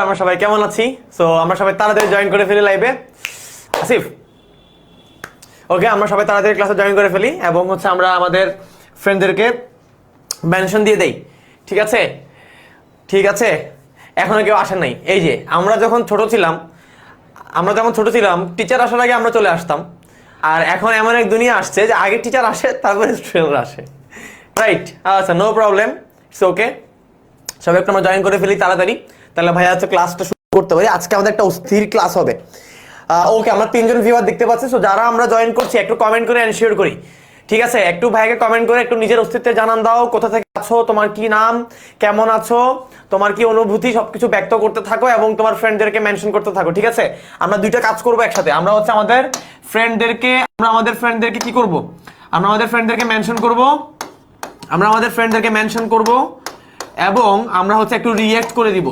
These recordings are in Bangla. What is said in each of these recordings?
আমরা সবাই কেমন আছি? সো আমরা সবাই তাড়াতাড়ি জয়েন করে ফেলি লাইভে। আসিফ, ওকে, আমরা সবাই তাড়াতাড়ি ক্লাসে জয়েন করে ফেলি এবং হচ্ছে আমরা আমাদের ফ্রেন্ডদেরকে মেনশন দিয়ে দেই। ঠিক আছে, ঠিক আছে। এখনো কেউ আসেন নাই। এই যে আমরা যখন ছোট ছিলাম টিচার আসার আগে আমরা চলে আসতাম, আর এখন এমন এক দুনিয়া আসছে যে আগে টিচার আসে তারপরে স্টুডেন্টরা আসে, রাইট? আচ্ছা, নো প্রবলেম, ইটস ওকে। সবাই একটু আমরা জয়েন করে ফেলি তাড়াতাড়ি, তাহলে ভাইয়া হচ্ছে ক্লাসটা শুরু করতে পারি। আজকে আমাদের একটা অস্থির ক্লাস হবে। ওকে, আমরা 3জন ভিউয়ার দেখতে পাচ্ছি। সো যারা আমরা জয়েন করছি একটু কমেন্ট করে এনশিওর করি, ঠিক আছে? একটু ভাইকে কমেন্ট করে একটু নিজের অস্তিত্বে জানান দাও, কোথা থেকে আছো, তোমার কি নাম, কেমন আছো, তোমার কি অনুভূতি, সবকিছু ব্যক্ত করতে থাকো এবং তোমার ফ্রেন্ডদেরকে মেনশন করতে থাকো, ঠিক আছে? আমরা দুইটা কাজ করবো একসাথে। আমরা হচ্ছে আমাদের ফ্রেন্ডদেরকে কি করব? আমরা আমাদের ফ্রেন্ডদেরকে মেনশন করব এবং আমরা হচ্ছে একটু রিঅ্যাক্ট করে দিব।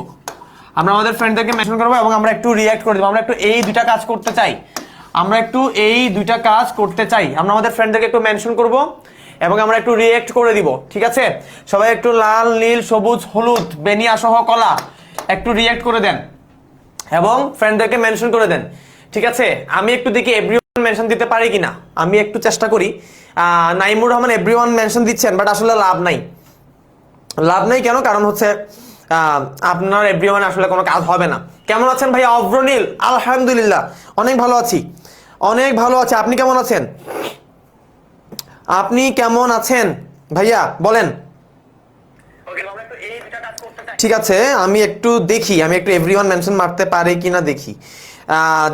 আমরা আমাদের ফ্রেন্ডদেরকে মেনশন করবো এবং আমরা একটু রিঅ্যাক্ট করে দিব। আমরা একটু এই দুইটা কাজ করতে চাই। আমরা আমাদের ফ্রেন্ডদেরকে একটু মেনশন করব এবং আমরা একটু রিঅ্যাক্ট করে দিব, ঠিক আছে? সবাই একটু লাল, নীল, সবুজ, হলুদ, বেনিয়া সহ কলা একটু রিঅ্যাক্ট করে দেন এবং ফ্রেন্ডদেরকে মেনশন করে দেন, ঠিক আছে? আমি একটু দেখি এভরিওয়ান মেনশন দিতে পারি কিনা, আমি একটু চেষ্টা করি। নাইমুর রহমান এভরিওয়ান মেনশন দিচ্ছেন, বাট আসলে লাভ নাই কেন? কারণ হচ্ছে আপনার এভরিওয়ান আসলে কোনো কাজ হবে না। কেমন আছেন ভাইয়া? অভ্রনীল, আলহামদুলিল্লাহ অনেক ভালো আছি। আপনি কেমন আছেন ভাইয়া বলেন? ঠিক আছে, আমি একটু এভরিওয়ান মেনশন মারতে পারে কিনা দেখি।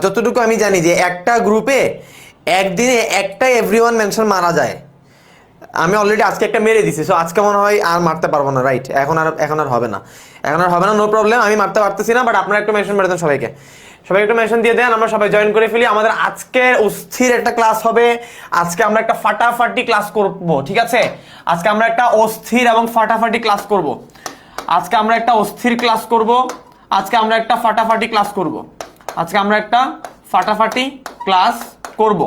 যতটুকু আমি জানি যে একটা গ্রুপে একদিনে একটা এভরিওয়ান মেনশন মারা যায়। আমি অলরেডি আজকে একটা মেরে দিছি, সো আজকে মনে হয় আর মারতে পারবো না, রাইট? এখন আর হবে না, নো প্রবলেম। আমি মারতে পারতেছি না, বাট আপনারা একটু মেনশন করে দেন সবাই একটু মেনশন দিয়ে দেন। আমরা সবাই জয়েন করে ফেলি। আমাদের আজকে অস্থির একটা ক্লাস হবে। আজকে আমরা একটা ফাটাফাটি ক্লাস করব, ঠিক আছে? আজকে আমরা একটা অস্থির এবং ফাটাফাটি ক্লাস করব। আজকে আমরা একটা ফাটাফাটি ক্লাস করব।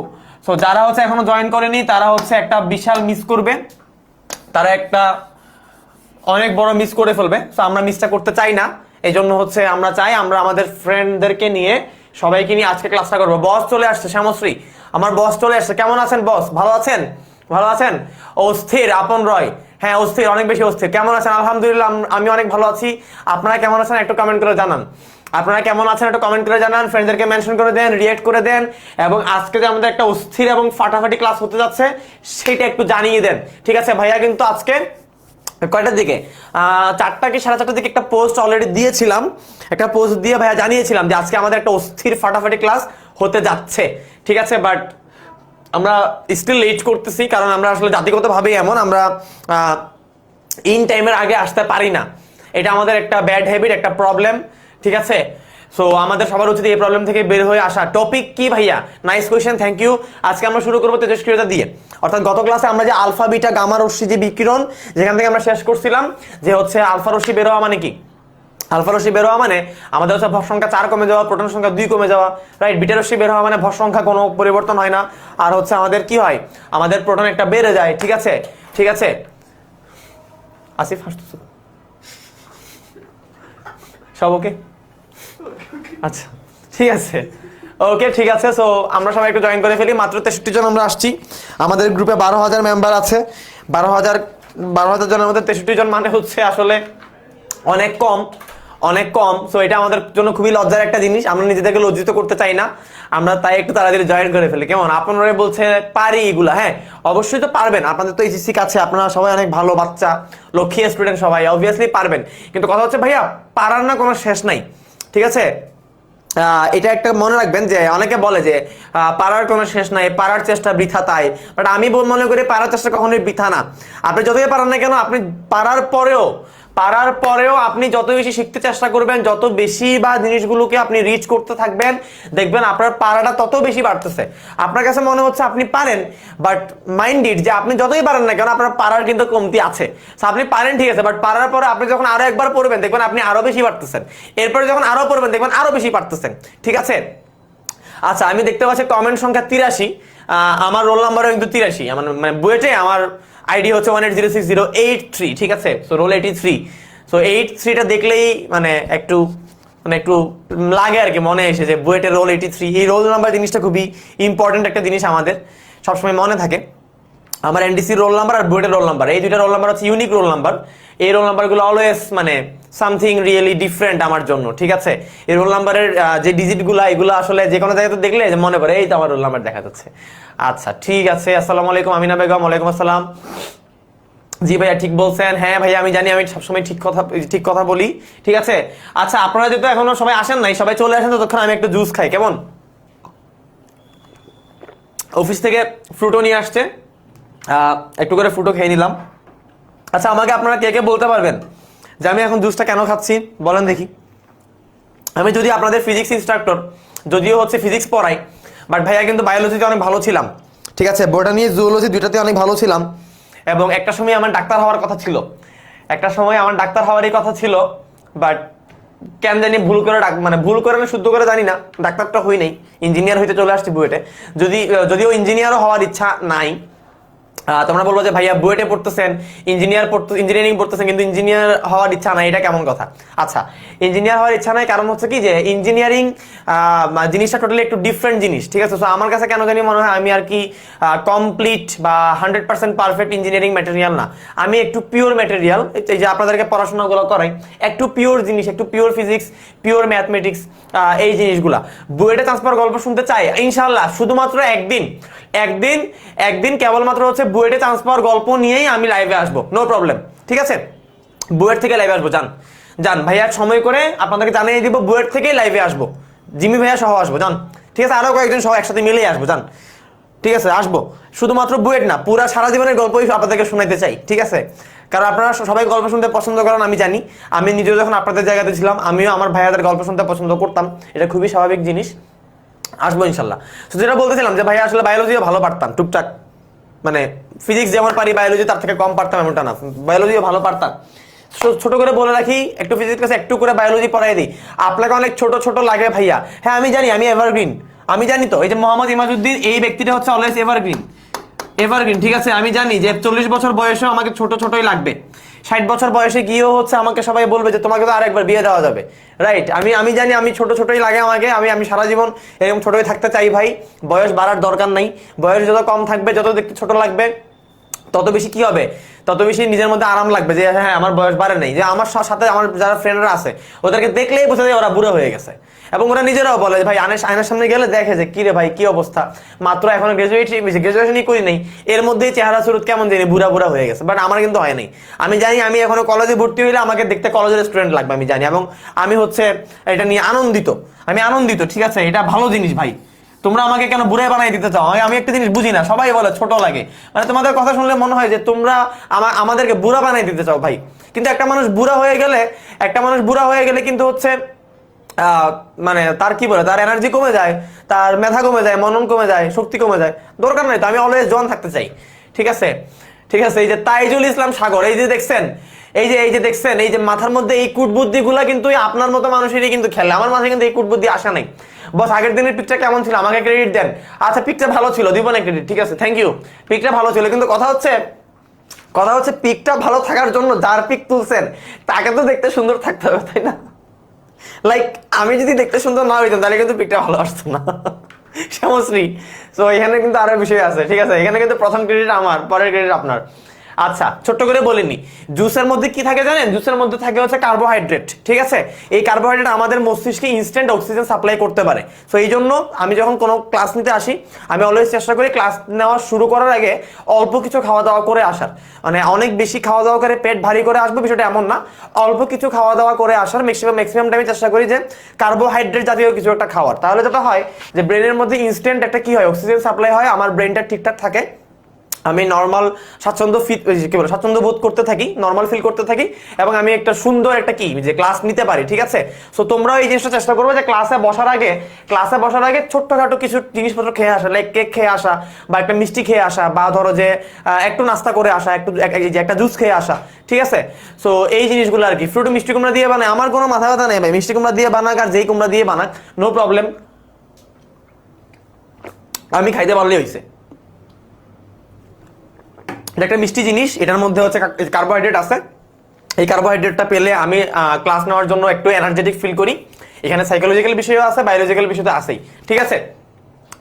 সো যারা হচ্ছে এখনো জয়েন করেনি তারা হচ্ছে একটা বিশাল মিস করবে, তারা একটা অনেক বড় মিস করে ফেলবে। সো আমরা মিসটা করতে চাই না, এই জন্য হচ্ছে আমরা আমাদের ফ্রেন্ডদেরকে নিয়ে সবাইকে নিয়ে আজকে ক্লাসটা করবো। বস চলে আসছে, শ্যামশ্রী আমার বস চলে আসছে। কেমন আছেন বস? ভালো আছেন? অস্থির আপন রয়, হ্যাঁ অস্থির, অনেক বেশি অস্থির। কেমন আছেন? আলহামদুলিল্লাহ আমি অনেক ভালো আছি। আপনারা কেমন আছেন একটু কমেন্ট করে জানান। ফ্রেন্ডদেরকে মেনশন করে দেন, রিঅ্যাক্ট করে দেন এবং আজকে যে আমাদের একটা অস্থির এবং ফাটাফাটি ক্লাস হতে যাচ্ছে সেটা একটু জানিয়ে দেন, ঠিক আছে? ভাইয়া কিন্তু আজকে কয়টার দিকে 4টা কি 4:30 দিকে একটা পোস্ট অলরেডি দিয়েছিলাম। একটা পোস্ট দিয়ে ভাইয়া জানিয়েছিলাম যে আজকে আমাদের একটা অস্থির ফাটাফাটি ক্লাস হতে যাচ্ছে, ঠিক আছে? বাট আমরা স্টিল লেট করতেছি, কারণ আমরা আসলে জাতিগতভাবেই এমন, আমরা ইন টাইমের আগে আসতে পারি না। এটা আমাদের একটা ব্যাড হ্যাবিট, একটা প্রবলেম, ঠিক আছে? সো আমাদের সবার উচিত এই প্রবলেম থেকে বের হয়ে আসা। টপিক কি ভাইয়া? Nice question, thank you. আজকে আমরা শুরু করবো তেজস্ক্রিয়তা দিয়ে। অর্থাৎ গত ক্লাসে আমরা যে আলফা বিটা গামা রশ্মি যে বিকিরণ, যেখান থেকে আমরা শেষ করছিলাম যে হচ্ছে আলফা রশ্মি বের হওয়া মানে কি? আলফা রশ্মি বের হওয়া মানে আমাদের হচ্ছে ভর সংখ্যা 4 কমে যাওয়া, প্রোটন সংখ্যা 2 কমে যাওয়া, রাইট? বিটা রশ্মি বের হওয়া মানে ভর সংখ্যা কোনো পরিবর্তন হয় না, আর হচ্ছে আমাদের কি হয়, আমাদের প্রোটন একটা বেড়ে যায়, ঠিক আছে? আসিফ হাসতেছো? সব ওকে? আচ্ছা, ঠিক আছে, ওকে, ঠিক আছে। সো আমরা সবাই একটু জয়েন করে ফেলি। মাত্র 63 জন আমরা আসছি। আমাদের গ্রুপে 12,000 মেম্বার আছে। 12,000 জনের মধ্যে 63 জন মানে হচ্ছে আসলে অনেক কম। সো এটা আমাদের জন্য খুবই লজ্জার একটা জিনিস। আমরা নিজেদেরকে লজ্জিত করতে চাই না, আমরা তাই একটু তাড়াতাড়ি জয়েন করে ফেলি। কেমন? আপনারা বলছে পারি এগুলা, হ্যাঁ অবশ্যই তো পারবেন। আপনাদের তো এইচএসসি কাছে, আপনারা সবাই অনেক ভালো বাচ্চা, লক্ষ্মী স্টুডেন্ট, সবাই অবভিয়াসলি পারবেন। কিন্তু কথা হচ্ছে ভাইয়া পারার না কোনো শেষ নাই, ঠিক আছে? এটা একটা মনে রাখবেন যে অনেকে বলে যে পারার কোনো শেষ নাই, পারার চেষ্টা বৃথা তাই। বাট আমি মনে করি পারার চেষ্টা কখনোই বৃথা না। আপনি যতই পারেন না কেন, আপনি পারার পরেও আপনি যত বেশি শিখতে চেষ্টা করবেন, যত বেশি বা জিনিসগুলোকে আপনি রিচ করতে থাকবেন, দেখবেন আপনার পারাটা তত বেশি বাড়তেছে। আপনার কাছে মনে হচ্ছে আপনি পারেন, বাট মাইন্ড ইট যে আপনি যতই পারেন না কেন আপনার পারার কিন্তু কমতি আছে। আপনি পারেন ঠিক আছে, বাট পারার পরে আপনি যখন আরো একবার পড়বেন দেখবেন আপনি আরো বেশি পারতেছেন, এরপরে যখন আরো পড়বেন দেখবেন আরো বেশি পারতেছেন, ঠিক আছে? আচ্ছা, আমি দেখতে পাচ্ছি কমেন্ট সংখ্যা 83। আমার রোল নাম্বারও কিন্তু 83। মানে বুয়েটে আমার আইডি হচ্ছে 1806083, ঠিক আছে? So role 83। সো 83টা দেখলেই মানে একটু মানে একটু লাগে আর কি মনে এসে যে বুয়েটের রোল 83, এই রোল নাম্বার জিনিসটা খুবই ইম্পর্টেন্ট একটা জিনিস আমাদের সবসময় মনে থাকে। আমার এনডিসি রোল নাম্বার আর বুয়েটের রোল নাম্বার, এই দুইটা রোল নাম্বার হচ্ছে ইউনিক রোল নাম্বার। এই রোল নাম্বারগুলো অলওয়েজ মানে সামথিং রিয়েলি ডিফারেন্ট আমার জন্য, ঠিক আছে। এই রোল নাম্বারের যে ডিজিটগুলো এগুলো আসলে যে কোনো জায়গাতে দেখলে যে মনে করে এই তো আমার রোল নাম্বার দেখা যাচ্ছে। আচ্ছা ঠিক আছে, আসসালামু আলাইকুম আমিনা বেগম। ওয়ালাইকুম আসসালাম। জি ভাইয়া ঠিক বলছেন। হ্যাঁ ভাইয়া আমি জানি, আমি সবসময় ঠিক কথা বলি, ঠিক আছে। আচ্ছা আপনারা যেহেতু এখনো সবাই আসেন নাই, সবাই চলে আসেন, ততক্ষণ আমি একটু জুস খাই, কেমন? অফিস থেকে ফ্রুটও নিয়ে আসছে, একটু করে ফ্রুটও খেয়ে নিলাম। আচ্ছা আমাকে আপনারা কে কে বলতে পারবেন যে আমি এখন জুসটা কেন খাচ্ছি, বলেন দেখি। আমি যদি আপনাদের ফিজিক্স ইনস্ট্রাক্টর, যদিও হচ্ছে ফিজিক্স পড়াই, বাট ভাইয়া কিন্তু বায়োলজিতে অনেক ভালো ছিলাম, ঠিক আছে। বোটানি জুওলজি দুইটাতে অনেক ভালো ছিলাম, এবং একটা সময় আমার ডাক্তার হওয়ার কথা ছিল, বাট কেন জানি ভুল করে না শুদ্ধ করে জানি না, ডাক্তারটা হই নাই, ইঞ্জিনিয়ার হইতে চলে আসছি বুয়েটে। যদিও ইঞ্জিনিয়ারও হওয়ার ইচ্ছা নাই। তোমরা বলবো যে ভাইয়া বুয়েটে পড়তেছেন, ইঞ্জিনিয়ারিং পড়তেছেন, কিন্তু ইঞ্জিনিয়ার হওয়ার ইচ্ছা নাই, এটা কেমন কথা? আচ্ছা ইঞ্জিনিয়ার হওয়ার ইচ্ছা নাই কারণ হচ্ছে কি যে ইঞ্জিনিয়ারিং জিনিসটা টোটালি একটু ডিফারেন্ট জিনিস, ঠিক আছে। তো আমার কাছে কেন জানি মনে হয় আমি আর কি কমপ্লিট বা 100% পারফেক্ট ইঞ্জিনিয়ারিং ম্যাটেরিয়াল না, আমি একটু পিওর ম্যাটেরিয়াল। এই যে আপনাদেরকে পড়াশোনাগুলো করাই, একটু পিওর জিনিস, একটু পিওর ফিজিক্স, পিওর ম্যাথমেটিক্স, এই জিনিসগুলা। বুয়েটে চান্স পাওয়ার গল্প শুনতে চাই ইনশাআল্লাহ, শুধুমাত্র একদিন কেবলমাত্র হচ্ছে বুয়েটে চান্স পাওয়ার গল্প নিয়েই আমি লাইভে আসবো, নো প্রবলেম, ঠিক আছে। বুয়েট থেকে লাইভে আসবো, যান ভাইয়া সময় করে আপনাদেরকে জানিয়ে দিব, বুয়েট থেকেই লাইভে আসবো, জিমি ভাইয়া সহ আসবো, যান, ঠিক আছে। আরো কয়েকজন সহ একসাথে মিলেই আসবো, যান, ঠিক আছে। আসবো, শুধুমাত্র বুয়েট না, পুরা সারা জীবনের গল্পই আপনাদেরকে শোনাইতে চাই, ঠিক আছে। কারণ আপনারা সবাই গল্প শুনতে পছন্দ করেন, আমি জানি। আমি নিজেও যখন আপনাদের জায়গাতে ছিলাম, আমিও আমার ভাইয়াদের গল্প শুনতে পছন্দ করতাম, এটা খুবই স্বাভাবিক জিনিস। আসবো ইনশাল্লাহ। তো যেটা বলতেছিলাম যে ভাইয়া আসলে বায়োলজিও ভালো পারতাম টুকটাক, মানে ফিজিক্স যেমন পারি বায়োলজি তার থেকে কম পারতাম এমনটা না, বায়োলজিও ভালো পারতাম। ছোট করে বলে রাখি, একটু ফিজিক্স ক্লাসে একটু করে বায়োলজি পড়াই দিই। আপনাকে অনেক ছোট লাগে ভাইয়া, হ্যাঁ আমি জানি, আমি এভারগ্রিন, আমি জানি তো। এই যে মোহাম্মদ ইমাজউদ্দিন, এই ব্যক্তিটা হচ্ছে অলওয়েজ এভারগ্রিন, ঠিক আছে। আমি জানি যে 40 বছর বয়সেও আমাকে ছোটই লাগবে, 60 বছর বয়সে গিয়েও হচ্ছে আমাকে সবাই বলবে যে তোমাকে তো আরেকবার বিয়ে দেওয়া যাবে, রাইট। আমি জানি আমি ছোটই লাগে আমাকে, আমি সারা জীবন এরকম ছোটই থাকতে চাই ভাই। বয়স বাড়ার দরকার নাই, বয়স যত কম থাকবে, যত দেখতে ছোট লাগবে, তত বেশি কি হবে, তত বেশি নিজের মধ্যে আরাম লাগবে যে হ্যাঁ আমার বয়স বাড়ে নাই। যে আমার সাথে আমার যারা ফ্রেন্ডরা আছে ওদেরকে দেখলেই বোঝা যায় ওরা বুড়ো হয়ে গেছে, এবং ওরা নিজেরাও বলে ভাই আয়নার সামনে গেলে দেখে যে কি রে ভাই কি অবস্থা, মাত্র এখনো গ্রাজুয়েশনই করি নাই, এর মধ্যেই চেহারা সুরত কেমন জানি বুড়া হয়ে গেছে। বাট আমার কিন্তু হয় নাই। আমি জানি আমি এখনো কলেজে ভর্তি হইলে আমাকে দেখতে কলেজের স্টুডেন্ট লাগবে, আমি জানি, এবং আমি হচ্ছে এটা নিয়ে আনন্দিত, ঠিক আছে। এটা ভালো জিনিস ভাই, তোমরা আমাকে কেন বুড়াই বানাই দিতে চাও? আমি একটা জিনিস বুঝি না, সবাই বলে ছোট লাগে, মানে তোমাদের কথা শুনলে মনে হয় যে তোমরা আমাদেরকে বুড়া বানাই দিতে চাও ভাই। কিন্তু একটা মানুষ বুড়া হয়ে গেলে কিন্তু হচ্ছে মানে তার কি বলে, তার এনার্জি কমে যায়, তার মেধা কমে যায়, মনন কমে যায়, শক্তি কমে যায়, দরকার নাই তো। আমি অলওয়েজ জোয়ান থাকতে চাই, ঠিক আছে। এই যে তাইজুল ইসলাম সাগর, এই যে দেখছেন, এই যে মাথার মধ্যে এই কুটবুদ্ধি গুলা কিন্তু আপনার মতো মানুষেরই কিন্তু খেলে, আমার মাথায় কিন্তু এই কুটবুদ্ধি আসা নাই। বস আগের দিনের পিকটা কেমন ছিল আমাকে ক্রেডিট দেন। আচ্ছা পিকটা ভালো ছিল, দিব না ক্রেডিট, ঠিক আছে, থ্যাংক ইউ। পিকটা ভালো ছিল, কিন্তু কথা হচ্ছে পিকটা ভালো থাকার জন্য যার পিক তুলছেন তাকে তো দেখতে সুন্দর থাকতে হবে, তাই না? লাইক আমি যদি দেখতে সুন্দর না হইতাম তাহলে কিন্তু পিকটা ভালো আসতো না। শ্যামশ্রী, তো এখানে কিন্তু আরো বিষয় আছে, ঠিক আছে। এখানে কিন্তু প্রথম ক্রেডিট আমার, পরের ক্রেডিট আপনার। আচ্ছা ছোট্ট করে বলিনি, জুসের মধ্যে কি থাকে জানেন? জুসের মধ্যে থাকে হচ্ছে কার্বোহাইড্রেট, ঠিক আছে। এই কার্বোহাইড্রেট আমাদের মস্তিষ্কে ইনস্ট্যান্ট অক্সিজেন সাপ্লাই করতে পারে। তো এই জন্য আমি যখন কোনো ক্লাস নিতে আসি, আমি অলওয়েজ চেষ্টা করি ক্লাস নেওয়া শুরু করার আগে অল্প কিছু খাওয়া দাওয়া করে আসার, মানে অনেক বেশি খাওয়া দাওয়া করে পেট ভারী করে আসবো বিষয়টা এমন না, অল্প কিছু খাওয়া দাওয়া করে আসার ম্যাক্সিমাম টাইমে চেষ্টা করি যে কার্বোহাইড্রেট জাতীয় কিছু একটা খাওয়ার। তাহলে যেটা হয় যে ব্রেনের মধ্যে ইনস্ট্যান্ট একটা কি হয়, অক্সিজেন সাপ্লাই হয়, আমার ব্রেনটা ঠিকঠাক থাকে, আমি নর্মাল স্বাচ্ছন্দ্য বোধ করতে থাকি, নর্মাল ফিল করতে থাকি, এবং আমি একটা সুন্দর একটা কি যে ক্লাস নিতে পারি, ঠিক আছে। সো তোমরাও এই জিনিসটা চেষ্টা করবে যে ক্লাসে বসার আগে ছোট্টখাটো কিছু জিনিসপত্র খেয়ে আসা, লাইক কেক খেয়ে আসা, বা একটা মিষ্টি খেয়ে আসা, বা ধরো যে একটু নাস্তা করে আসা, একটা জুস খেয়ে আসা, ঠিক আছে। সো এই জিনিসগুলো আর কি। ফ্রুট মিষ্টি কুমড়া দিয়ে বানায়, আমার কোনো মাথা ব্যথা নেই ভাই, মিষ্টি কুমড়া দিয়ে বানাক আর যেই কুমড়া দিয়ে বানাক, নো প্রবলেম, আমি খাইতে পারলেই হয়েছে। এটা একটা মিষ্টি জিনিস, এটার মধ্যে হচ্ছে কার্বোহাইড্রেট আছে। এই কার্বোহাইড্রেটটা পেলে আমি ক্লাস নেওয়ার জন্য একটু এনার্জেটিক ফিল করি, এখানে সাইকোলজিক্যাল বিষয়ও আছে, বায়োলজিক্যাল বিষয় তো আছেই, ঠিক আছে।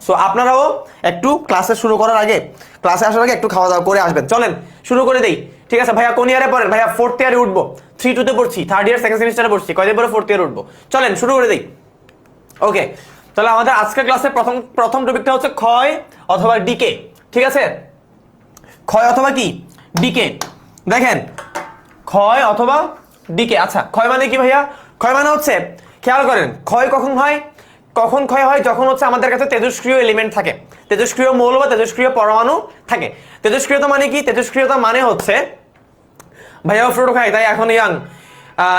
সো আপনারাও একটু ক্লাসে শুরু করার আগে, ক্লাসে আসার আগে একটু খাওয়া দাওয়া করে আসবেন। চলেন শুরু করে দেই, ঠিক আছে। ভাইয়া কোন ইয়ারে পড়েন? ভাইয়া 4th ইয়ারে উঠবো, 3-2 পড়ছি, 3rd ইয়ার 2nd সেমিস্টারে পড়ছি, কয়দিন পরে 4th ইয়ারে উঠবো। চলেন শুরু করে দেই। ওকে, তাহলে আমাদের আজকের ক্লাসে প্রথম টপিকটা হচ্ছে ক্ষয় অথবা ডিকে, ঠিক আছে। ক্ষয় অথবা কি? ডিকে। দেখেন, ক্ষয় অথবা ডিকে। আচ্ছা, ক্ষয় মানে কি ভাইয়া? ক্ষয় মানে হচ্ছে, খেয়াল করেন, ক্ষয় কখন হয়? কখন ক্ষয় হয়? যখন হচ্ছে আমাদের কাছে তেজস্ক্রিয় এলিমেন্ট থাকে, তেজস্ক্রিয় মৌল বা তেজস্ক্রিয় পরমাণু থাকে। তেজস্ক্রিয়তা মানে কি? তেজস্ক্রিয়তা মানে হচ্ছে, ভাইয়া ফ্রুটো খাই তাই এখন ইয়াং,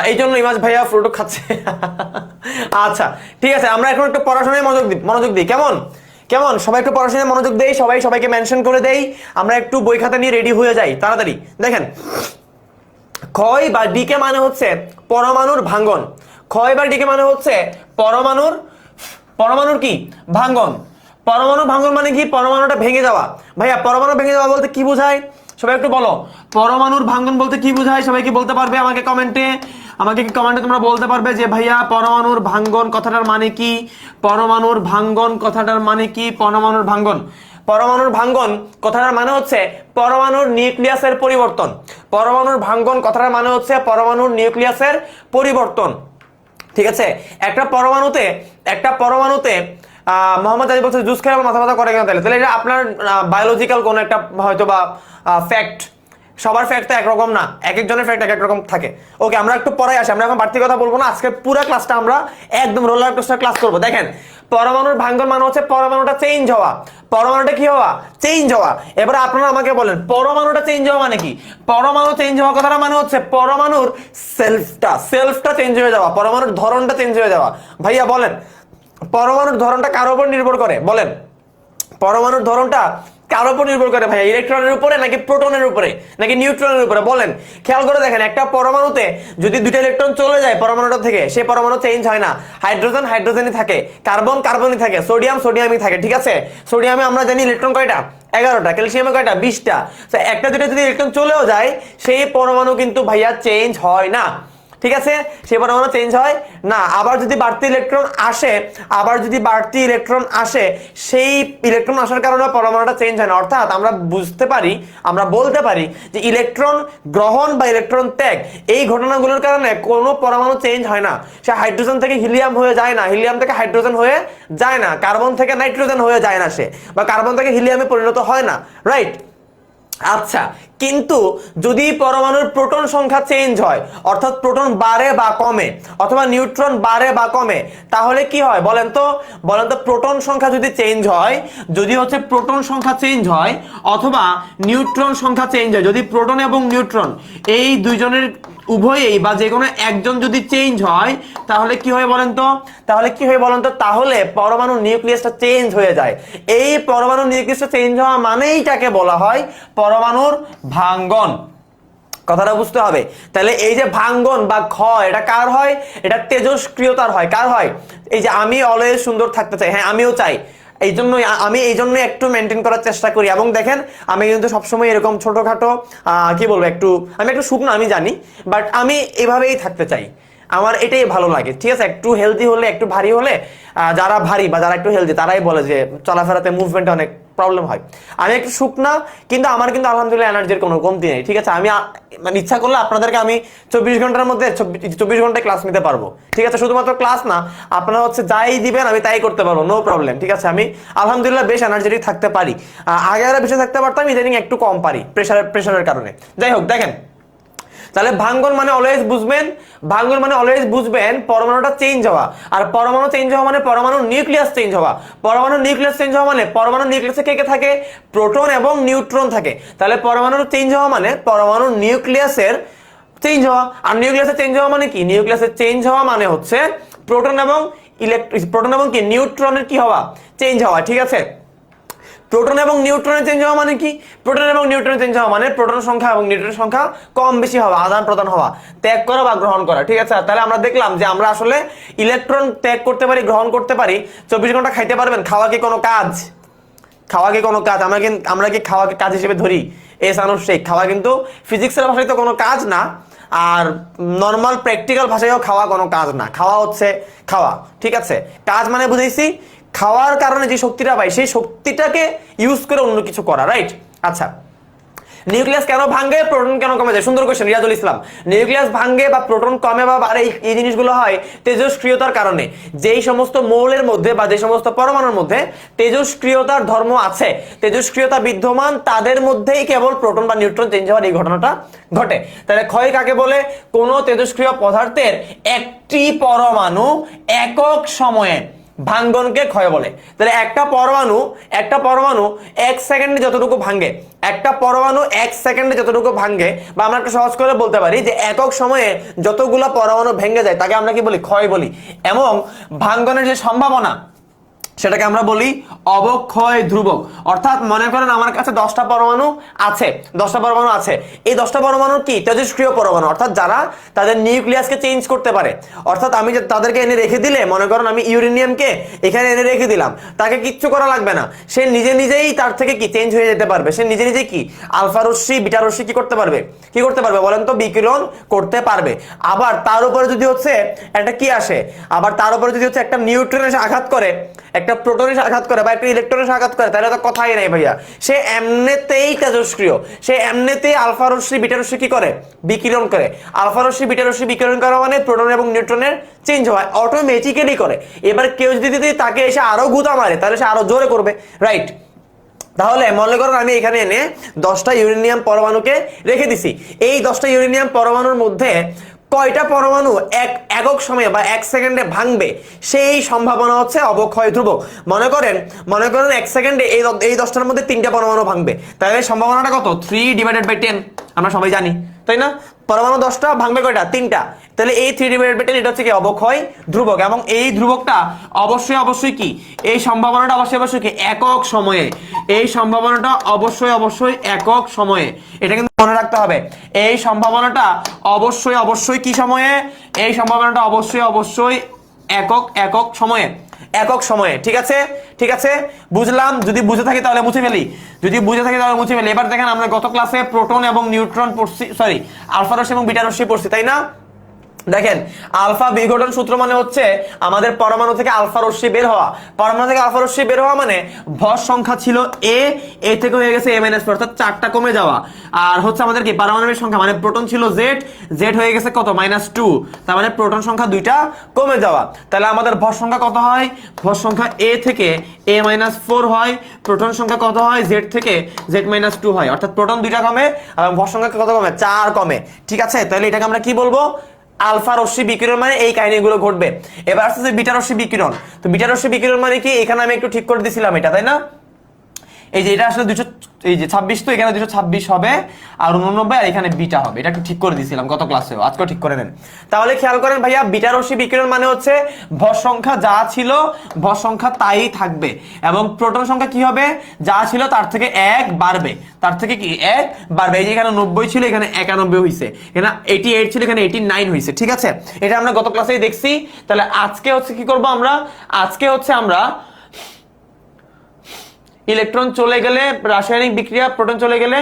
এই জন্য ইমাজ ভাইয়া ফ্রুটো খাচ্ছে। আচ্ছা ঠিক আছে, আমরা এখন একটু পড়াশোনায় মনোযোগ দিই। কেমন কেমন সবাই একটু পড়াশোনায় মনোযোগ দেই, সবাইকে মেনশন করে দেই, আমরা একটু বই খাতা নিয়ে রেডি হয়ে যাই তাড়াতাড়ি। দেখেন, ক্ষয় বা ডিকে মানে হচ্ছে পরমাণুর ভাঙ্গন। ক্ষয় বা ডিকে মানে হচ্ছে পরমাণুর কি? ভাঙ্গন। পরমাণু ভাঙ্গন মানে কি? পরমাণুটা ভেঙে যাওয়া। ভাইয়া পরমাণু ভেঙে যাওয়া বলতে কি বোঝায়? সবাই একটু বলো, পরমাণুর ভাঙ্গন বলতে কি বোঝায়? সবাই কি বলতে পারবে? আমাকে কমেন্টে তোমরা বলতে পারবে যে ভাইয়া পরমাণুর ভাঙ্গন কথাটার মানে কি? পরমাণুর ভাঙ্গন কথাটার মানে কি? পরমাণুর ভাঙ্গন কথাটার মানে হচ্ছে পরমাণুর নিউক্লিয়াসের পরিবর্তন। পরমাণুর ভাঙ্গন কথাটার মানে হচ্ছে পরমাণুর নিউক্লিয়াসের পরিবর্তন, ঠিক আছে। একটা পরমাণুতে মোহাম্মদ আলী বলছে জুস খেয়ে মাথা ব্যথা করে কেন? তাহলে এটা আপনার বায়োলজিক্যাল কোন একটা হয়তো বা ফ্যাক্ট। সবার ফ্যাক্ট তো একরকম না, এক একজনের ফ্যাক্ট এক এক রকম থাকে। ওকে, আমরা একটু পরে আসি, আমরা এখন বাড়তি কথা বলবো না। আজকে পুরো ক্লাসটা আমরা একদম রোলার কোস্টার ক্লাস করবো। দেখেন, পরমাণুর ভাঙ্গন মানে হচ্ছে পরমাণুটা চেঞ্জ হওয়া। পরমাণুটা কি হওয়া? চেঞ্জ হওয়া। এবারে আপনারা আমাকে বলেন, পরমাণুটা চেঞ্জ হওয়া মানে কি? পরমাণু চেঞ্জ হওয়া কথাটা মানে হচ্ছে পরমাণুর সেলফটা চেঞ্জ হয়ে যাওয়া, পরমাণুর ধরনটা চেঞ্জ হয়ে যাওয়া। ভাইয়া বলেন, পরমাণুর ধরনটা কার উপর নির্ভর করে? বলেন, পরমাণুর ধরনটা কার উপর নির্ভর করে ভাইয়া? ইলেকট্রনের উপরে নাকি প্রোটনের উপরে নাকি নিউট্রনের উপরে? বলেন, খেয়াল করে দেখেন, একটা পরমাণুতে যদি 2টা ইলেকট্রন চলে যায় পরমাণুটা থেকে, সেই পরমাণু চেঞ্জ হয় না। হাইড্রোজেনই থাকে, কার্বনই থাকে, সোডিয়ামই থাকে, ঠিক আছে। সোডিয়ামে আমরা জানি ইলেকট্রন কয়টা? 11টা। ক্যালসিয়ামে কয়টা? 20টা। একটা দুটো যদি ইলেকট্রন চলেও যায়, সেই পরমাণু কিন্তু ভাইয়া চেঞ্জ হয় না, ঠিক আছে। সেই পরমাণু চেঞ্জ হয় না। আবার যদি বাড়তি ইলেকট্রন আসে, সেই ইলেকট্রন আসার কারণে পরমাণুটা চেঞ্জ হয় না। অর্থাৎ আমরা বলতে পারি যে ইলেকট্রন গ্রহণ বা ইলেকট্রন ত্যাগ, এই ঘটনাগুলোর কারণে কোনো পরমাণু চেঞ্জ হয় না। সে হাইড্রোজেন থেকে হিলিয়াম হয়ে যায় না, হিলিয়াম থেকে হাইড্রোজেন হয়ে যায় না, কার্বন থেকে নাইট্রোজেন হয়ে যায় না সে, বা কার্বন থেকে হিলিয়ামে পরিণত হয় না, রাইট। আচ্ছা, কিন্তু যদি পরমাণুর প্রোটন সংখ্যা চেঞ্জ হয়, অর্থাৎ প্রোটন বাড়ে বা কমে অথবা নিউট্রন বাড়ে বা কমে, তাহলে কি হয় বলেন তো? প্রোটন সংখ্যা যদি চেঞ্জ হয়, যদি হচ্ছে প্রোটন সংখ্যা চেঞ্জ হয় অথবা নিউট্রন সংখ্যা চেঞ্জ হয়, যদি প্রোটন এবং নিউট্রন এই দুইজনের উভয়েই বা যে কোনো একজন যদি চেঞ্জ হয়, তাহলে কি হয় বলেন তো? তাহলে পরমাণু নিউক্লিয়াসটা চেঞ্জ হয়ে যায়। এই পরমাণু নিউক্লিয়াসটা চেঞ্জ হওয়া মানেই তাকে বলা হয় পরমাণুর ভাঙ্গন। কথাটা বুঝতে হবে। তাহলে এই যে ভাঙ্গন বা ক্ষয়, এটা কার হয়? এটা তেজস্ক্রিয়তার হয়। কার হয়? এই যে আমি অলওয়েজ সুন্দর থাকতে চাই, হ্যাঁ আমিও চাই, আমি এই জন্য একটু মেনটেন করার চেষ্টা করি। এবং দেখেন, আমি কিন্তু সবসময় এরকম ছোটখাটো কি বলবো, আমি একটু শুকনো আমি জানি, বাট আমি এভাবেই থাকতে চাই, আমার এটাই ভালো লাগে, ঠিক আছে। একটু হেলদি হলে, একটু ভারী হলে, যারা ভারী বা যারা একটু হেলদি তারাই বলে যে চলাফেরাতে মুভমেন্টে অনেক প্রবলেম হয়। আমি একটু শুকনা, কিন্তু আমার কিন্তু আলহামদুলিল্লাহ এনার্জির কোনো কমতি নেই, ঠিক আছে। আমি মানে ইচ্ছা করলে আপনাদেরকে আমি 24 ঘন্টার মধ্যে 24 ঘন্টায় ক্লাস নিতে পারবো, ঠিক আছে। শুধুমাত্র ক্লাস না, আপনারা হচ্ছে যাই দিবেন আমি তাই করতে পারবো, নো প্রবলেম, ঠিক আছে। আমি আলহামদুলিল্লাহ বেশ এনার্জেটিক থাকতে পারি। আগে আরো বেশি থাকতে পারতাম, ইদানিং একটু কম পারি প্রেশারের কারণে। যাই হোক, দেখেন, তাহলে ভাঙ্গন মানে অলওয়েজ বুঝবেন পরমাণুটা চেঞ্জ হওয়া। আর পরমাণু চেঞ্জ হওয়া মানে পরমাণুর নিউক্লিয়াস চেঞ্জ হওয়া। পরমাণুর নিউক্লিয়াস চেঞ্জ হওয়া মানে পরমাণুর নিউক্লিয়াসে কে কে থাকে? প্রোটন এবং নিউট্রন থাকে। তাহলে পরমাণুর চেঞ্জ হওয়া মানে পরমাণুর নিউক্লিয়াসের চেঞ্জ হওয়া। আর নিউক্লিয়াসের চেঞ্জ হওয়া মানে কি? নিউক্লিয়াসের চেঞ্জ হওয়া মানে হচ্ছে প্রোটন এবং কি নিউট্রনের কি হওয়া? চেঞ্জ হওয়া, ঠিক আছে। প্রোটন এবং নিউট্রনের চেঞ্জ হওয়া মানে কি? প্রোটন এবং নিউট্রনের চেঞ্জ হওয়া মানে প্রোটনের সংখ্যা এবং নিউট্রনের সংখ্যা কম বেশি হওয়া, আদান প্রদান হওয়া, ত্যাগ করা বা গ্রহণ করা, ঠিক আছে। তাহলে আমরা দেখলাম যে আমরা আসলে ইলেকট্রন ত্যাগ করতে পারি, গ্রহণ করতে পারি। 24 ঘন্টা খাইতে পারবেন? খাওয়া কি কোনো কাজ? আমরা কি খাওয়াকে কাজ হিসেবে ধরি? খাওয়া কিন্তু ফিজিক্সের ভাষায় তো কোনো কাজ না, আর নর্মাল প্র্যাকটিক্যাল ভাষায়ও খাওয়া কোনো কাজ না, খাওয়া হচ্ছে খাওয়া, ঠিক আছে? কাজ মানে বুঝাইছি খাওয়ার কারণে যে শক্তিটা পাই সেই শক্তিটাকে ইউজ করে অন্য কিছু করা, রাইট? আচ্ছা, নিউক্লিয়াস কেন ভাঙে, প্রোটন কেন কমে যায়? সুন্দর কোশ্চেন রিয়াজুল ইসলাম। নিউক্লিয়াস ভাঙে বা প্রোটন কমে বা বাড়ে এই জিনিসগুলো হয় তেজস্ক্রিয়তার কারণে। যেই সমস্ত মৌলের মধ্যে বা যে সমস্ত পরমাণুর মধ্যে তেজস্ক্রিয়তার ধর্ম আছে, তেজস্ক্রিয়তা বিদ্যমান, তাদের মধ্যেই কেবল প্রোটন বা নিউট্রন চেঞ্জ হওয়ার এই ঘটনাটা ঘটে। তাহলে ক্ষয় কাকে বলে? কোন তেজস্ক্রিয় পদার্থের একটি পরমাণু একক সময়ে ভাঙ্গনকে ক্ষয় বলে। তাহলে একটা পরমাণু 1 সেকেন্ডে যতটুকু ভাঙে, একটা পরমাণু 1 সেকেন্ডে যতটুকু ভাঙে, বা আমরা একটা সহজ করে বলতে পারি যে একক সময়ে যতগুলো পরমাণু ভেঙে যায় তাকে আমরা কি বলি? ক্ষয় বলি। এবং ভাঙ্গনের যে সম্ভাবনা সেটাকে আমরা বলি অবক্ষয় ধ্রুবক। অর্থাৎ মনে করেন আমার কাছে 10টা পরমাণু আছে, এই 10টা পরমাণু কি? তেজস্ক্রিয় পরমাণু, অর্থাৎ যারা তাদের নিউক্লিয়াসকে চেঞ্জ করতে পারে। অর্থাৎ আমি তাদেরকে এনে রেখে দিলে, মনে করেন আমি ইউরেনিয়ামকে এখানে এনে রেখে দিলাম, তাকে কিচ্ছু করা লাগবে না, সে নিজেই তার থেকে কি চেঞ্জ হয়ে যেতে পারবে। সে নিজে কি আলফা রশ্মি বিটা রশ্মি কি করতে পারবে বলেন তো? বিকিরণ করতে পারবে। আবার তার উপরে যদি হচ্ছে একটা কি আসে, আবার তার উপরে যদি হচ্ছে একটা নিউট্রন এসে আঘাত করে, একটা প্রোটনে আঘাত করে বা একটা ইলেকট্রনে আঘাত করে, তাহলে তো কথাই নাই ভাইয়া, সে এমনিতেই তেজস্ক্রিয়, সে এমনিতেই আলফা রশ্মি বিটা রশ্মি কি করে? বিকিরণ করে। আলফা রশ্মি বিটা রশ্মি বিকিরণ করা মানে প্রোটন এবং নিউট্রনের চেঞ্জ হয়, অটোমেটিক্যালি করে। এবার কেউ যদি তাকে এসে আরো গুঁতা মারে তাহলে সে আরো জোরে করবে, রাইট? তাহলে মনে করেন আমি এখানে এনে 10টা ইউরেনিয়াম পরমাণুকে রেখে দিছি। এই 10টা ইউরেনিয়াম পরমাণুর মধ্যে কয়টা পরমাণু একক সময়ে বা 1 সেকেন্ডে ভাঙবে সেই সম্ভাবনা হচ্ছে অবক্ষয় ধ্রুবক। মনে করেন 1 সেকেন্ডে এই 10টার মধ্যে 3টা পরমাণু ভাঙবে, তাহলে সম্ভাবনাটা কত? 3/10 আমরা সবাই জানি, তাই না? পরমাণু 10টা ভাঙবে কয়টা? 3টা। তাহলে এই 3/10 এটা হচ্ছে কি? অবক্ষয় ধ্রুবক। এবং এই ধ্রুবকটা অবশ্যই কি? এই সম্ভাবনাটা অবশ্যই কি? একক সময়ে। এই সম্ভাবনাটা অবশ্যই একক সময়ে, এটা কিন্তু মনে রাখতে হবে। এই সম্ভাবনাটা অবশ্যই কি সময়ে? এই সম্ভাবনাটা অবশ্যই একক সময়ে, ঠিক আছে? বুঝলাম। যদি বুঝে থাকি তাহলে মুছে ফেলি, এবার দেখেন আমরা গত ক্লাসে প্রোটন এবং নিউট্রন পড়ছি, সরি আলফা রশ্মি এবং বিটা রশ্মি পড়ছি, তাই না? দেখেন আলফা বিঘটন সূত্র মানে হচ্ছে আমাদের পরমাণু থেকে আলফা রশ্মি বের হওয়া। মানে ভর সংখ্যা ছিল এ থেকে হয়ে গেছে a-4, অর্থাৎ 4টা কমে যাওয়া। আর হচ্ছে আমাদের কি পারমাণবিক সংখ্যা, মানে প্রোটন ছিল জেড হয়ে গেছে কত? -2, তার মানে প্রোটন সংখ্যা 2টা কমে যাওয়া। তাহলে আমাদের ভর সংখ্যা কত হয়? ভর সংখ্যা a থেকে a-4 হয়, প্রোটন সংখ্যা কত হয়? z থেকে z-2 হয়, অর্থাৎ প্রোটন 2টা কমে এবং ভর সংখ্যা কত কমে? 4 কমে, ঠিক আছে? তাহলে এটাকে আমরা কি বলবো? আলফা রশ্মি বিকিরণ মানে এই কাহিনীগুলো ঘটবে। এবার আসছে বিটা রশ্মি বিকিরণ। তো বিটা রশ্মি বিকিরণ মানে কি? এখানে আমি একটু ঠিক করে দিছিলাম এটা, তাই না? এই যে এটা আসলে 226, তো এখানে 226 হবে আর 89 আর এখানে বিটা হবে, এটা একটু ঠিক করে দিয়েছিলাম গত ক্লাসেও, আজকেও ঠিক করে নেন। তাহলে খেয়াল করেন ভাইয়া, বিটা রশ্মি বিকিরণ মানে হচ্ছে ভর সংখ্যা যা ছিল ভর সংখ্যা তাই থাকবে, এবং প্রোটন সংখ্যা কি হবে? যা ছিল তার থেকে 1 বাড়বে, এই যে এখানে 90 ছিল এখানে 91 হয়েছে, এখানে 88 ছিল এখানে 89 হয়েছে, ঠিক আছে? এটা আমরা গত ক্লাসেই দেখছি। তাহলে আজকে হচ্ছে কি করব আমরা? আমরা ইলেকট্রন চলে গেলে রাসায়নিক বিক্রিয়া, প্রোটন চলে গেলে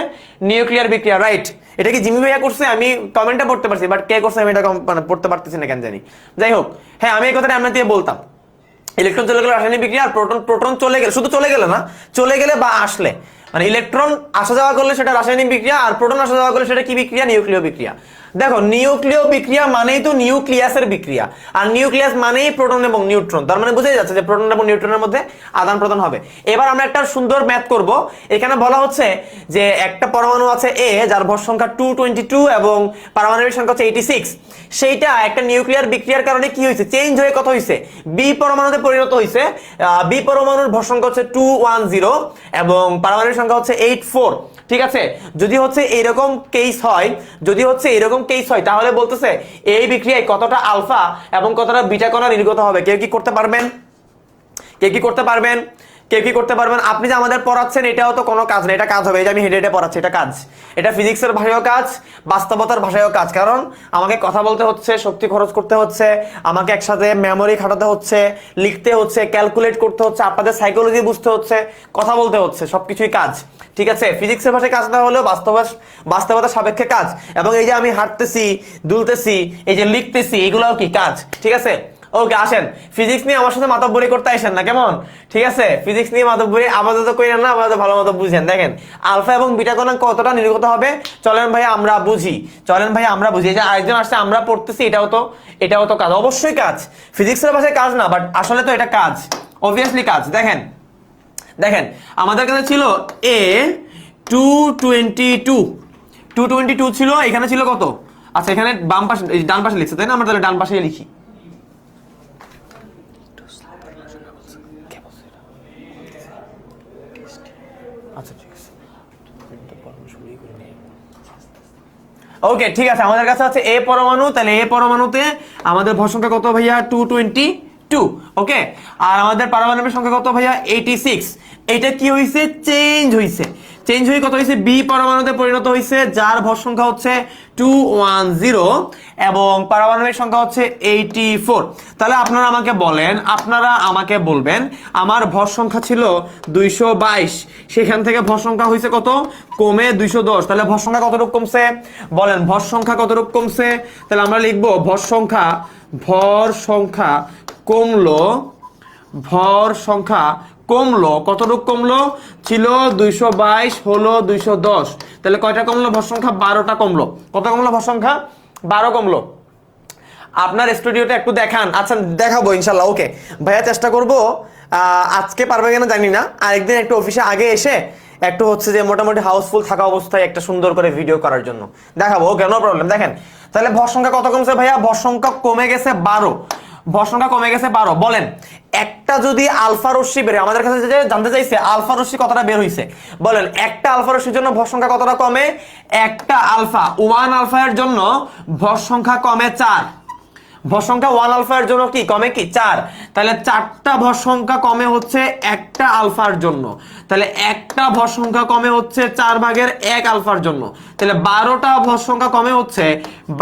নিউক্লিয়ার বিক্রিয়া, রাইট? এটা কি জিমি ভাইয়া করছে? আমি কমেন্টে পড়তে পারছি, বাট কে করছে আমি এটা পড়তে পারতেছি না কেন জানি। যাই হোক, হ্যাঁ আমি এই কথাটা আমরা দিয়ে বলতাম, ইলেকট্রন চলে গেলে রাসায়নিক বিক্রিয়া, আর প্রোটন চলে গেলে, শুধু চলে গেলে না, চলে গেলে বা আসলে, মানে ইলেকট্রন আসা যাওয়া করলে সেটা রাসায়নিক বিক্রিয়া, আর প্রোটন আসা যাওয়া করলে সেটা কি বিক্রিয়া? নিউক্লিয় বিক্রিয়া। দেখো, নিউক্লিয় বিক্রিয়া মানেই তো নিউক্লিয়াসের বিক্রিয়া, আর নিউক্লিয়াস মানেই প্রোটন এবং নিউট্রন, তার মানে বুঝাই যাচ্ছে যে প্রোটন এবং নিউট্রনের মধ্যে আদান প্রদান হবে। এবার আমরা একটা সুন্দর ম্যাথ করব। এখানে বলা হচ্ছে যে একটা পরমাণু আছে এ, যার ভর সংখ্যা 222 এবং পারমাণবিক সংখ্যা হচ্ছে 86, সেইটা একটা নিউক্লিয়ার বিক্রিয়ার কারণে কি হয়েছে? চেঞ্জ হয়ে কত হয়েছে? বি পরমাণুতে পরিণত হয়েছে। বি পরমাণুর ভর সংখ্যা হচ্ছে 210 এবং পারমাণবিক সংখ্যা হচ্ছে 84, ঠিক আছে? যদি হচ্ছে এরকম কেস হয় তাহলে বলতেছে এই বিক্রিয়ায় কতটা আলফা এবং কতটা বিটা কণা নির্গত হবে। কেউ কি করতে পারবেন? কে কি করতে পারবেন? আপনি যে আমাদের পড়াচ্ছেন এটাও তো কোনো কাজ না, এটা কাজ হবে। এই যে আমি হেডে হেডে পড়াচ্ছি, এটা কাজ। এটা ফিজিক্সের ভাষায়ও কাজ, বাস্তবতার ভাষায়ও কাজ। কারণ আমাকে কথা বলতে হচ্ছে, শক্তি খরচ করতে হচ্ছে, আমাকে একসাথে মেমোরি খাটাতে হচ্ছে, লিখতে হচ্ছে, ক্যালকুলেট করতে হচ্ছে, আপনাদের সাইকোলজি বুঝতে হচ্ছে, কথা বলতে হচ্ছে, সবকিছুই কাজ। ঠিক আছে, ফিজিক্সের ভাষায় কাজ না হলেও বাস্তবতার সাপেক্ষে কাজ। এবং এই যে আমি হাঁটতেছি, দুলতেছি, এই যে লিখতেছি, এগুলোও কি কাজ। ঠিক আছে, ওকে আসেন ফিজিক্স নিয়ে আমার সাথে মাতব্বরি করতে আসেন না, কেমন? ঠিক আছে, ফিজিক্স নিয়ে মাতব্বরি আপাতত কইরেন না, আপাতত ভালো মতো বুঝেন। দেখেন আলফা এবং বিটা কোণাঙ্ক কতটা নির্গত হবে, চলেন ভাই আমরা বুঝি। এই যে আরেকজন আসছে, আমরা পড়তেছি, এটাও তো কাজ, অবশ্যই কাজ। ফিজিক্সের ভাষায় কাজ না, বাট আসলে তো এটা কাজ, অবভিয়াসলি কাজ। দেখেন আমাদের কাছে ছিল এ 222 ছিল, এখানে ছিল কত? আচ্ছা এখানে বাম পাশে, ডান পাশে লিখছে তাই না? আমরা তাহলে ডান পাশে লিখি। আচ্ছা ঠিক আছে, ওকে ঠিক আছে। আমাদের কাছে আছে এ পরমাণু, তাহলে এ পরমাণুতে আমাদের ভর সংখ্যা কত ভাইয়া? 222। ওকে, আর আমাদের পারমাণবিক সংখ্যা কত ভাইয়া? 86। এটা কি হইছে? চেঞ্জ হয়ে কত হইছে? বি পরমাণুতে পরিণত হইছে, যার ভর সংখ্যা হচ্ছে 210 এবং পারমাণবিক সংখ্যা হচ্ছে 84। তাহলে আপনারা আমাকে বলবেন আমার ভর সংখ্যা ছিল 222, সেখান থেকে ভর সংখ্যা হইছে কত? কমে 210। তাহলে ভর সংখ্যা কতটুকু কমছে? বলেন ভর সংখ্যা কতটুকু কমছে? তাহলে আমরা লিখবো ভর সংখ্যা কমলো। কতটুকু কমলো? ছিল 222, হলো 210। তাহলে কয়টা কমলো ভর সংখ্যা? 12টা কমলো। কত কমলো ভর সংখ্যা? 12 কমলো। আপনার স্টুডিওতে একটু দেখান। আচ্ছা দেখাবো ইনশাল্লাহ। ওকে ভাইয়া, চেষ্টা করবো, আজকে পারবে কিনা জানি না, আরেকদিন একটু অফিসে আগে এসে একটু হচ্ছে যে মোটামুটি হাউসফুল থাকা অবস্থায় একটা সুন্দর করে ভিডিও করার জন্য দেখাবো। ওকে, নো প্রবলেম। দেখেন তাহলে ভর সংখ্যা কত কমছে ভাইয়া? ভর সংখ্যা কমে গেছে 12। বলেন একটা যদি আলফা রশ্মি বের হয়, আমাদের কাছে যে জানতে চাইছে আলফা রশ্মি কতটা বের হইছে, বলেন একটা আলফা রশ্মির জন্য ভর সংখ্যা কতটা কমে? একটা আলফা, 1 আলফা এর জন্য ভর সংখ্যা কমে 4। ভর সংখ্যা 1 আলফা এর জন্য কি কমে? কি 4। তাহলে 4টা ভর সংখ্যা কমে হচ্ছে একটা আলফার জন্য। তাহলে একটা ভর সংখ্যা কমে হচ্ছে 4/1 আলফার জন্য। তাহলে 12টা ভর সংখ্যা কমে হচ্ছে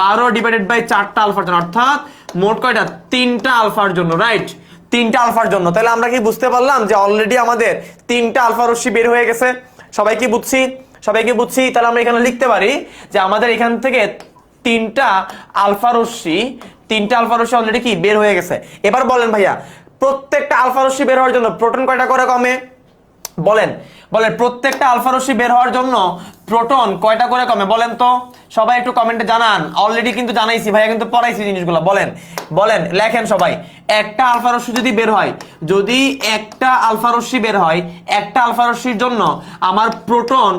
12/4টা আলফার জন্য, অর্থাৎ মোট কয়টা? 3টা আলফার জন্য, রাইট? 3টা আলফার জন্য। তাহলে আমরা কি বুঝতে পারলাম যে অলরেডি আমাদের 3টা আলফা রশ্মি বের হয়ে গেছে? সবাই কি বুঝছি? তাহলে আমরা এখানে লিখতে পারি যে আমাদের এখান থেকে 3টা আলফা রশ্মি অলরেডি কি বের হয়ে গেছে। এবার বলেন ভাইয়া, প্রত্যেকটা আলফা রশ্মি বের হওয়ার জন্য প্রোটন কয়টা করে কমে? বলেন প্রত্যেকটা আলফা রশ্মি বের হওয়ার জন্য প্রোটন কয়টা করে কমে? বলেন তো সবাই, একটু কমেন্টে জানান। অলরেডি কিন্তু জানাইছি ভাইয়া, কিন্তু পড়াইছি জিনিসগুলো। বলেন লেখেন সবাই। একটা আলফা রশ্মি যদি বের হয়, একটা আলফা রশ্মির জন্য আমার প্রোটন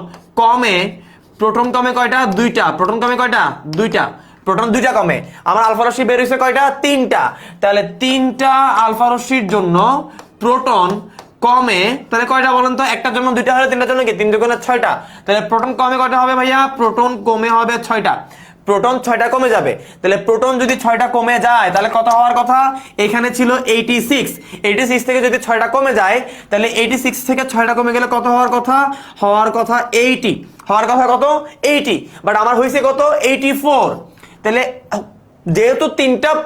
কমে কয়টা? 2টা। প্রোটন 2টা কমে। আমার আলফা রশ্মি বের হইছে কয়টা? 3টা। তাহলে 3টা আলফা রশ্মির জন্য প্রোটন কমে, তাহলে কয়টা বলেন তো? একটার জন্য 2টা হলে 3টার জন্য কি 3 × 6টা। তাহলে প্রোটন কমে কয়টা হবে ভাইয়া? প্রোটন কমে হবে 6টা। প্রোটন 6টা কমে যাবে। তাহলে প্রোটন যদি 6টা কমে যায় তাহলে কত হওয়ার কথা? এখানে ছিল 86 থেকে যদি 6টা কমে যায়, তাহলে 86 থেকে 6টা কমে গেলে কত হওয়ার কথা? 80। হওয়ার কথা কত? 80। বাট আমার হয়েছে কত? 84। তাহলে যেহেতু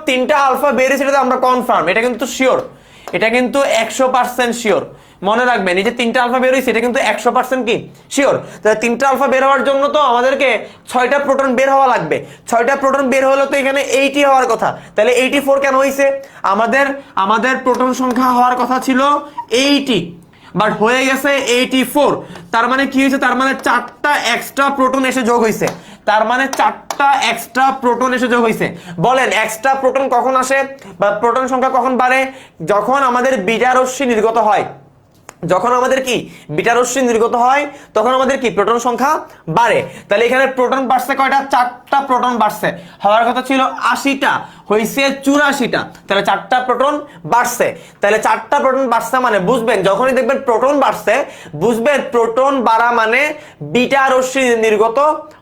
তিনটা আলফা বেরিয়েছে, সেটা আমরা কনফার্ম, এটা কিন্তু শিওর, এটা কিন্তু 100% শিওর। মনে রাখবেন, এই যে 3টা আলফা বের হইছে, এটা কিন্তু 100% কি শিওর। তাহলে 3টা আলফা বের হওয়ার জন্য তো আমাদেরকে 6টা প্রোটন বের হওয়া লাগবে। 6টা প্রোটন বের হলে তো এখানে 80 হওয়ার কথা। তাহলে 84 কেন হইছে? আমাদের প্রোটন সংখ্যা হওয়ার কথা ছিল 80, বাট হয়ে গেছে 84। তার মানে কি হয়েছে? তার মানে 4টা এক্সট্রা প্রোটন এসে যোগ হয়েছে। বলেন এক্সট্রা প্রোটন কখন আসে বা প্রোটন সংখ্যা কখন বাড়ে? যখন আমাদের বিটা রশ্মি নির্গত হয়। যখন আমাদের কি বিটা রশ্মি নির্গত হয়, তখন আমাদের কি প্রোটন সংখ্যা বাড়ে। তাহলে এখানে প্রোটন বাড়ছে কয়টা? 4টা প্রোটন বাড়ছে। হওয়ার কথা ছিল 80টা, হয়েছে 84টা, তাহলে 4টা প্রোটন বাড়ছে। তাহলে 4টা প্রোটন বাড়ছে মানে বুঝবেন, যখনই দেখবেন প্রোটন বাড়ছে বুঝবেন প্রোটন বাড়া মানে বিটা রশ্মি নির্গত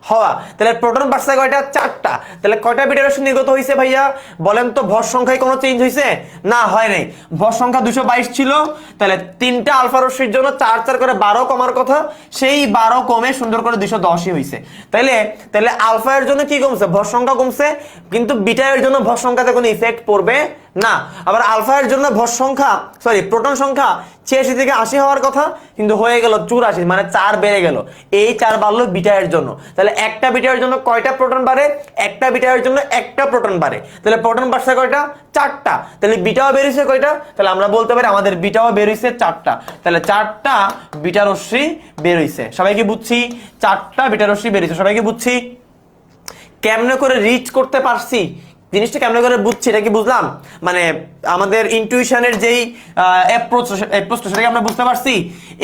হওয়া। তাহলে প্রোটন বাড়ছে কয়টা? 4টা। তাহলে কয়টা বিটা রশ্মি নির্গত হয়েছে ভাইয়া বলেন তো? ভর সংখ্যায় কোনো চেঞ্জ হয়েছে? না, হয় নাই। ভর সংখ্যা 222 ছিল, তাহলে 3টা আলফা রশ্মির জন্য 4 4 করে 12 কমার কথা, সেই 12 কমে সুন্দর করে 210ই হয়েছে। তাহলে তাহলে আলফা এর জন্য কি কমছে? ভর সংখ্যা কমছে, কিন্তু বিটা এর জন্য ভর সংখ্যাতে কোনো ইফেক্ট পড়বে না। আবার আলফা এর জন্য ভর সংখ্যা প্রোটন সংখ্যা 86 থেকে 80 হওয়ার কথা, কিন্তু হয়ে গেল 84, মানে 4 বেড়ে গেল। এই 4 বাড়লো বিটা এর জন্য। তাহলে একটা বিটা এর জন্য কয়টা প্রোটন বাড়ে? একটা বিটা এর জন্য একটা প্রোটন বাড়ে। তাহলে প্রোটন বাড়ছে কয়টা? 4টা। তাহলে বিটাও বেরিয়েছে কয়টা? তাহলে আমরা বলতে পারি আমাদের বিটাও বেরিয়েছে 4টা। তাহলে 4টা বিটা রশ্মি বেরিয়েছে। সবাই কি বুঝছি? 4টা বিটা রশ্মি বেরিয়েছে। সবাই কি বুঝছি? কেমনে করে রিচ করতে পারছি জিনিসটা, কেমনে করে বুঝছি এটা কি বুঝলাম? মানে আমাদের ইনটুইশনের যেই অ্যাপ্রোচ সেটাকে আমরা বুঝতে পারছি।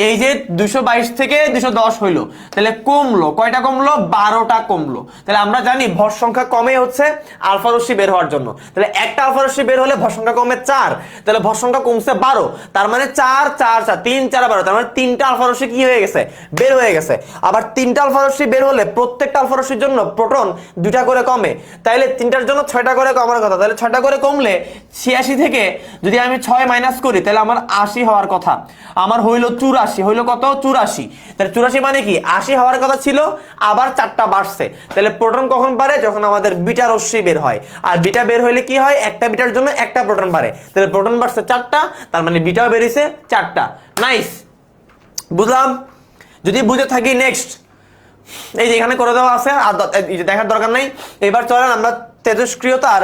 এই যে 222 থেকে 210 হইলো, তাহলে কমলো কয়টা? কমলো 12টা কমলো। তাহলে আমরা জানি ভর সংখ্যা কমে হচ্ছে আলফা রশ্মি বের হওয়ার জন্য। তাহলে একটা আলফা রশ্মি বের হলে ভর সংখ্যা কমে 4, তাহলে ভর সংখ্যা কমছে 12। তার মানে 4 4 4 3 4 12, তার মানে 3টা আলফা রশ্মি কি হয়ে গেছে? বের হয়ে গেছে। আবার 3টা আলফা রশ্মি বের হলে প্রত্যেকটা আলফা রশ্মির জন্য প্রোটন 2টা করে কমে, তাইলে 3টার জন্য 6টা করে কমার কথা। তাহলে 6টা করে কমলে 86 থেকে যদি আমি 6 মাইনাস করি তাহলে আমার 80 হওয়ার কথা। আমার হইলো 84, হইলো কত? 84। তাহলে 84 মানে কি 80 হওয়ার কথা ছিল, আবার 4টা বাড়ছে। তাহলে প্রোটন কখন বাড়ে? যখন আমাদের বিটা রশ্মি বের হয়। আর বিটা বের হইলে কি হয়? একটা বিটার জন্য একটা প্রোটন বাড়ে। তাহলে প্রোটন বাড়ছে 4টা, তার মানে বিটাও বেরিয়েছে 4টা। নাইস, বুঝলাম? যদি বুঝে থাকি নেক্সট এই যে এখানে করে দেওয়া আছে, আর দেখার দরকার নাই। এবার চলেন আমরা তেজস্ক্রিয়তার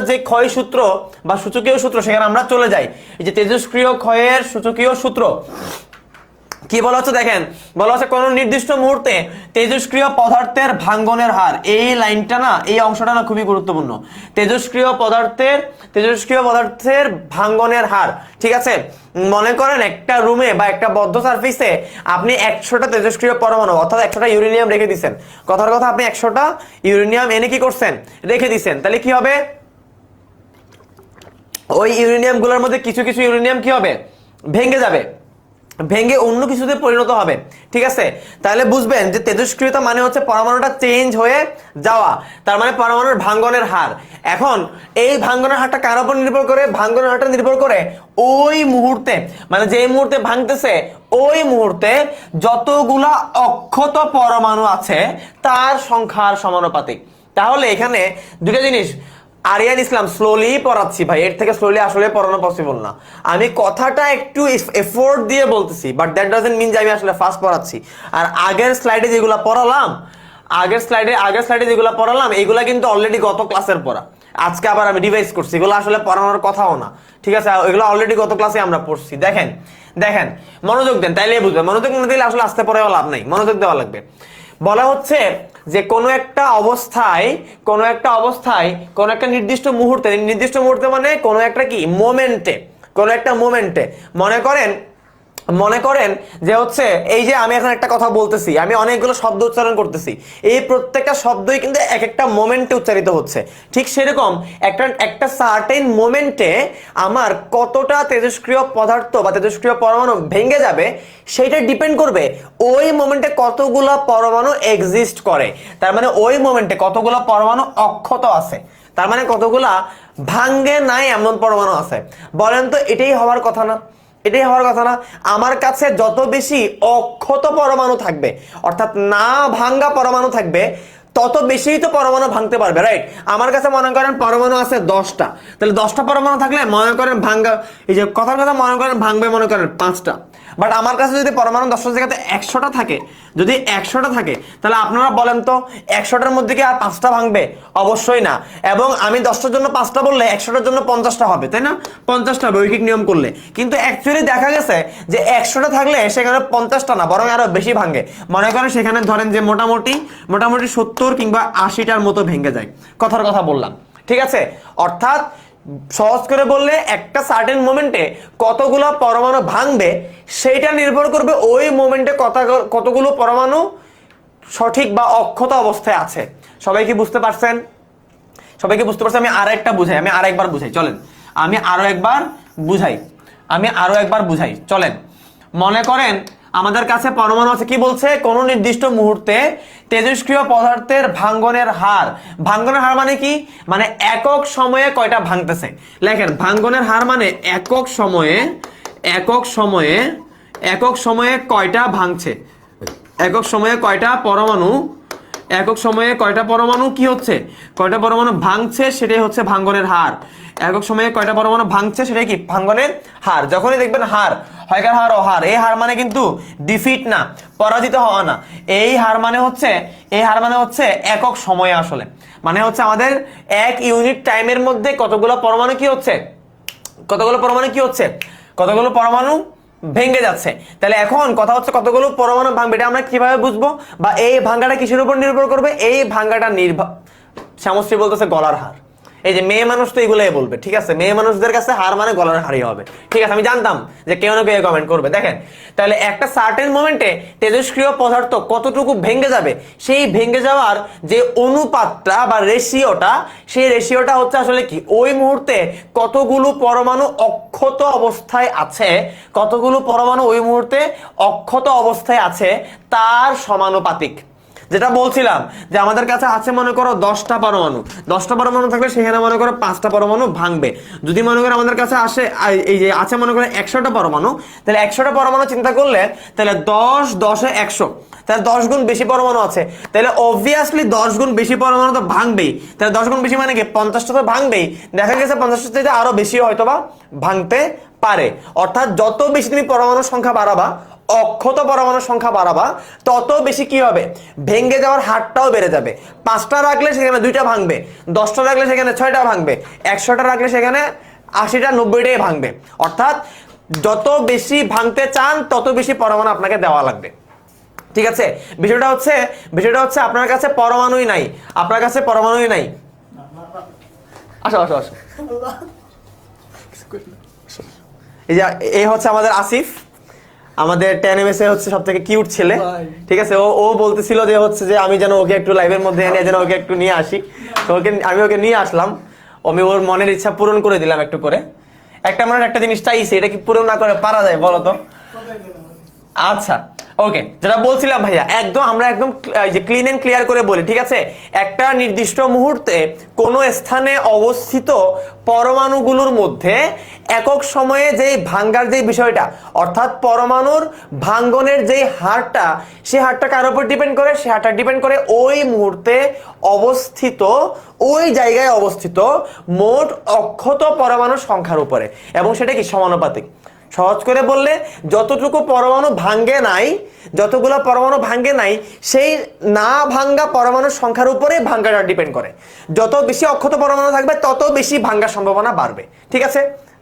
যে ক্ষয় সূত্র বা সূচকীয় সূত্র সেখানে আমরা চলে যাই। এই যে তেজস্ক্রিয় ক্ষয়ের সূচকীয় সূত্র কি বলা হচ্ছে দেখেন, বলা হচ্ছে কোন নির্দিষ্ট মুহূর্তে তেজস্ক্রিয় পদার্থের ভাঙ্গনের হার। এই লাইনটা না, এই অংশটা না খুবই গুরুত্বপূর্ণ। তেজস্ক্রিয় পদার্থের ভাঙ্গনের হার, ঠিক আছে? মনে করেন একটা রুমে বা একটা বদ্ধ সারফেসে আপনি 100টা তেজস্ক্রিয় পরমাণু অর্থাৎ 100টা ইউরেনিয়াম রেখে দিচ্ছেন। কথার কথা আপনি 100টা ইউরেনিয়াম এনে কি করছেন? রেখে দিচ্ছেন। তাহলে কি হবে? ওই ইউরেনিয়াম গুলোর মধ্যে কিছু কিছু ইউরেনিয়াম কি হবে? ভেঙে যাবে, ভেঙে অন্য কিছুতে পরিণত হবে, ঠিক আছে? তাহলে বুঝবেন যে তেজস্ক্রিয়তা মানে হচ্ছে পরমাণুটা চেঞ্জ হয়ে যাওয়া, তার মানে পরমাণুর ভাঙ্গনের হার। এখন এই ভাঙ্গনের হারটা কার উপর নির্ভর করে? ভাঙ্গনের হারটা নির্ভর করে ওই মুহূর্তে, মানে যে মুহূর্তে ভাঙতেছে ওই মুহূর্তে যতগুলা অক্ষত পরমাণু আছে তার সংখ্যার সমানুপাতিক। তাহলে এখানে দুটো জিনিস, আরিয়ান ইসলাম স্লোলি পড়াচ্ছি ভাই, এর থেকে স্লোলি আসলে পড়ানো পসিবল না। আমি কথাটা একটু এফোর্ট দিয়ে বলতেছি, বাট দ্যাট ডাজন্ট মিন যে আমি আসলে ফাস্ট পড়াচ্ছি। আর আগের স্লাইডে যেগুলো পড়ালাম, আগের স্লাইডে যেগুলো পড়ালাম এগুলা কিন্তু অলরেডি গত ক্লাসের পড়া। আজকে আবার আমি রিভাইজ করছি, এগুলো আসলে পড়ানোর কথাও না, ঠিক আছে? এগুলো অলরেডি গত ক্লাসে আমরা পড়ছি। দেখেন দেখেন মনোযোগ দেন, তাইলে বুঝবেন। মনোযোগ না দিলে আসলে আসতে পড়েও লাভ নাই, মনোযোগ দেওয়া লাগবে। বলা হচ্ছে যে কোনো একটা অবস্থায় কোনো একটা নির্দিষ্ট মুহূর্তে মানে কোনো একটা কি মোমেন্টে, কোনো একটা মোমেন্টে মনে করেন যে হচ্ছে এই যে আমি এখন একটা কথা বলতেছি, আমি অনেকগুলো শব্দ উচ্চারণ করতেছি, এই প্রত্যেকটা শব্দই কিন্তু এক একটা মোমেন্টে উচ্চারিত হচ্ছে। ঠিক সেরকম একটা সার্টেন মোমেন্টে আমার কতটা তেজস্ক্রিয় পদার্থ বা তেজস্ক্রিয় পরমাণু ভেঙে যাবে সেইটা ডিপেন্ড করবে ওই মোমেন্টে কতগুলো পরমাণু এক্সিস্ট করে। তার মানে ওই মোমেন্টে কতগুলো পরমাণু অক্ষত আছে, তার মানে কতগুলা ভাঙ্গে নাই এমন পরমাণু আছে। বলেন তো এটাই হওয়ার কথা না? এটাই হওয়ার কথা না? আমার কাছে যত বেশি অক্ষত পরমাণু থাকবে, অর্থাৎ না ভাঙ্গা পরমাণু থাকবে, তত বেশিই তো পরমাণু ভাঙতে পারবে, রাইট? আমার কাছে মনে করেন পরমাণু আছে 10টা, তাহলে 10টা পরমাণু থাকলে মনে করেন ভাঙ্গা, এই যে কথার কথা মনে করেন ভাঙবে মনে করেন 5টা। বাট আমার কাছে যদি পরমাণু 10টার জায়গাতে 100টা থাকে, যদি 100টা থাকে, তাহলে আপনারা বলেন তো 100টার মধ্যে কি আর 5টা ভাঙবে? অবশ্যই না। এবং আমি 10টার জন্য 5টা বললে 100টার জন্য 50টা হবে, তাই না? 50টা বৈকিক নিয়ম করলে। কিন্তু অ্যাকচুয়ালি দেখা গেছে যে 100টা থাকলে সেখানে 50টা না, বরং আরো বেশি ভাঙে। মনে করেন সেখানে ধরেন যে মোটামুটি 70 কিংবা 80টার মতো ভেঙে যায়। কথার কথা বললাম, ঠিক আছে? অর্থাৎ সহজ করে বললে একটা সার্টেন মোমেন্টে কতগুলো পরমাণু ভাঙবে সেইটা নির্ভর করবে ওই মোমেন্টে কতগুলো পরমাণু সঠিক বা অক্ষত অবস্থায় আছে। সবাই কি বুঝতে পারছেন? সবাইকে বুঝতে পারছি? আমি আরেকবার বুঝাই চলেন, আমি আরো একবার বুঝাই চলেন। মনে করেন আমাদের কাছে পরমাণু আছে, কি বলছে? কোন নির্দিষ্ট মুহূর্তে তেজস্ক্রিয় পদার্থের ভাঙ্গনের হার মানে কি? মানে একক সময়ে কয়টা ভাঙতেছে। লেখেন ভাঙ্গনের হার মানে একক সময়ে কয়টা ভাঙছে, একক সময়ে কয়টা পরমাণু কি হচ্ছে, কয়টা পরমাণু ভাঙছে, সেটাই হচ্ছে ভাঙ্গনের হার। একক সময়ে কয়টা পরমাণু ভাঙছে সেটাই কি ভাঙ্গনের হার। যখনই দেখবেন হার, হয়কার হার, অহার, এই হার মানে কিন্তু ডিফিট না, পরাজিত হওয়া না। এই হার মানে হচ্ছে একক সময়ে, আসলে মানে হচ্ছে আমাদের 1 ইউনিট টাইমের মধ্যে কতগুলো পরমাণু কি হচ্ছে, কতগুলো পরমাণু ভেঙে যাচ্ছে। তাহলে এখন কথা হচ্ছে কতগুলো পরমাণু ভাঙবে, এটা আমরা কিভাবে বুঝবো? বা এই ভাঙ্গাটা কিসের উপর নির্ভর করবে? এই ভাঙ্গাটা শ্যামশ্রী বলতেছে গলার হার। এই যে মেয়ে মানুষ তো এগুলাই বলবে, ঠিক আছে? মেয়ে মানুষদের কাছে হার মানে গলার হারই হবে, ঠিক আছে? আমি জানতাম যে কেউ না কেউ কমেন্ট করবে। দেখেন তাহলে একটা সার্টেন মোমেন্টে তেজস্ক্রিয় পদার্থ কতটুকু ভেঙে যাবে, সেই ভেঙে যাওয়ার যে অনুপাতটা বা রেশিওটা, সেই রেশিওটা হচ্ছে আসলে কি ওই মুহূর্তে কতগুলো পরমাণু অক্ষত অবস্থায় আছে তার সমানুপাতিক। যেটা বলছিলাম যে আমাদের কাছে আছে মনে করো 10টা পরমাণু থাকলে সেখানে মনে করো 5টা পরমাণু ভাঙবে। যদি মনে করো আমাদের কাছে আছে মনে করো 100টা পরমাণু, তাহলে 100টা পরমাণু চিন্তা করলে তাহলে 10 10 এ 100, তাহলে 10 গুণ বেশি পরমাণু আছে, তাহলে অবভিয়াসলি 10 গুণ বেশি পরমাণু তো ভাঙবেই। তাহলে 10 গুণ বেশি মানে কি 50টা তো ভাঙবেই। দেখা গেছে 50টা থেকে আরো বেশি হয়তো বা ভাঙতে পারে। অর্থাৎ যত বেশি তুমি পরমাণুর সংখ্যা বাড়াবা, অক্ষত পরমাণুর সংখ্যা বাড়াবা, তত বেশি কি হবে, ভেঙে যাওয়ার হারটাও বেড়ে যাবে। 5টা রাখলে সেখানে 2টা ভাঙবে, 10টা রাখলে সেখানে 6টা ভাঙবে, 100টা রাখলে সেখানে 80টা 90টাই ভাঙবে। অর্থাৎ যত বেশি ভাঙতে চান তত বেশি পরমাণু আপনাকে দেওয়া লাগবে, ঠিক আছে? বিষয়টা হচ্ছে আপনার কাছে পরমাণুই নাই, আসো এই হচ্ছে আমাদের আসিফ, আমাদের 10 হচ্ছে সব থেকে কিউট ছেলে, ঠিক আছে? ও বলতেছিল যে হচ্ছে যে আমি যেন ওকে একটু লাইভের মধ্যে এনে যেন ওকে একটু নিয়ে আসি, তো আমি ওকে নিয়ে আসলাম। আমি ওর মনের ইচ্ছা পূরণ করে দিলাম একটু করে। একটা জিনিস চাইছে, এটা কি পূরণ না করে পারা যায় বলো তো? আচ্ছা ওকে, যেটা বলছিলাম ভাইয়া, আমরা একদম ক্লিন এন্ড ক্লিয়ার করে বলি, ঠিক আছে? একটা নির্দিষ্ট মুহূর্তে কোন স্থানে অবস্থিত পরমাণুগুলোর মধ্যে একক সময়ে যেই ভাঙ্গার যে বিষয়টা, অর্থাৎ পরমাণুর ভাঙ্গনের যেই হারটা, সেই হারটা কার উপর ডিপেন্ড করে? সে হারটা ডিপেন্ড করে ওই মুহূর্তে ওই জায়গায় অবস্থিত মোট অক্ষত পরমাণুর সংখ্যার উপরে, এবং সেটা কি সমানুপাতিক। সহজ করে বললে যতগুলো পরমাণু ভাঙ্গে নাই সেই না ভাঙ্গা পরমাণুর সংখ্যার উপরে ভাঙ্গাটা ডিপেন্ড করে। যত বেশি অক্ষত পরমাণু থাকবে তত বেশি ভাঙ্গার সম্ভাবনা বাড়বে, ঠিক আছে?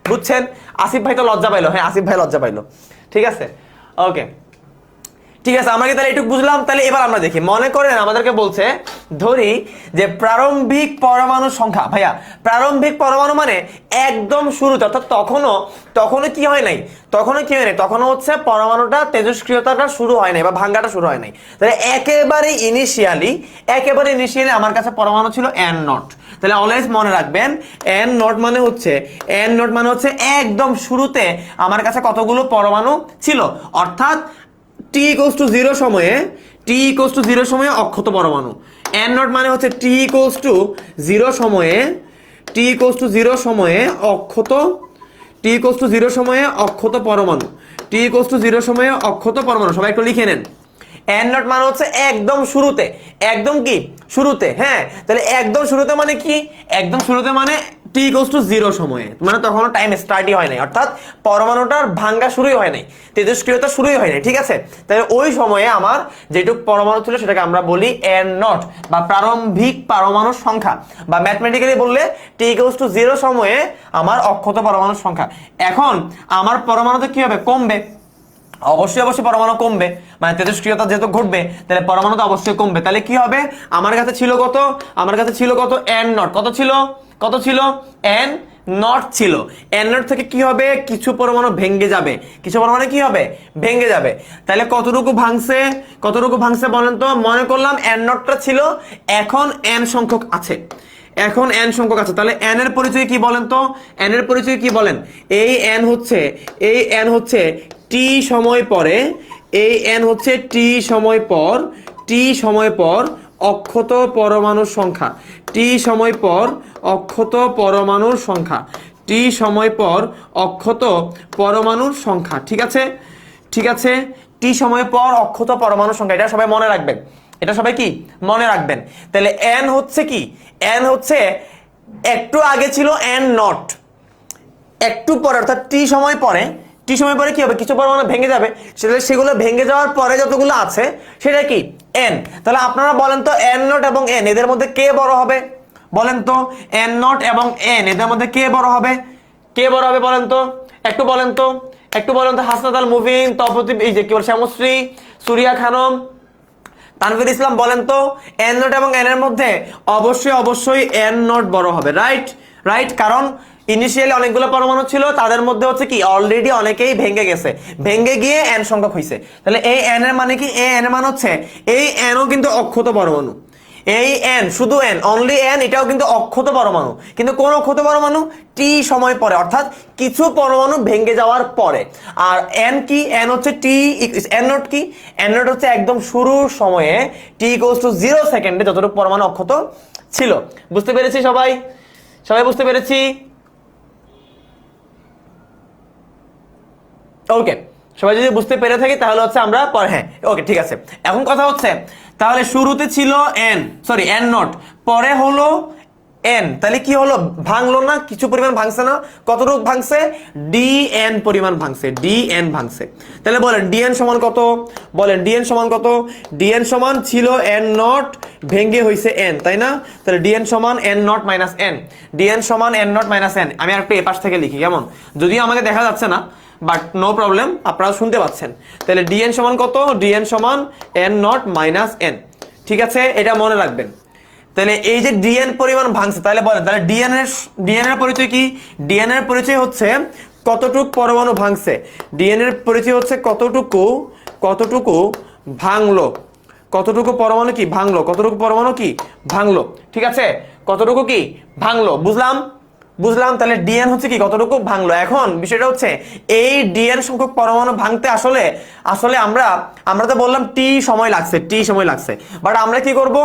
বুঝছেন? আসিফ ভাই তো লজ্জা পাইলো, হ্যাঁ আসিফ ভাই লজ্জা পাইলো, ঠিক আছে? ওকে ঠিক আছে, আমরা কি তাহলে এটুকু বুঝলাম? তাহলে এবার আমরা দেখি, মনে করেন আমাদেরকে বলছে ধরি যে প্রারম্ভিক পরমাণু সংখ্যা, ভাইয়া প্রারম্ভিক পরমাণু মানে একদম শুরুতে, অর্থাৎ তখনও কি হয় নাই, তখনও হচ্ছে পরমাণুটা তেজস্ক্রিয়তাটা শুরু হয় নাই বা ভাঙ্গাটা শুরু হয় নাই। তাহলে একেবারে ইনিশিয়ালি আমার কাছে পরমাণু ছিল n0। তাহলে অলওয়েজ মনে রাখবেন n0 মানে হচ্ছে একদম শুরুতে আমার কাছে কতগুলো পরমাণু ছিল, অর্থাৎ t = 0 সময়ে অক্ষত পরমাণু। n0 মানে হচ্ছে t = 0 সময়ে অক্ষত পরমাণু। সবাই একটু লিখে নেন। n0 মানে হচ্ছে একদম শুরুতে, হ্যাঁ? তাহলে একদম শুরুতে মানে কি? একদম শুরুতে মানে t = 0 সময়ে, মানে তখন টাইম স্টার্টই হয় নাই, অর্থাৎ পরমাণুটার ভাঙ্গা শুরুই হয় নাই, তেজস্ক্রিয়তা শুরুই হয় নাই, ঠিক আছে? তাহলে ওই সময়ে আমার যেটুকু পরমাণু ছিল সেটাকে আমরা বলি n0 বা প্রারম্ভিক পরমাণুর সংখ্যা, বা ম্যাথমেটিক্যালি বললে t = 0 সময়ে আমার অক্ষত পরমাণুর সংখ্যা। এখন আমার পরমাণুতে কি হবে? কমবে, অবশ্যই পরমাণু কমবে, মানে তেজস্ক্রিয়তা যেহেতু ঘটবে তাহলে পরমাণু তো অবশ্যই কমবে। তাহলে কি হবে? আমার কাছে ছিল কত n0, কত ছিল n0 ছিল। n0 থেকে কি হবে? কিছু পরমাণু ভেঙে যাবে, তাহলে কতটুকু ভাঙছে বলেন তো? মনে করলাম n0টা ছিল, এখন n সংখ্যক আছে, এখন n সংখ্যক আছে, তাহলে n এর পরিচয় কি বলেন তো? n এর পরিচয় কি বলেন? এই n হচ্ছে t সময় পরে, এই n হচ্ছে t সময় পর অক্ষত পরমাণুর সংখ্যা, t সময় পর অক্ষত পরমাণুর সংখ্যা, t সময় পর অক্ষত পরমাণুর সংখ্যা। ঠিক আছে, ঠিক আছে, t সময় পর অক্ষত পরমাণুর সংখ্যা, এটা সবাই মনে রাখবেন, এটা সবাই কি মনে রাখবেন। তাহলে n হচ্ছে কি? n হচ্ছে একটু আগে ছিল n নট, একটু পরে অর্থাৎ t সময় পরে কি হবে? কিছু পরমাণু ভেঙে যাবে, সেগুলো ভেঙে যাওয়ার পরে যতগুলো আছে সেটা কি n। তাহলে আপনারা বলেন তো n নট এবং n এদের মধ্যে কে বড় হবে? বলেন তো n নট এবং n এদের মধ্যে কে বড় হবে? কে বড় হবে বলেন তো, একটু বলেন তো, একটু বলেন তো। হাসনাত আল মুবিন, তপতি, এই যে কি বল, শ্যামশ্রী, সুরিয়া খানম, তানভীর ইসলাম, বলেন তো n নট এবং n এর মধ্যে অবশ্যই n নট বড় হবে। রাইট, কারণ ইনিশিয়ালি অনেকগুলো পরমাণু ছিল, তাদের মধ্যে হচ্ছে কি অলরেডি অনেকেই ভেঙে গেছে, ভেঙে গিয়ে n সংখ্যক হয়েছে। তাহলে এই n এর মানে কি? এই n এর মানে হচ্ছে এই n ও কিন্তু অক্ষত পরমাণু, এই n, শুধু n, অনলি n, এটাও কিন্তু অক্ষত পরমাণু। কিন্তু কোন অক্ষত পরমাণু? t সময় পরে, অর্থাৎ কিছু পরমাণু ভেঙে যাওয়ার পরে। আর n কি? n হচ্ছে t, n নট কি? n নট হচ্ছে একদম শুরুর সময়ে t = 0 সেকেন্ডে যতটুকু পরমাণু অক্ষত ছিল। বুঝতে পেরেছি সবাই? সবাই বুঝতে পেরেছি? ওকে, সবাই যদি বুঝতে পেরে থাকি তাহলে হচ্ছে আমরা পরে, হ্যাঁ ওকে ঠিক আছে। এখন কথা হচ্ছে তাহলে শুরুতে ছিল n নট, পরে হলো n, তাহলে কি হলো? ভাঙলো না? কিছু পরিমাণ ভাঙছে না? কতটুকু ভাঙছে? dn পরিমাণ ভাঙছে, dn ভাঙছে। তাহলে বলেন dn সমান কত? বলেন dn সমান কত? dn সমান ছিল n নট, ভেঙে হইছে n, তাই না? তাহলে dn সমান n not minus n, dn সমান n নট মাইনাস n। আমি আরেকটু এই পাশ থেকে লিখি, কেমন? যদিও আমাকে দেখা যাচ্ছে না, বাট নো প্রবলেম, আপনারা শুনতে পাচ্ছেন। তাহলে dn সমান কত? dn সমান n নট মাইনাস n। ঠিক আছে, এটা মনে রাখবেন। তাহলে এই যে dn পরিমাণ ভাঙছে, তাহলে বলেন তাহলে dn এর পরিচয় কি? dn এর পরিচয় হচ্ছে কতটুকু পরমাণু ভাঙছে, dn এর পরিচয় হচ্ছে কতটুকু ভাঙলো, কতটুকু পরমাণু কি ভাঙলো, কতটুকু পরমাণু কি ভাঙলো। ঠিক আছে, কতটুকু কি ভাঙলো, বুঝলাম। তাহলে dn হচ্ছে কি? কতটুকু ভাঙলো। এখন বিষয়টা হচ্ছে এই dn সংখ্যক পরমাণু ভাঙতে আসলে আমরা তো বললাম t সময় লাগছে, বাট আমরা কি করব?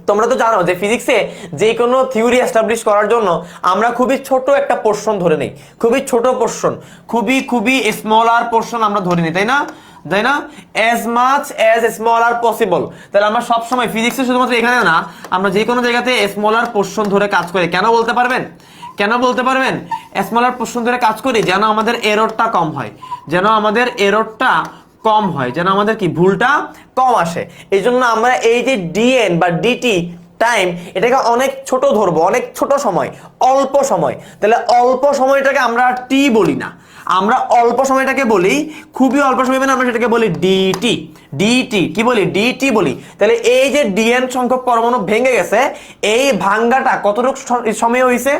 তোমরা তো জানো যে ফিজিক্সে যে কোনো থিওরি এস্টাবলিশ করার জন্য আমরা খুবই ছোট একটা পোরশন ধরে নেই, খুবই ছোট পোরশন, খুবই স্মলার পোরশন আমরা ধরে নিই, তাই না? as much as smaller possible। তাহলে আমরা সব সময় ফিজিক্সে শুধুমাত্র এখানে না, আমরা যে কোনো জায়গাতে স্মলার পোরশন ধরে কাজ করি। কেন বলতে পারবেন? স্মলার পোরশন ধরে কাজ করি যেন আমাদের এররটা কম হয়, যেন আমাদের কি ভুলটা কম আসে। এই জন্য আমরা এই যে dn বা dt টাইম, এটাকে অনেক ছোট ধরবো, অনেক ছোট সময়, অল্প সময়। তাহলে অল্প সময়টাকে আমরা t বলি না, আমরা অল্প সময়টাকে বলি, খুবই অল্প সময় মানে আমরা সেটাকে বলি dt। কি বলি? dt বলি। তাহলে এই যে dn সংখ্যক পরমাণু ভেঙে গেছে, এই ভাঙ্গাটা কতটুকু সময় হয়েছে?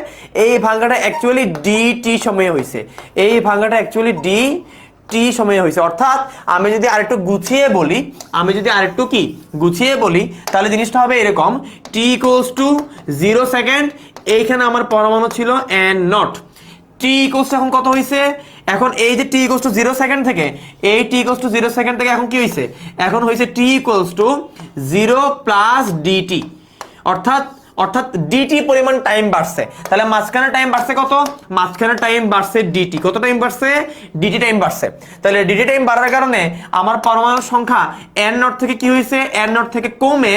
এই ভাঙ্গাটা অ্যাকচুয়ালি dt সময় হয়েছে, এই ভাঙ্গাটা অ্যাকচুয়ালি dt সময় হয়েছে। অর্থাৎ আমি যদি আরেকটু গুছিয়ে বলি, তাহলে জিনিসটা হবে এরকম, t = 0 সেকেন্ড, এইখানে আমার পরমাণু ছিল n নট, t = এখন কত হয়েছে? এখন এই যে t = 0 সেকেন্ড থেকে, এই t = 0 সেকেন্ড থেকে এখন কি হয়েছে? এখন হয়েছে t = 0 প্লাস dt, অর্থাৎ dt পরিমাণ টাইম বাড়ছে। তাহলে মাঝখানে টাইম বাড়ছে কত? মাঝখানে টাইম বাড়ছে dt। কত টাইম বাড়ছে? dt টাইম বাড়ছে। তাহলে dt টাইম বাড়ার কারণে আমার পরমাণুর সংখ্যা n নট থেকে কি হয়েছে? n নট থেকে কমে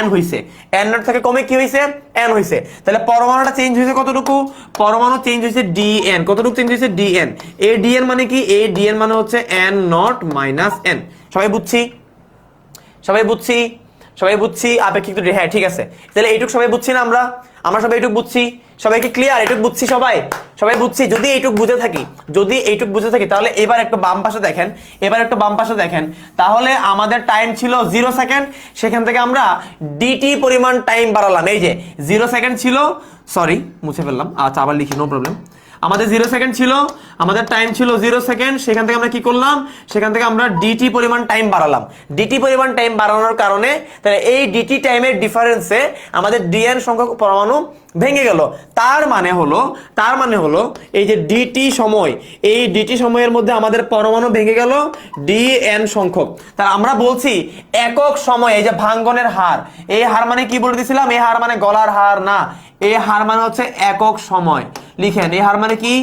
n হয়েছে, n নট থেকে কমে কি হয়েছে? n হয়েছে। তাহলে পরমাণুটা চেঞ্জ হয়েছে কতটুকু? পরমাণু চেঞ্জ হয়েছে dn। কতটুকু চেঞ্জ হয়েছে? dn। এই dn মানে কি? এই dn মানে হচ্ছে n নট মাইনাস n। সবাই বুঝছি আপেক্ষিক ত্রুটি, হ্যাঁ ঠিক আছে। তাহলে এইটুকু সবাই বুঝছি না? আমরা সবাই এইটুকু বুঝছি, সবাইকে ক্লিয়ার? এইটুকু বুঝছি সবাই বুঝছি। যদি এইটুকু বুঝে থাকি তাহলে এবার একটু বাম পাশে দেখেন, তাহলে আমাদের টাইম ছিল 0 সেকেন্ড, সেখান থেকে আমরা dt পরিমাণ টাইম বাড়ালাম। এই যে 0 সেকেন্ড ছিল, সরি মুছে ফেললাম, আচ্ছা আবার লিখি, নো প্রবলেম। আমাদের 0 সেকেন্ড ছিল, আমাদের টাইম ছিল 0 সেকেন্ড। সেখান থেকে আমরা কি করলাম, সেখান থেকে আমরা ডিটি পরিমাণ টাইম বাড়ালাম। ডিটি পরিমাণ টাইম বাড়ানোর কারণে তাহলে এই ডিটি টাইমের ডিফারেন্সে আমাদের ডিএন সংখ্যক পরমাণু ভেঙে গেল। তার মানে হলো এই যে ডিটি সময়, এই ডিটি সময়ের মধ্যে আমাদের পরমাণু ভেঙে গেল ডিএন সংখ্যক। তাহলে আমরা বলছি একক সময়, এই যে ভাঙ্গনের হার, এই হার মানে কি বলে দিয়েছিলাম, এই হার মানে গলার হার না, এই হার মানে হচ্ছে একক সময়। লিখেন এই হার মানে কি,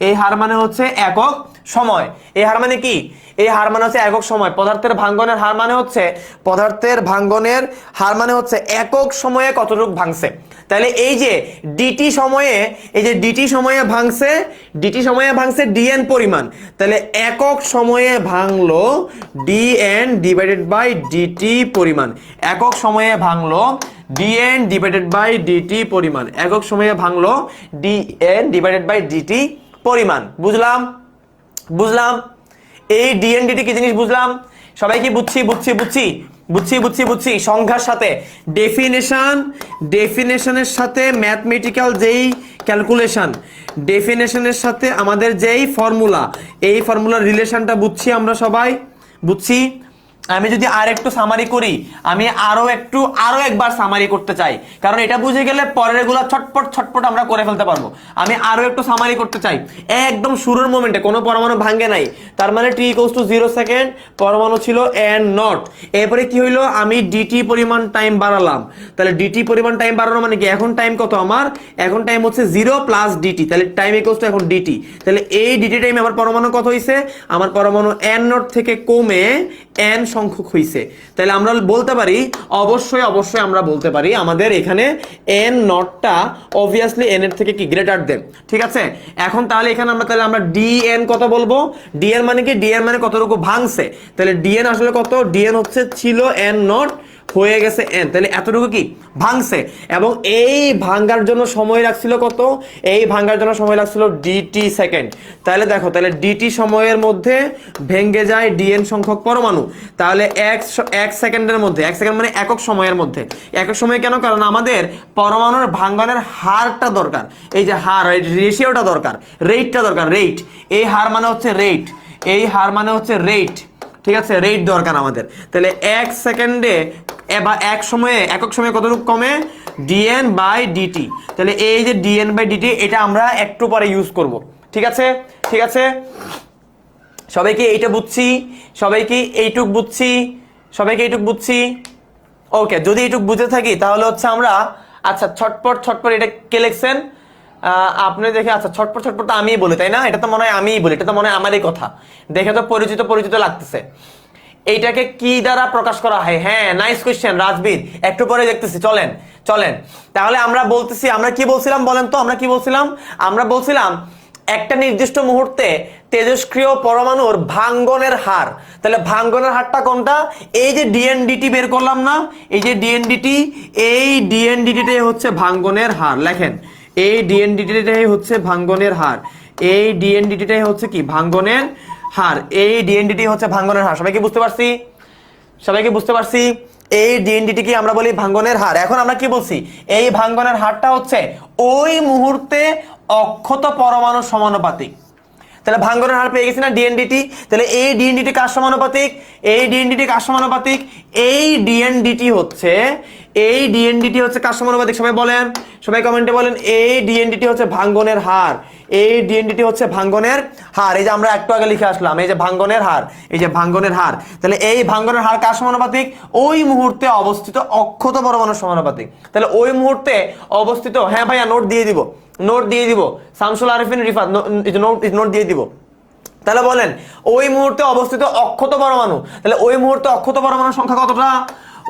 এই হার মানে হচ্ছে একক সময়। এই হার মানে কি, এই হার মানে হচ্ছে একক সময়। পদার্থের ভাঙ্গনের হার মানে হচ্ছে, পদার্থের ভাঙ্গনের হার মানে হচ্ছে একক সময়ে কতটুকু ভাঙছে। তাহলে এই যে ডিটি সময়ে, এই যে ডিটি সময়ে ভাঙছে, ডিটি সময়ে ভাঙছে ডিএন পরিমাণ, তাহলে একক সময়ে ভাঙলো ডিএন ডিভাইডেড বাই ডিটি পরিমাণ। একক সময়ে ভাঙলো ডিএন ডিভাইডেড বাই ডিটি পরিমাণ, একক সময়ে ভাঙলো ডিএন ডিভাইডেড বাই ডিটি পরিমাণ। বুঝলাম? বুঝলাম? এই ডিএন ডিটি কি জিনিস বুঝলাম? সবাই কি বুঝছি? সংখ্যার সাথে ডেফিনেশনের সাথে ম্যাথমেটিক্যাল যেই ক্যালকুলেশন, ডেফিনেশনের সাথে আমাদের যেই ফর্মুলা, এই ফর্মুলার রিলেশনটা বুঝছি আমরা সবাই? বুঝছি? আমি যদি আর একটু সামারি করি, আমি আরো একবার সামারি করতে চাই, কারণ এটা বুঝে গেলে পরের গুলা ছটপট আমরা করে ফেলতে পারবো। আমি আরো একটু সামারি করতে চাই। একদম শুরুর মোমেন্টে কোনো পরমাণু ভাঙ্গে নাই, তার মানে t = 0 সেকেন্ড, পরমাণু ছিল n0। এরপরে কি হইলো, আমি ডিটি পরিমাণ টাইম বাড়ালাম। তাহলে ডিটি পরিমাণ টাইম বাড়ানো মানে কি, এখন টাইম কত আমার, এখন টাইম হচ্ছে 0 প্লাস ডিটি, তাহলে টাইম = এখন ডিটি। তাহলে এই ডিটি টাইমে আমার পরমাণু কত হইছে, আমার পরমাণু n0 থেকে কমে n সংখ্যক হইছে। তাহলে আমরা বলতে পারি, অবশ্যই আমরা বলতে পারি আমাদের এখানে n নটটা অবভিয়াসলি n এর থেকে কি গ্রেটার দেন। ঠিক আছে, এখন তাহলে এখানে আমরা dn কত বলবো, dn মানে কি, dn মানে কতটুকু ভাঙছে। তাহলে dn আসলে কত, dn হচ্ছে ছিল n নট, হয়ে গেছে n, তাহলে এতটুকু কি ভাঙছে। এবং এই ভাঙ্গার জন্য সময় লাগছিল কত, এই ভাঙ্গার জন্য সময় লাগছিল ডিটি সেকেন্ড। তাহলে দেখো, তাহলে ডিটি সময়ের মধ্যে ভেঙে যায় ডিএন সংখ্যক পরমাণু। তাহলে এক সেকেন্ডের মধ্যে, এক সেকেন্ড মানে একক সময়ের মধ্যে, একক সময় কেন, কারণ আমাদের পরমাণুর ভাঙ্গনের হারটা দরকার, এই যে হার, রেশিওটা দরকার, রেটটা দরকার, রেট। এই হার মানে হচ্ছে রেট, এই হার মানে হচ্ছে রেট। ঠিক আছে, রেট দরকার আমাদের। তাহলে এক সেকেন্ডে বা একক সময়ে কতটুকু কমে, ডিএন বাই ডিটি। তাহলে এই যে ডিএন বাই ডিটি, এটা আমরা একটু পরে ইউজ করব। ঠিক আছে, ঠিক আছে, সবাই কি এইটা বুঝছি, সবাই কি এইটুক বুঝছি? ওকে, যদি এইটুক বুঝে থাকি তাহলে হচ্ছে আমরা, আচ্ছা ছটপট এটা কে লিখছেন আপনি দেখে, আচ্ছা ছটপট তো আমিই বলি, তাই না? এটা তো মনে হয় আমিই বলি, এটা তো মনে হয় আমারই কথা, দেখে তো পরিচিত লাগতেছে। এইটাকে কি দ্বারা প্রকাশ করা হয়? হ্যাঁ, নাইস কোয়েশ্চেন রাজবীর, একটু পরে দেখতেছি, চলেন। তাহলে আমরা বলতেছি, আমরা কি বলছিলাম বলেন তো, আমরা কি বলছিলাম? আমরা বলছিলাম একটা নির্দিষ্ট মুহূর্তে তেজস্ক্রিয় পরমাণুর ভাঙ্গনের হার। তাহলে ভাঙ্গনের হারটা কোনটা, এই যে ডিএনডিটি বের করলাম না, এই যে ডিএনডিটি, এই ডিএনডিটিটাই হচ্ছে ভাঙ্গনের হার। লেখেন, এই ডিএনডিটিটাই হচ্ছে ভাঙ্গনের হার, এই ডিএনডিটিটাই হচ্ছে কি ভাঙ্গনের হার, এই ডিএনডিটি হচ্ছে ভাঙ্গনের হার। সবাইকে বুঝতে পারছি? এই ডিএনডিটি কি আমরা বলি ভাঙ্গনের হার। এখন আমরা কি বলছি, এই ভাঙ্গনের হারটা হচ্ছে ওই মুহূর্তে অক্ষত পরমাণুর সমানুপাতিক। তাহলে ভাঙ্গনের হার পেয়ে গেছি না ডিএনডিটি। তাহলে এই ডিএনডিটি কার সমানুপাতিক, এই ডিএনডিটি কার সমানুপাতিক, এই ডিএনডিটি হচ্ছে কার সমানুপাতিক? সবাই বলেন, সবাই কমেন্টে বলেন। এই ডিএনডিটি হচ্ছে ভাঙ্গনের হার, এই ডিএনডিটি হচ্ছে ভাঙ্গনের হার। এই যে আমরা একটু আগে লিখে আসলাম, এই যে ভাঙ্গনের হার, এই যে ভাঙ্গনের হার। তাহলে এই ভাঙ্গনের হার কার সমানুপাতিক, ওই মুহূর্তে অবস্থিত অক্ষত পরমাণুর সমানুপাতিক। তাহলে ওই মুহূর্তে অবস্থিত, হ্যাঁ ভাইয়া নোট দিয়ে দিব শামসুল আরিফিন রিফাত, নোট দিয়ে দিব। তাহলে বলেন, ওই মুহূর্তে অবস্থিত অক্ষত পরমাণু, তাহলে ওই মুহূর্তে অক্ষত পরমাণুর সংখ্যা কতটা?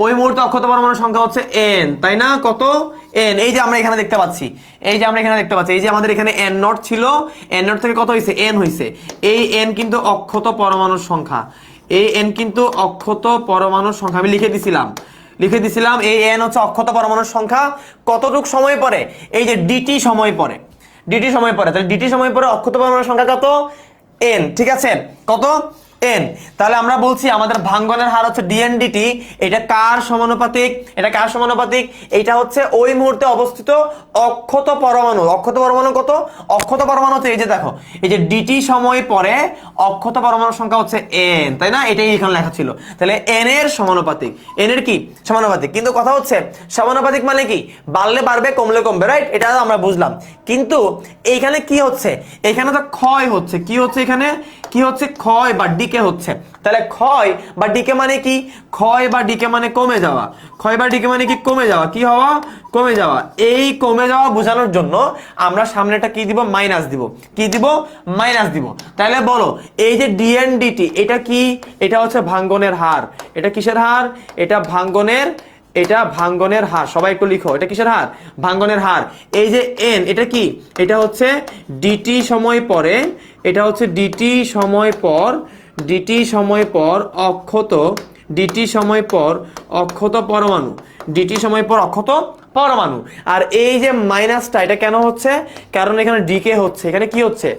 ওই মুহূর্তে অক্ষত পরমাণুর সংখ্যা হচ্ছে n, তাই না? কত? n। এই যে আমরা এখানে দেখতে পাচ্ছি, এই যে আমাদের এখানে n0 ছিল, n0 থেকে কত হইছে, n হইছে। এই n কিন্তু অক্ষত পরমাণুর সংখ্যা, এই n কিন্তু অক্ষত পরমাণুর সংখ্যা। আমি লিখে দিছিলাম এই n হচ্ছে অক্ষত পরমাণুর সংখ্যা। কতটুক সময় পরে, এই যে ডিটি সময় পরে, তাহলে ডিটি সময় পরে অক্ষত পরমাণুর সংখ্যা কত? n। ঠিক আছে, কত? এন। তাহলে আমরা বলছি আমাদের ভাঙ্গনের হার হচ্ছে ডিএনডিটি, এটা কার সমানুপাতিক, এটা কার সমানুপাতিক, এটা হচ্ছে ওই মুহূর্তে অবস্থিত অক্ষত পরমাণু। অক্ষত পরমাণু কত? অক্ষত পরমাণু হচ্ছে এই যে দেখো, এই যে ডিটি সময় পরে অক্ষত পরমাণুর সংখ্যা হচ্ছে এন, তাই না? এটাই এখানে লেখা ছিল। তাহলে এন এর সমানুপাতিক, এন এর কি সমানুপাতিক। কিন্তু কথা হচ্ছে সমানুপাতিক মানে কি, বাড়লে বাড়বে কমলে কমবে, রাইট? এটা আমরা বুঝলাম। কিন্তু এইখানে কি হচ্ছে, এখানে তো ক্ষয় হচ্ছে। কি হচ্ছে এখানে? কি হচ্ছে? ক্ষয় বা ডিকে হচ্ছে। তাহলে ক্ষয় বা ডিকে মানে কি? ক্ষয় বা ডিকে মানে কমে যাওয়া। ক্ষয় বা ডিকে মানে কি? কমে যাওয়া। কি হওয়া? কমে যাওয়া। এই কমে যাওয়া বোঝানোর জন্য আমরা সামনেটা কি দিব? মাইনাস দিব। কি দিব? মাইনাস দিব। তাহলে বলো এই যে ডিএনডিটি এটা কি? এটা হচ্ছে ভাঙ্গনের হার। এটা কিসের হার? এটা ভাঙ্গনের, এটা ভাঙ্গনের হার। সবাই একটু লিখো, এটা কিসের হার? ভাঙ্গনের হার। এই যে এন, এটা কি? এটা হচ্ছে ডিটি সময় পরে, এটা হচ্ছে ডিটি সময় পর, ডিটি সময় পর অক্ষত, ডিটি সময় পর অক্ষত পরমাণু, ডিটি সময় পর অক্ষত পরমাণু। আর এই যে মাইনাসটা, এটা কেন হচ্ছে? কারণ এখানে ডিকে হচ্ছে। এখানে কি হচ্ছে?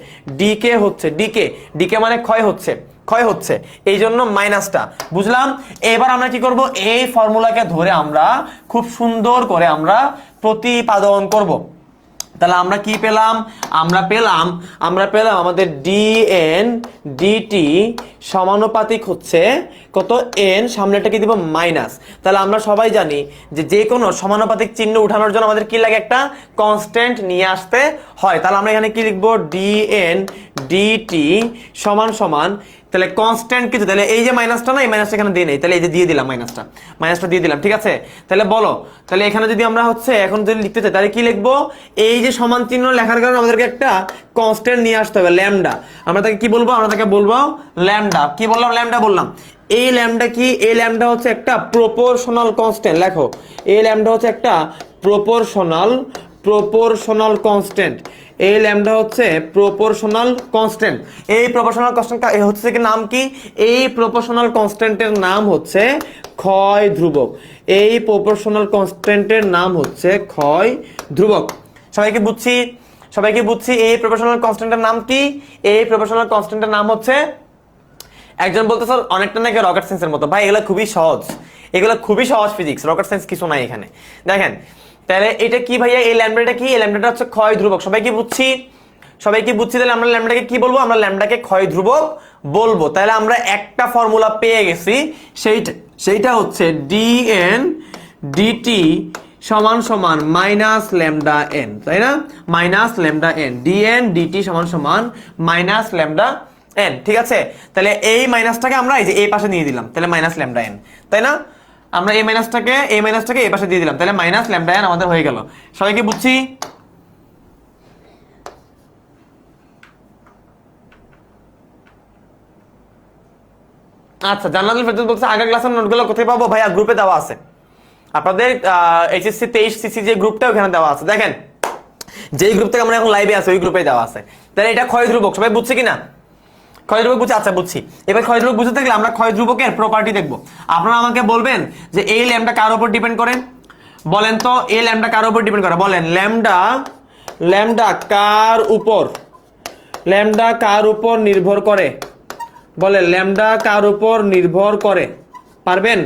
ডিকে হচ্ছে। ডিকে, ডিকে মানে ক্ষয় হচ্ছে, ক্ষয় হচ্ছে, এই জন্য মাইনাসটা। বুঝলাম? এবার আমরা কি করব? এই ফর্মুলাকে ধরে আমরা খুব সুন্দর করে আমরা প্রতিপাদন করব। তাহলে আমরা কি পেলাম? আমরা পেলাম আমাদের ডিএন ডিটি সমানুপাতিক হচ্ছে কত? এন, সামনেটা কি দিব? মাইনাস। তাহলে আমরা সবাই জানি যে যে কোনো সমানুপাতিক চিহ্ন উঠানোর জন্য আমাদের কি লাগে? একটা কনস্ট্যান্ট নিয়ে আসতে হয়। তাহলে আমরা এখানে কি লিখবো? ডিএন ডিটি সমান সমান, তাহলে কনস্ট্যান্ট কিছু, তাহলে এই যে মাইনাসটা না, এই মাইনাসটা এখানে দিয়ে নেই, তাহলে এই যে দিয়ে দিলাম মাইনাসটা দিয়ে দিলাম, ঠিক আছে? তাহলে বলো, তাহলে এখানে যদি আমরা হচ্ছে এখন যদি লিখতে চাই তাহলে কি লিখবো? এই যে সমান চিহ্ন লেখার কারণে আমাদেরকে একটা কনস্ট্যান্ট নিয়ে আসতে হবে, ল্যামডা। আমরা তাকে কি বলবো? আমরা তাকে বলবো ল্যামডা। কি বললাম? ল্যামডা বললাম। এই ল্যামডা কি? এই ল্যামডা হচ্ছে একটা প্রপোর্শনাল কনস্ট্যান্ট। লেখো, এই ল্যামডা হচ্ছে একটা প্রপোর্শনাল কনস্ট্যান্ট। এই ল্যামডা হচ্ছে প্রপোর্শনাল কনস্ট্যান্ট। এই প্রপোর্শনাল কনস্ট্যান্ট হচ্ছে কি নাম কি? এই প্রপোর্শনাল কনস্ট্যান্টের নাম হচ্ছে ক্ষয় ধ্রুবক। এই প্রপোর্শনাল কনস্ট্যান্টের নাম হচ্ছে ক্ষয় ধ্রুবক। সবাইকে বুঝছি? সবাইকে বুঝছি? এই প্রপোর্শনাল কনস্ট্যান্টের নাম কি? এই প্রপোর্শনাল কনস্ট্যান্টের নাম হচ্ছে, একজন বলতে স্যার অনেকটা নাকি রকেট সায়েন্সের মতো। ভাই এগুলো খুবই সহজ, এগুলো খুবই সহজ ফিজিক্স, রকেট সায়েন্স কিছু নাই এখানে। দেখেন তাহলে এটা কি ভাইয়া? এই ল্যামডাটা কি? এই ল্যামডাটা হচ্ছে ক্ষয় ধ্রুবক। সবাই কি বুঝছি? সবাই কি বুঝছি? তাহলে আমরা ল্যামডাকে কি বলবো? আমরা ল্যামডাকে ক্ষয় ধ্রুবক বলবো। তাহলে আমরা একটা ফর্মুলা পেয়ে গেছি, সেইটা হচ্ছে ডিএন ডিটি সমান সমান মাইনাস ল্যামডা এন, তাই না? Minus lambda n, dn dt সমান সমান মাইনাস ল্যামডা এন, ঠিক আছে? তাহলে এই মাইনাসটাকে আমরা এই যে এই পাশে নিয়ে দিলাম, তাহলে মাইনাস ল্যামডা এন, তাই না? আমরা এই মাইনাসটাকে এই পাশে দিয়ে দিলাম, তাহলে মাইনাস ল্যামডা এন আমাদের হয়ে গেল। সবাই কি বুঝছি? আচ্ছা, জান্নাতুল ফেরদৌস বলছে আগের ক্লাসের নোটগুলো কোথায় পাবো? ভাইয়া গ্রুপে দেওয়া আছে, আপনাদের এইচএসসি 23 সিসি যে গ্রুপটা ওখানে দেওয়া আছে। দেখেন যেই গ্রুপ থেকে আমরা এখন লাইভে আছি ওই গ্রুপে দেওয়া আছে। তাহলে এটা ক্ষয় ধ্রুবক, সবাই বুঝছে কিনা? ক্ষয় ধ্রুবক বুঝছে? আচ্ছা বুঝছি। এবার ক্ষয় ধ্রুবক বুঝতে থাকলে আমরা ক্ষয় ধ্রুবকের প্রপার্টি দেখবো। আপনারা আমাকে বলবেন যে এই ল্যামডা কার উপর ডিপেন্ড করে? বলেন তো, এই ল্যামডা কার উপর ডিপেন্ড করে? বলেন, ল্যামডা কার উপর, ল্যামডা কার উপর নির্ভর করে? বলেন ল্যামডা কার উপর নির্ভর করে? পারবেন?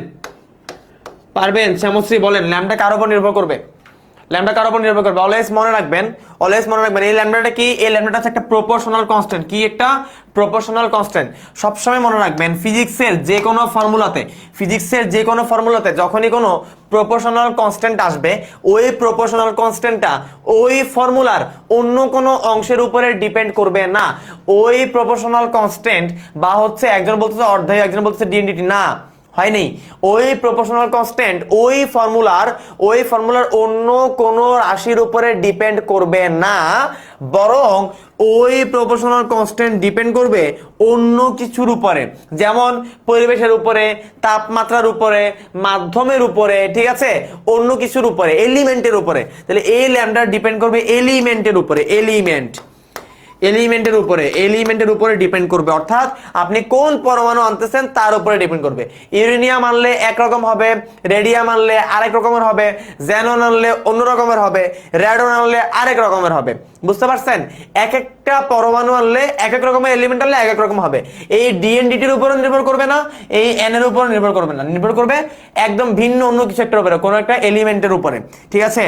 শ্যামশ্রী বলেন ল্যামডা কার উপর নির্ভর করবে? ল্যামডা কার উপর নির্ভর করবে? অলওয়েজ মনে রাখবেন, এই ল্যামডাটা কি? এই ল্যামডাটা হচ্ছে একটা প্রপোর্শনাল কনস্ট্যান্ট। কি একটা প্রপোর্শনাল কনস্ট্যান্ট? সবসময় মনে রাখবেন ফিজিক্সের যে কোনো ফর্মুলাতে যখনই কোনো প্রপোর্শনাল কনস্ট্যান্ট আসবে, ওই প্রপোর্শনাল কনস্ট্যান্টটা ওই ফর্মুলার অন্য কোনো অংশের উপরে ডিপেন্ড করবে না। ওই প্রপোর্শনাল কনস্ট্যান্ট বা হচ্ছে একজন বলতেছে অর্ধায়ু, একজন বলতেছে ডিএনডিটি, না হয়নি। ওই প্রপোর্শনাল কনস্ট্যান্ট ওই ফর্মুলার অন্য কোনো রাশির উপরে ডিপেন্ড করবে না, বরং ওই প্রপোর্শনাল কনস্ট্যান্ট ডিপেন্ড করবে অন্য কিছুর উপরে, যেমন পরিবেশের উপরে, তাপমাত্রার উপরে, মাধ্যমের উপরে, ঠিক আছে? অন্য কিছুর উপরে, এলিমেন্টের উপরে। তাহলে এই ল্যামডা ডিপেন্ড করবে এলিমেন্টের উপরে, এলিমেন্ট। এলিমেন্টের উপরে ডিপেন্ড করবে, অর্থাৎ আপনি কোন পরমাণু আনতেছেন তার উপরে ডিপেন্ড করবে। ইউরেনিয়াম আনলে একরকম হবে, রেডিয়াম আনলে আরেক রকমের হবে, জ্যানন আনলে অন্য রকমের হবে, র্যাডন আনলে আরেক রকমের হবে। বুঝতে পারছেন? এক একটা পরমাণু আনলে এক এক রকমের এলিমেন্ট আনলে এক এক রকম হবে। এই ডিএনডিটির উপরে নির্ভর করবে না, এই এন এর উপর নির্ভর করবে না, নির্ভর করবে একদম ভিন্ন অন্য কিছু একটা উপরে, কোনো একটা এলিমেন্টের উপরে। ঠিক আছে,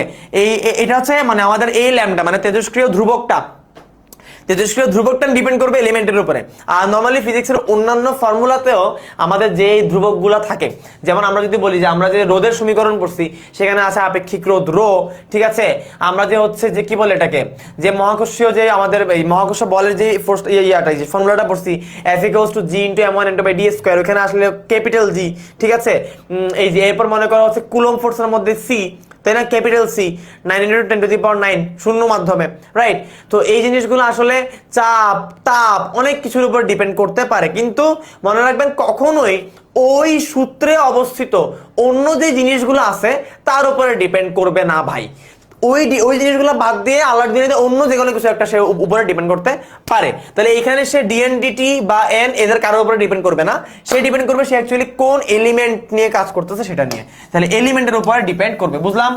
এটা হচ্ছে মানে আমাদের এই ল্যাম্বডা মানে তেজস্ক্রিয় ধ্রুবকটা ডিপেন্ড করবে এলিমেন্টের উপরে। আর নর্মালি ফিজিক্সের অন্যান্য ফর্মুলাতেও আমাদের যে ধ্রুবকগুলো থাকে, যেমন আমরা যদি বলি যে আমরা যে রোদের সমীকরণ পড়ছি সেখানে আছে আপেক্ষিক রোধ রো। ঠিক আছে, আমরা যে হচ্ছে যে কি বলে এটাকে, যে মহাকর্ষীয় যে আমাদের এই মহাকর্ষ বলের যে ফোর্স ইয়াটা যে ফর্মুলাটা পড়ছি F = G × m1/d², ওখানে আসলে ক্যাপিটাল জি। ঠিক আছে, এই যে এরপর মনে করা হচ্ছে কুলম্ব ফোর্সের মধ্যে সি, তাই না, ক্যাপিটাল সি 9 × 10⁹ শূন্য মাধ্যমে, রাইট। তো এই জিনিসগুলো আসলে চাপ তাপ অনেক কিছুর উপর ডিপেন্ড করতে পারে, কিন্তু মনে রাখবেন কখনোই ওই সূত্রে অবস্থিত অন্য যে জিনিসগুলো আছে তার উপরে ডিপেন্ড করবে না ভাই। ওই জিনিসগুলো বাদ দিয়ে আল্লাহর দিনে অন্য যে কোনো কিছু একটা সে উপরে ডিপেন্ড করতে পারে। তাহলে এখানে সে ডিএনডিটি বা এন এদের কারোর উপরে ডিপেন্ড করবে না, সে ডিপেন্ড করবে সে অ্যাকচুয়ালি কোন এলিমেন্ট নিয়ে কাজ করতেছে সেটা নিয়ে। তাহলে এলিমেন্টের উপরে ডিপেন্ড করবে। বুঝলাম?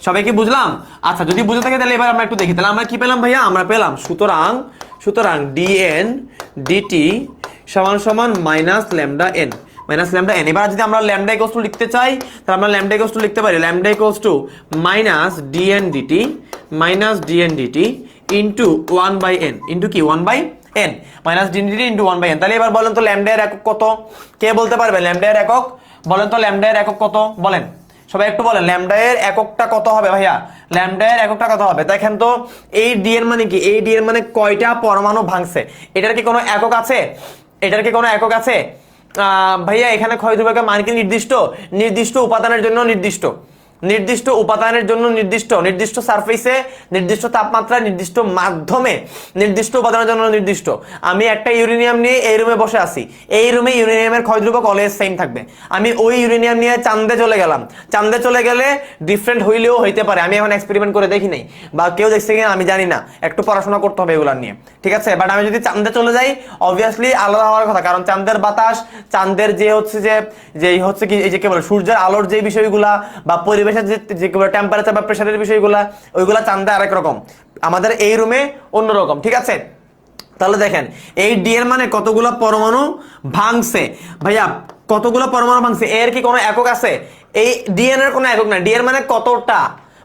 সবাই কি বুঝলাম? আচ্ছা, যদি বুঝে থাকে তাহলে এবার আমরা একটু দেখি। তাহলে আমরা কি পেলাম ভাইয়া? আমরা পেলাম সুতরাং ডিএন ডিটি সমান মাইনাস ল্যামডা এন। এবার যদি আমরা ল্যামডা ইকুয়ালস টু লিখতে চাই তাহলে আমরা ল্যামডা ইকুয়ালস টু লিখতে পারি lambda equals to minus dn dt into 1/n into কি 1/n minus dn dt into 1/n। তাহলে এবার বলেন তো ল্যামডা এর একক কত? কে বলতে পারবে ল্যামডা এর একক? বলেন তো ল্যামডা এর একক কত? বলেন সবাই একটু বলেন, ল্যামডা এর এককটা কত হবে ভাইয়া? ল্যামডা এর এককটা কত হবে? দেখেন তো, এই ডি এর মানে কি? এই ডি এর মানে কয়টা পরমাণু ভাঙছে। এটার কি কোনো একক আছে? ভাইয়া এখানে ক্ষয় ধ্রুবকের মান কি নির্দিষ্ট উপাদানের জন্য নির্দিষ্ট সারফেসে নির্দিষ্ট তাপমাত্রা নির্দিষ্ট মাধ্যমে নির্দিষ্ট উপাদানের জন্য নির্দিষ্ট। আমি একটা ইউরেনিয়াম নিয়ে এই রুমে বসে আছি, এই রুমে ইউরেনিয়ামের ক্ষয় ধ্রুবক অলওয়েজ সেম থাকবে। আমি ওই ইউরেনিয়াম নিয়ে চাঁদে চলে গেলাম, চাঁদে চলে গেলে ডিফারেন্ট হইলেও হইতে পারে। আমি এখন এক্সপেরিমেন্ট করে দেখি নাই বা কেউ দেখছে কিনা আমি জানি না, একটু পড়াশোনা করতে হবে এগুলা নিয়ে। ঠিক আছে, বাট আমি যদি চাঁদে চলে যাই অবভিয়াসলি আলাদা হওয়ার কথা, কারণ চাঁদের বাতাস, চাঁদের যে হচ্ছে কি এই যে কি বলে সূর্যের আলোর যে বিষয়গুলা বা পরিবেশ যে টেম্পারেচার বা প্রেসারের বিষয়গুলা, ওইগুলা চাঁদে আরেক রকম, আমাদের এই রুমে অন্যরকম। ঠিক আছে, তাহলে দেখেন এই ডি এর মানে কতগুলো পরমাণু ভাঙছে ভাইয়া, কতগুলো পরমাণু ভাঙছে, এর কি কোনো একক আছে? এই ডি এর কোনো একক না, ডি এর মানে কতটা,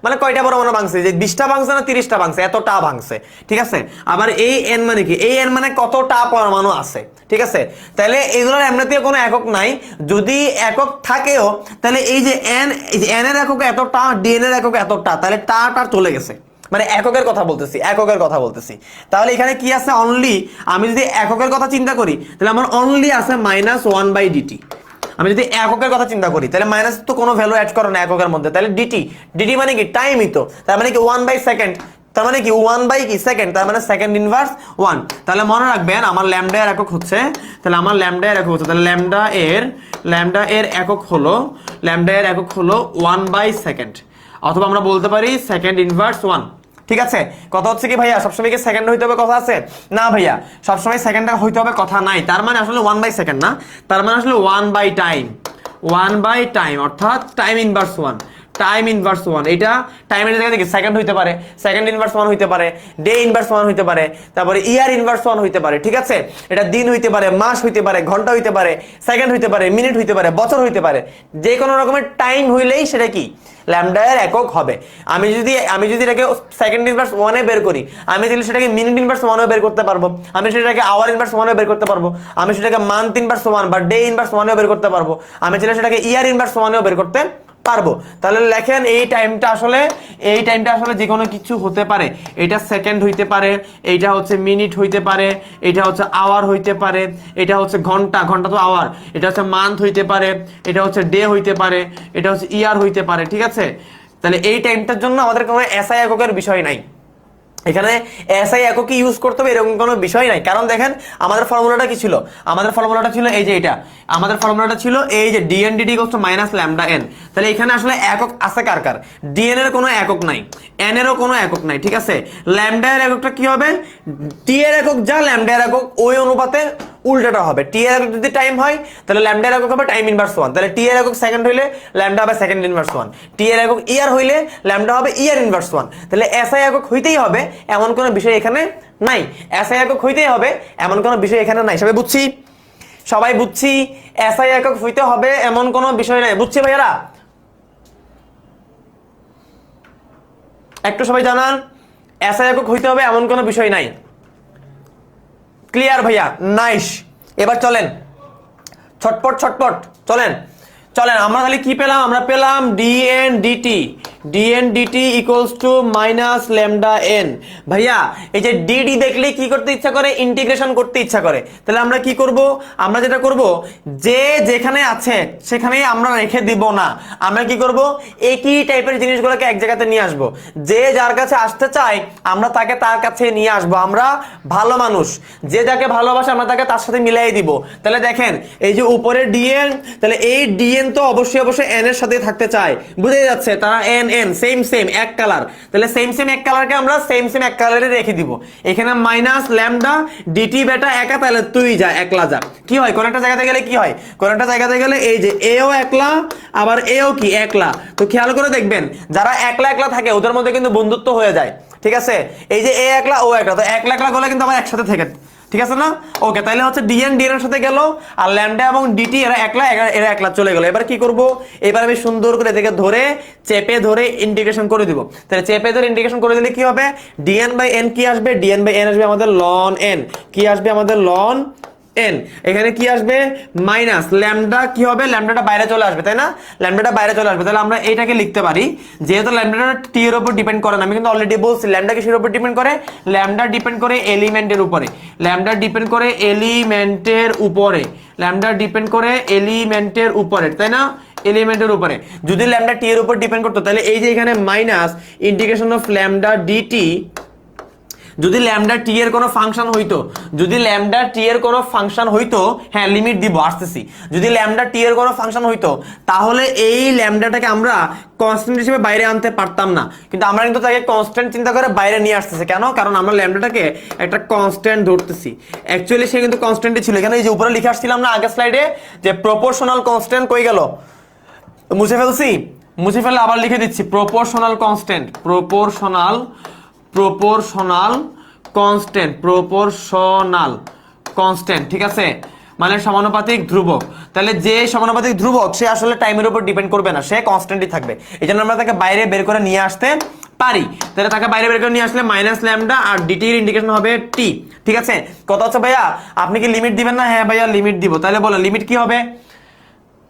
মানে কয়টা পরমাণু ভাঙছে, যে 20টা ভাঙছে না 30টা ভাঙছে, এতটা ভাঙছে। ঠিক আছে, আবার এই এন মানে কি? এই এন মানে কতটা পরমাণু আছে। ঠিক আছে, তাহলে এগুলোর এমনিতে কোনো একক নাই। যদি একক থাকেও তাহলে এই যে এন এর একক এতটা, ডিএন এর একক এতটা, তাহলে টা চলে গেছে, মানে এককের কথা বলতেছি। তাহলে এখানে কি আছে? অনলি, আমি যদি এককের কথা চিন্তা করি তাহলে আমার অনলি আছে -1/dt। আমি যদি এককের কথা চিন্তা করি তাহলে মাইনাস তো কোনো ভ্যালু অ্যাড করে না এককের মধ্যে, তাহলে ডিটি মানে কি? টাইমই তো, তার মানে কি 1/সেকেন্ড, তার মানে কি 1/সেকেন্ড, তার মানে সেকেন্ড ইনভার্স 1। তাহলে মনে রাখবেন আমার ল্যামডা এর একক হচ্ছে, তাহলে ল্যামডা এর একক হলো 1/সেকেন্ড, অথবা আমরা বলতে পারি সেকেন্ড ইনভার্স 1। ঠিক আছে, কথা হচ্ছে কি ভাইয়া সবসময় কি সেকেন্ড হইতে হবে কথা আছে? না ভাইয়া, সবসময় সেকেন্ডটা হইতে হবে কথা নাই। তার মানে আসলে 1/সেকেন্ড না, তার মানে আসলে 1/টাইম, অর্থাৎ টাইম ইনভার্স 1। এটা টাইমের জায়গা থেকে সেকেন্ড হইতে পারে, সেকেন্ড ইনভার্স 1 হইতে পারে, ডে ইনভার্স 1 হইতে পারে, তারপরে ইয়ার ইনভার্স 1 হইতে পারে। ঠিক আছে, এটা দিন হইতে পারে, মাস হইতে পারে, ঘন্টা হইতে পারে, সেকেন্ড হইতে পারে, মিনিট হইতে পারে, বছর হইতে পারে, যে কোনো রকমের টাইম হইলেই সেটা কি ল্যামডা এর একক হবে। আমি যদি এটাকে সেকেন্ড ইনভার্স 1 বের করি, আমি তাহলে সেটাকে মিনিট ইনভার্স 1 বের করতে পারবো, আমি সেটাকে আওয়ার ইনভার্স 1 বের করতে পারবো, আমি সেটাকে মান্থ ইনভার্স 1 বা ডে ইনভার্স 1 বের করতে পারবো, আমি চাইলে সেটাকে ইয়ার ইনভার্স 1 বের করতে পারবো। তাহলে লেখেন এই টাইমটা আসলে যে কোনো কিছু হতে পারে। এটা সেকেন্ড হইতে পারে, এইটা হচ্ছে মিনিট হইতে পারে, এটা হচ্ছে আওয়ার হইতে পারে, এটা হচ্ছে ঘন্টা তো আওয়ার, এটা হচ্ছে মান্থ হইতে পারে, এটা হচ্ছে ডে হইতে পারে, এটা হচ্ছে ইয়ার হইতে পারে। ঠিক আছে, তাহলে এই টাইমটার জন্য আমাদের কোনো এসআই এককের বিষয় নাই। এখানে এসআই এককে ইউজ করতে হবে এরকম কোনো বিষয় নাই, কারণ দেখেন আমাদের ফর্মুলাটা কি ছিল, আমাদের ফর্মুলাটা ছিল এই যে এটা, আমাদের ফর্মুলাটা ছিল এই যে dn dt equals to minus lambda n. তাহলে এখানে আসলে একক আছে কার কার, ডিএন এর কোনো একক নাই, এন এরও কোনো একক নাই, ঠিক আছে। ল্যামডা এর এককটা কি হবে, টি এর একক যা ল্যামডা এর একক ওই অনুপাতে উল্টাটা হবে। টি এর একক যদি টাইম হয় তাহলে ল্যামডা এর একক হবে টাইম ইনভার্স 1, তাহলে টি এর একক সেকেন্ড হইলে ল্যামডা হবে সেকেন্ড ইনভার্স 1, টি এর একক ইয়ার হইলে ল্যামডা হবে ইয়ার ইনভার্স 1। তাহলে এসআই একক হইতেই হবে এমন কোনো বিষয় এখানে নাই, এসআই একক হইতেই হবে এমন কোনো বিষয় এখানে নাই। সবাই বুঝছি, সবাই বুঝছি, এসআই একক হইতে হবে এমন কোনো বিষয় নাই, বুঝছি ভাইয়ারা? একটু সবাই জানান, এসআই একক হইতে হবে এমন কোনো বিষয় নাই। ক্লিয়ার ভাইয়া? নাইস। এবার চলেন ছটপট ছটপট চলেন চলেন, আমরা তাহলে কি পেলাম, আমরা পেলাম dn dt equals to minus lambda n. ভাইয়া এই যে ডিডি দেখলে কি করতে ইচ্ছা করে, ইন্টিগ্রেশন করতে ইচ্ছা করে। তাহলে আমরা কি করব, আমরা যেটা করব যে যেখানে আছে সেখানেই আমরা রেখে দিব না, আমরা কি করব একই টাইপের জিনিসগুলোকে এক জায়গাতে নিয়ে আসব। যে যার কাছে আসতে চায় আমরা তাকে তার কাছে নিয়ে আসব, আমরা ভালো মানুষ, যে যাকে ভালোবাসে আমরা তাকে তার সাথে মিলাই দিব। তাহলে দেখেন এই যে উপরে ডিএন, তাহলে এই ডিএন তো অবশ্যই এন এর সাথে থাকতে চায়, বুঝে যাচ্ছে, তারা এন সেম এক কালার, তাহলে সেম এক কালারকে আমরা সেম এক কালারে রেখে দিব। এখানে মাইনাস ল্যামডা ডিটি বেটা একা, তাহলে তুই যা একলা যা। কি হয় কোন একটা জায়গাতে গেলে কি হয়, কোন একটা জায়গাতে গেলে এই যে এও একলা আবার এও কি একলা। তো খেয়াল করে দেখবেন যারা একলা থাকে ওদের মধ্যে কিন্তু বন্ধুত্ব হয়ে যায়, ঠিক আছে। এই যে এ একলা ও একলা, তো একলা গেলে কিন্তু আবার একসাথে থাকে, ঠিক আছে না? ওকে, তাহলে হচ্ছে ডিএন এর সাথে গেল আর ল্যামডা এবং ডিটি এরা একলা চলে গেল। এবার কি করব, এবার আমি সুন্দর করে এদিকে ধরে চেপে ধরে ইন্টিগ্রেশন করে দিব। তাহলে চেপে ধরে ইন্টিগ্রেশন করে দিলে কি হবে, ডিএন বাই এন কি আসবে, ডিএন বাই এন আসবে আমাদের লন এন, কি আসবে আমাদের লন এন। এখানে কি আসবে মাইনাস ল্যামডা, কি হবে ল্যামডাটা বাইরে চলে আসবে, তাই না? ল্যামডাটা বাইরে চলে আসবে, তাহলে আমরা এইটাকে লিখতে পারি, যেহেতু ল্যামডাটা টি এর উপর ডিপেন্ড করে না, আমি কিন্তু অলরেডি বলছি ল্যামডা কিসের উপর ডিপেন্ড করে, ল্যামডা ডিপেন্ড করে এলিমেন্টের উপরে, ল্যামডা ডিপেন্ড করে এলিমেন্টের উপরে, ল্যামডা ডিপেন্ড করে এলিমেন্টের উপরে, তাই না? এলিমেন্টের উপরে। যদি ল্যামডা টি এর উপর ডিপেন্ড করতো তাহলে এই যে এখানে minus integration of lambda dt, যদি ল্যামডা টি এর কোনো ফাংশন হইতো, যদি ল্যামডা টি এর কোনো ফাংশন হইতো, হ্যাঁ লিমিট দিব আসতেছি, যদি ল্যামডা টি এর কোনো ফাংশন হইতো তাহলে এই ল্যামডাটাকে আমরা কনস্ট্যান্ট হিসেবে বাইরে আনতে পারতাম না, কিন্তু আমরা কিন্তু তাকে কনস্ট্যান্ট চিন্তা করে বাইরে নিয়ে আসতেছি। কেন? কারণ আমরা ল্যামডাটাকে একটা কনস্ট্যান্ট ধরতেছি, অ্যাকচুয়ালি সে কিন্তু কনস্ট্যান্টই ছিল। এখানে এই যে উপরে লিখে আসছিলাম না আগের স্লাইডে যে প্রপোর্শনাল কনস্ট্যান্ট কই গেল, মুছে ফেলছি, মুছে ফেললে আবার লিখে দিচ্ছি প্রপোর্শনাল কনস্ট্যান্ট, প্রপোর্শনাল কনস্ট্যান্ট, ঠিক আছে, মানে সমানুপাতিক ধ্রুবক। তাহলে যে সমানুপাতিক ধ্রুবক সে আসলে টাইমের উপর ডিপেন্ড করবে না, সে কনস্ট্যান্টই থাকবে, এই জন্য আমরা তাকে বাইরে বের করে নিয়ে আসতে পারি। তাহলে তাকে বাইরে বের করে নিয়ে আসলে মাইনাস ল্যামডা আর ডিটির ইন্ডিকেশন হবে টি, ঠিক আছে। কত হচ্ছে ভাইয়া, আপনি কি লিমিট দিবেন না? হ্যাঁ ভাইয়া লিমিট দিব। তাহলে বলেন লিমিট কি হবে,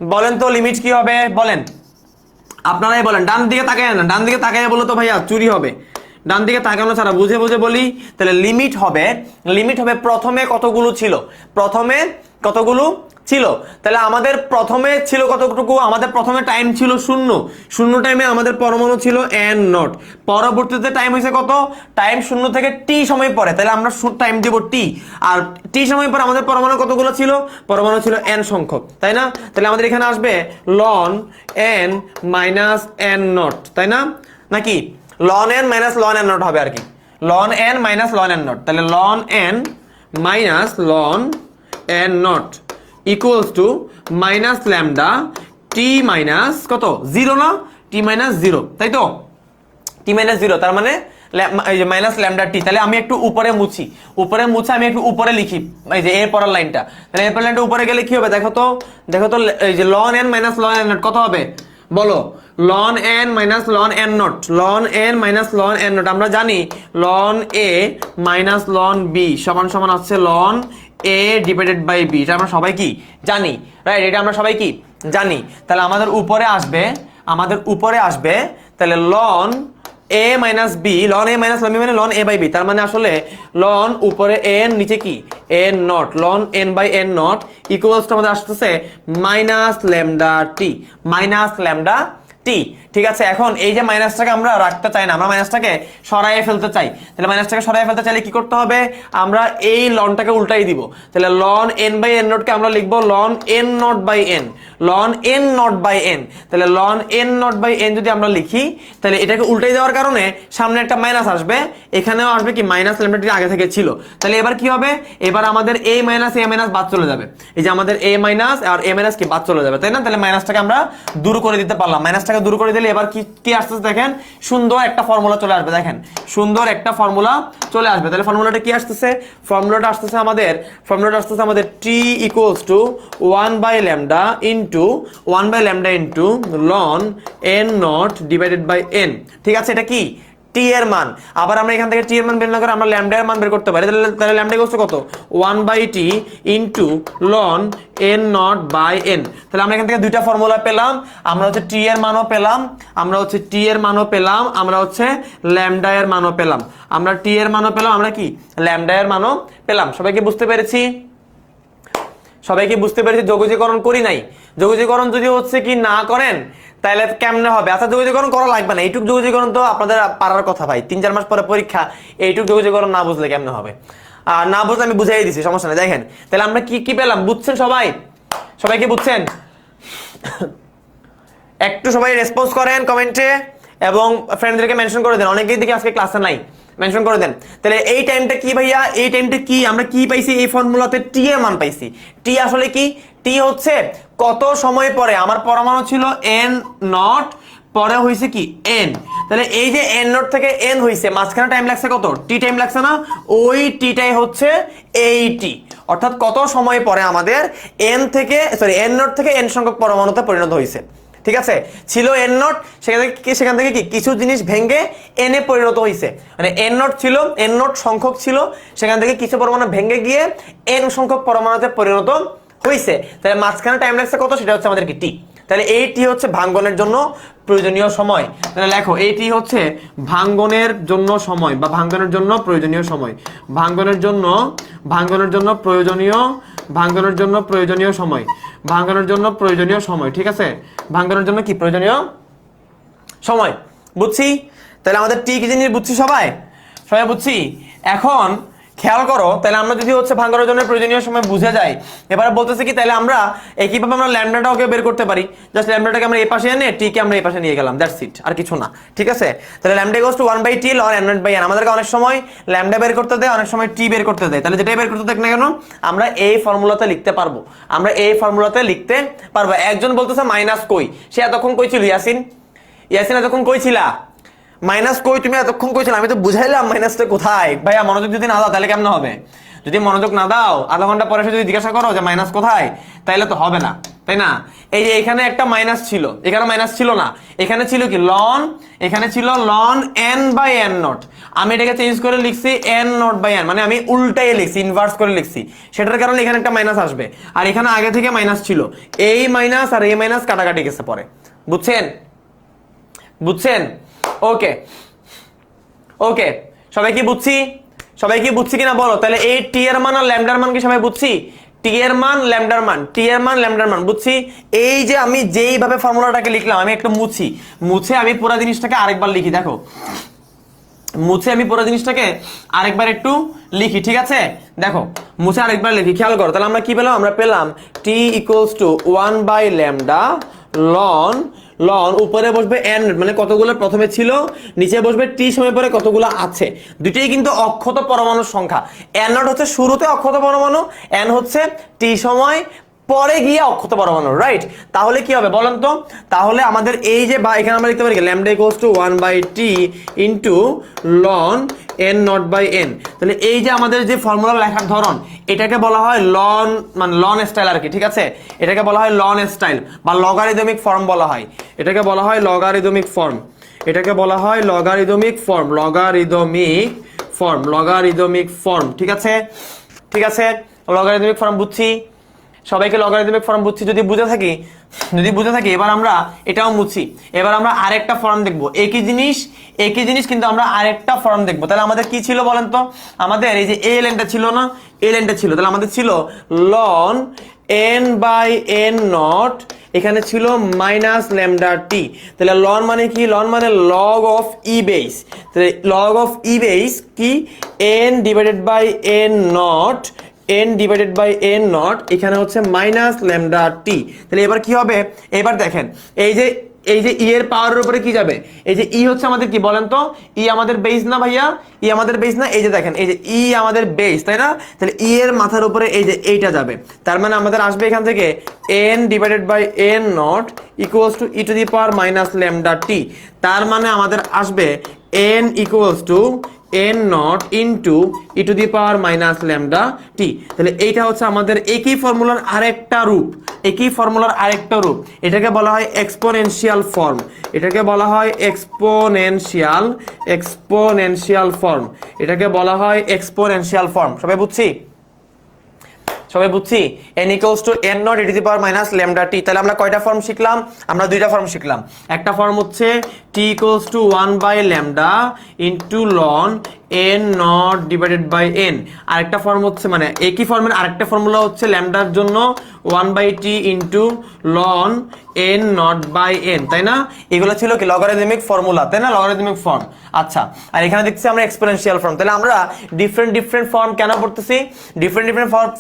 বলেন তো লিমিট কি হবে, বলেন আপনারাই বলেন। ডান দিকে তাকায় না, ডান দিকে তাকায় বলো তো ভাইয়া চুরি হবে, ডান দিকে তাকানো ছাড়া বুঝে বলি। তাহলে লিমিট হবে প্রথমে কতগুলো ছিল, তাহলে আমাদের প্রথমে ছিল কতটুকু, আমাদের প্রথমে টাইম ছিল 0 টাইমে আমাদের পরমাণু ছিল n নট, পরবর্তীতে টাইম হয়েছে কত, টাইম 0 থেকে t সময় পরে, তাহলে আমরা টাইম দিব t, আর t সময় পরে আমাদের পরমাণু কতগুলো ছিল, পরমাণু ছিল n সংখ্যক, তাই না? তাহলে আমাদের এখানে আসবে ln n minus n not, তাই না? নাকি ln n minus ln n not হবে আর কি, ln n minus ln n not. তাহলে ln n minus ln n nought equals to minus lambda T minus কত 0 না, টি মাইনাস 0, তাই তো? টি মাইনাস 0 তার মানে মাইনাস ল্যামডা টি। তাহলে আমি একটু উপরে মুছে আমি একটু উপরে লিখি, এই যে এর পরের লাইনটা, তাহলে এর পরের লাইনটা উপরে গেলে কি হবে দেখো তো এই যে ln n minus ln n nought কত হবে বলো, ln n minus ln n nought, ln n minus ln n nought আমরা জানি ln a minus ln b সমান সমান হচ্ছে ln a divided by b, এটা আমরা সবাই কি জানি, রাইট? এটা আমরা সবাই কি জানি। তাহলে আমাদের উপরে আসবে তাহলে ln a minus b, ln a minus ln b মানে ln a বাই b, তার মানে আসলে ln উপরে n নিচে কি n nought, ln n by n nought equals to আমাদের আসতেছে মাইনাস ল্যামডা টি, ঠিক আছে, এখন এই যে মাইনাসটাকে আমরা রাখতে চাই না, আমরা মাইনাসটাকে সরাইয়ে ফেলতে চাই। তাহলে মাইনাসটাকে সরাইয়ে ফেলতে চাইলে কি করতে হবে, আমরা এই লনটাকে উল্টাই দিব। তাহলে ln n by n nought কে আমরা লিখবো ln n nought by n, ln n nought by n। তাহলে ln n nought by n যদি আমরা লিখি তাহলে এটাকে উল্টাই দেওয়ার কারণে সামনে একটা মাইনাস আসবে, এখানেও আসবে কি মাইনাস, ল্যামডাটি আগে থেকে ছিল। তাহলে এবার কি হবে, এবার আমাদের a মাইনাস বাদ চলে যাবে, এই যে আমাদের a মাইনাস আর a মাইনাস কি বাদ চলে যাবে, তাই না? তাহলে মাইনাসটাকে আমরা দূর করে দিতে পারলাম। মাইনাসটাকে দূর করে দিলে এবার কি কি আসতেছে দেখেন, সুন্দর একটা ফর্মুলা চলে আসবে। দেখেন সুন্দর একটা ফর্মুলা চলে আসবে। তাহলে ফর্মুলাটা কি আসতেছে, ফর্মুলাটা আসতেছে আমাদের t equals to 1 by lambda into ln n nought divided by n। ঠিক আছে, এটা কি t এর মান। আবার আমরা এখান থেকে t এর মান বের না করে আমরা ল্যামডা এর মান বের করতে পারি। তাহলে ল্যামডা ইকুয়ালস টু কত, 1 by t into ln n nought by n। তাহলে আমরা এখান থেকে দুইটা ফর্মুলা পেলাম, আমরা হচ্ছে t এর মানও পেলাম, আমরা হচ্ছে ল্যামডা এর মানও পেলাম, আমরা t এর মানও পেলাম, আমরা কি ল্যামডা এর মানও পেলাম। সবাইকে বুঝতে পেরেছি? যোগজীকরণ করি নাই। যোগজীকরণ যদি হচ্ছে কি না করেন তাহলে কেমনে হবে? আচ্ছা যোগজীকরণ করা লাগবে না, এইটুক যোগজীকরণ তো আপনাদের পারার কথা ভাই, 3-4 মাস পরে পরীক্ষা, এইটুক যোগজীকরণ না বুঝলে কেমনে হবে? আর না বুঝলে আমি বুঝাই দিছি, সমস্যা নেই। দেখেন তাহলে আমরা কি কি পেলাম, বুঝছেন সবাইকে বুঝছেন? একটু সবাই রেসপন্স করেন কমেন্টে এবং ফ্রেন্ডদেরকে মেনশন করে দেন, অনেকেই দেখি আজকে ক্লাসে নাই, মেনশন করে দেন। তাহলে এই টাইমটা কি ভাইয়া, এই টাইমটা কি আমরা কি পাইছি, এই ফর্মুলাতে টি এর মান পাইছি। টি আসলে কি, টি হচ্ছে কত সময় পরে আমার পরমাণু ছিল n নট, পরে হইছে কি n। তাহলে এই যে n নট থেকে n হইছে, মাঝখানে টাইম লাগছে কত, টি টাইম লাগছে না, ওই টিটাই হচ্ছে এই টি। অর্থাৎ কত সময় পরে আমাদের n নট থেকে n সংখ্যক পরমাণুতে পরিণত হইছে। ঠিক আছে, ছিল n নট, সেখান থেকে কি কিছু জিনিস ভেঙে n এ পরিণত হইছে, মানে n নট ছিল, n নট সংখ্যক ছিল, সেখান থেকে কিছু পরমাণু ভেঙে গিয়ে n সংখ্যক পরমাণুতে পরিণত হইছে। তাহলে মাঝখানে টাইম লাগছে কত, সেটা হচ্ছে আমাদের কি টি। তাহলে এই টি হচ্ছে ভাঙ্গনের জন্য প্রয়োজনীয় সময়। তাহলে লেখো এই টি হচ্ছে ভাঙ্গনের জন্য সময় বা ভাঙ্গনের জন্য প্রয়োজনীয় সময়, ভাঙ্গনের জন্য সময়, ঠিক আছে, ভাঙ্গনের জন্য কি প্রয়োজনীয় সময়। বুঝছি? তাহলে আমাদের টি কি জিনিস বুঝছি সবাই বুঝছি। এখন খেয়াল করো, তাহলে আমরা যদি হচ্ছে ভাঙ্গনের জন্য প্রয়োজনীয় সময় বুঝে যাই, এবারে বলতেছে কি, তাহলে আমরা একইভাবে আমরা ল্যামডাটাকে বের করতে পারি। জাস্ট ল্যামডাটাকে আমরা এই পাশে এনে টি কে আমরা এই পাশে নিয়ে গেলাম, দ্যাটস ইট, আর কিছু না। ঠিক আছে, তাহলে lambda equals to 1 by t ln n nought by n। আমাদেরকে অনেক সময় ল্যামডা বের করতে দেয়, অনেক সময় টি বের করতে দেয়। তাহলে যেটাই বের করতে দেখ না কেন আমরা এই ফর্মুলাতে লিখতে পারবো, একজন বলতেছে মাইনাস কই, সে এতক্ষণ কই ছিল, ইয়াসিন এতক্ষণ কই ছিলা, মাইনাস কই তুমি এতক্ষণ কইছিল, আমি তো বুঝাইলাম মাইনাসটা কোথায়। ভাইয়া মনোযোগ যদি না দাও তাহলে কেমন হবে? যদি মনোযোগ না দাও, আধা ঘন্টা পরে যদি জিজ্ঞাসা করো যে মাইনাস কোথায়, তাইলে তো হবে না, তাই না? এই যে এখানে একটা মাইনাস ছিল, এখানে মাইনাস ছিল না, এখানে ছিল কি লন, এখানে ছিল loan n by n nought. আমি এটাকে চেঞ্জ করে লিখছি n নট বাই n, মানে আমি উল্টাই লিখছি, ইনভার্স করে লিখছি, সেটার কারণে এখানে একটা মাইনাস আসবে। আর এখানে আগে থেকে মাইনাস ছিল, এই মাইনাস আর এই মাইনাস কাটাকাটি গেছে পরে। বুঝছেন? ওকে সবাই কি বুঝছি কিনা বলো? তাহলে এই টি এর মান আর ল্যামডার মান কি সবাই বুঝছি? টি এর মান ল্যামডার মান বুঝছি। এই যে আমি যেইভাবে ফর্মুলাটাকে লিখলাম, আমি একটু মুছে আমি পুরো জিনিসটাকে আরেকবার লিখি। দেখো আমি পুরো জিনিসটাকে আরেকবার একটু লিখি, ঠিক আছে? দেখো মুছে আরেকবার লিখি, খেয়াল করো। তাহলে আমরা কি পেলাম, আমরা পেলাম t equals to 1 by lambda ln উপরে বসবে n, মানে কতগুলো প্রথমে ছিল, নিচে বসবে টি সময় পরে কতগুলো আছে। দুটোই কিন্তু অক্ষত পরমাণুর সংখ্যা। n নট হচ্ছে শুরুতে অক্ষত পরমাণু, n হচ্ছে টি সময় পরে গিয়ে অক্ষত পরমাণু, রাইট? তাহলে কি হবে বলেন তো? তাহলে আমাদের এই যে বা এখানে আমরা লিখতে পারি lambda equals to 1 by t into loan n nought by n। তাহলে এই যে আমাদের যে ফর্মুলা লেখার ধরন, এটাকে বলা হয় লন স্টাইল আর কি, ঠিক আছে? এটাকে বলা হয় লন স্টাইল বা লগারিদমিক ফর্ম বলা হয়, এটাকে বলা হয় লগারিদমিক ফর্ম, ঠিক আছে? লগারিদমিক ফর্ম বুঝছি, সবাইকে লগারিদমিক ফর্ম বুঝছি। যদি বুঝে থাকি এবার আমরা এটাও মুছি। এবার আমরা আরেকটা ফর্ম দেখবো, একই জিনিস কিন্তু আমরা আরেকটা ফর্ম দেখবো। তাহলে আমাদের কি ছিল বলেন তো? আমাদের এই যে এই লাইনটা ছিল না, এই লাইনটা ছিল, তাহলে আমাদের ছিল loan n by n nought, এখানে ছিল মাইনাস ল্যামডা টি। তাহলে লন মানে কি? লন মানে লগ অফ ই বেস। তাহলে লগ অফ ই বেস কি? N divided by n nought, n divided by n nought, এখানে হচ্ছে মাইনাস ল্যামডা টি। তাহলে এবার কি হবে? এবার দেখেন এই যে ই এর পাওয়ারের উপরে কি যাবে? এই যে ই হচ্ছে আমাদের কি বলেন তো? ই আমাদের বেস না ভাইয়া? ই আমাদের বেস না? এই যে দেখেন এই যে ই আমাদের বেস, তাই না? তাহলে ই এর মাথার উপরে এই যে এইটা যাবে। তার মানে আমাদের আসবে এখান থেকে n divided by n nought equals to e to the power minus lambda t. তার মানে আমাদের আসবে n equals to n nought into e to the power minus lambda t. তাহলে এইটা হচ্ছে আমাদের একই ফর্মুলার আরেকটা রূপ, একই ফর্মুলার আরেকটা রূপ। এটাকে বলা হয় এক্সপোনেনশিয়াল ফর্ম, এটাকে বলা হয় এক্সপোনেনশিয়াল ফর্ম, এটাকে বলা হয় এক্সপোনেনশিয়াল ফর্ম। সবাই বুঝছি? সবাই বুঝছি? n equals to n nought e to the power minus lambda t. তাহলে আমরা কয়টা ফর্ম শিখলাম? আমরা দুইটা ফর্ম শিখলাম। একটা ফর্ম হচ্ছে t equals to 1 by lambda into loan n nought divided by n। আরেকটা ফর্ম হচ্ছে মানে একই ফর্মের আরেকটা ফর্মুলা হচ্ছে ল্যামডার জন্য 1 by t into loan n nought by n, তাই না? এগুলো ছিল কি লগারিদমিক ফর্মুলা, তাই না? Logarithmic form. আচ্ছা, আর এখানে দেখছি আমরা এক্সপোনেনশিয়াল ফর্ম। তাহলে আমরা ডিফারেন্ট ফর্ম কেন পড়তেছি? ডিফারেন্ট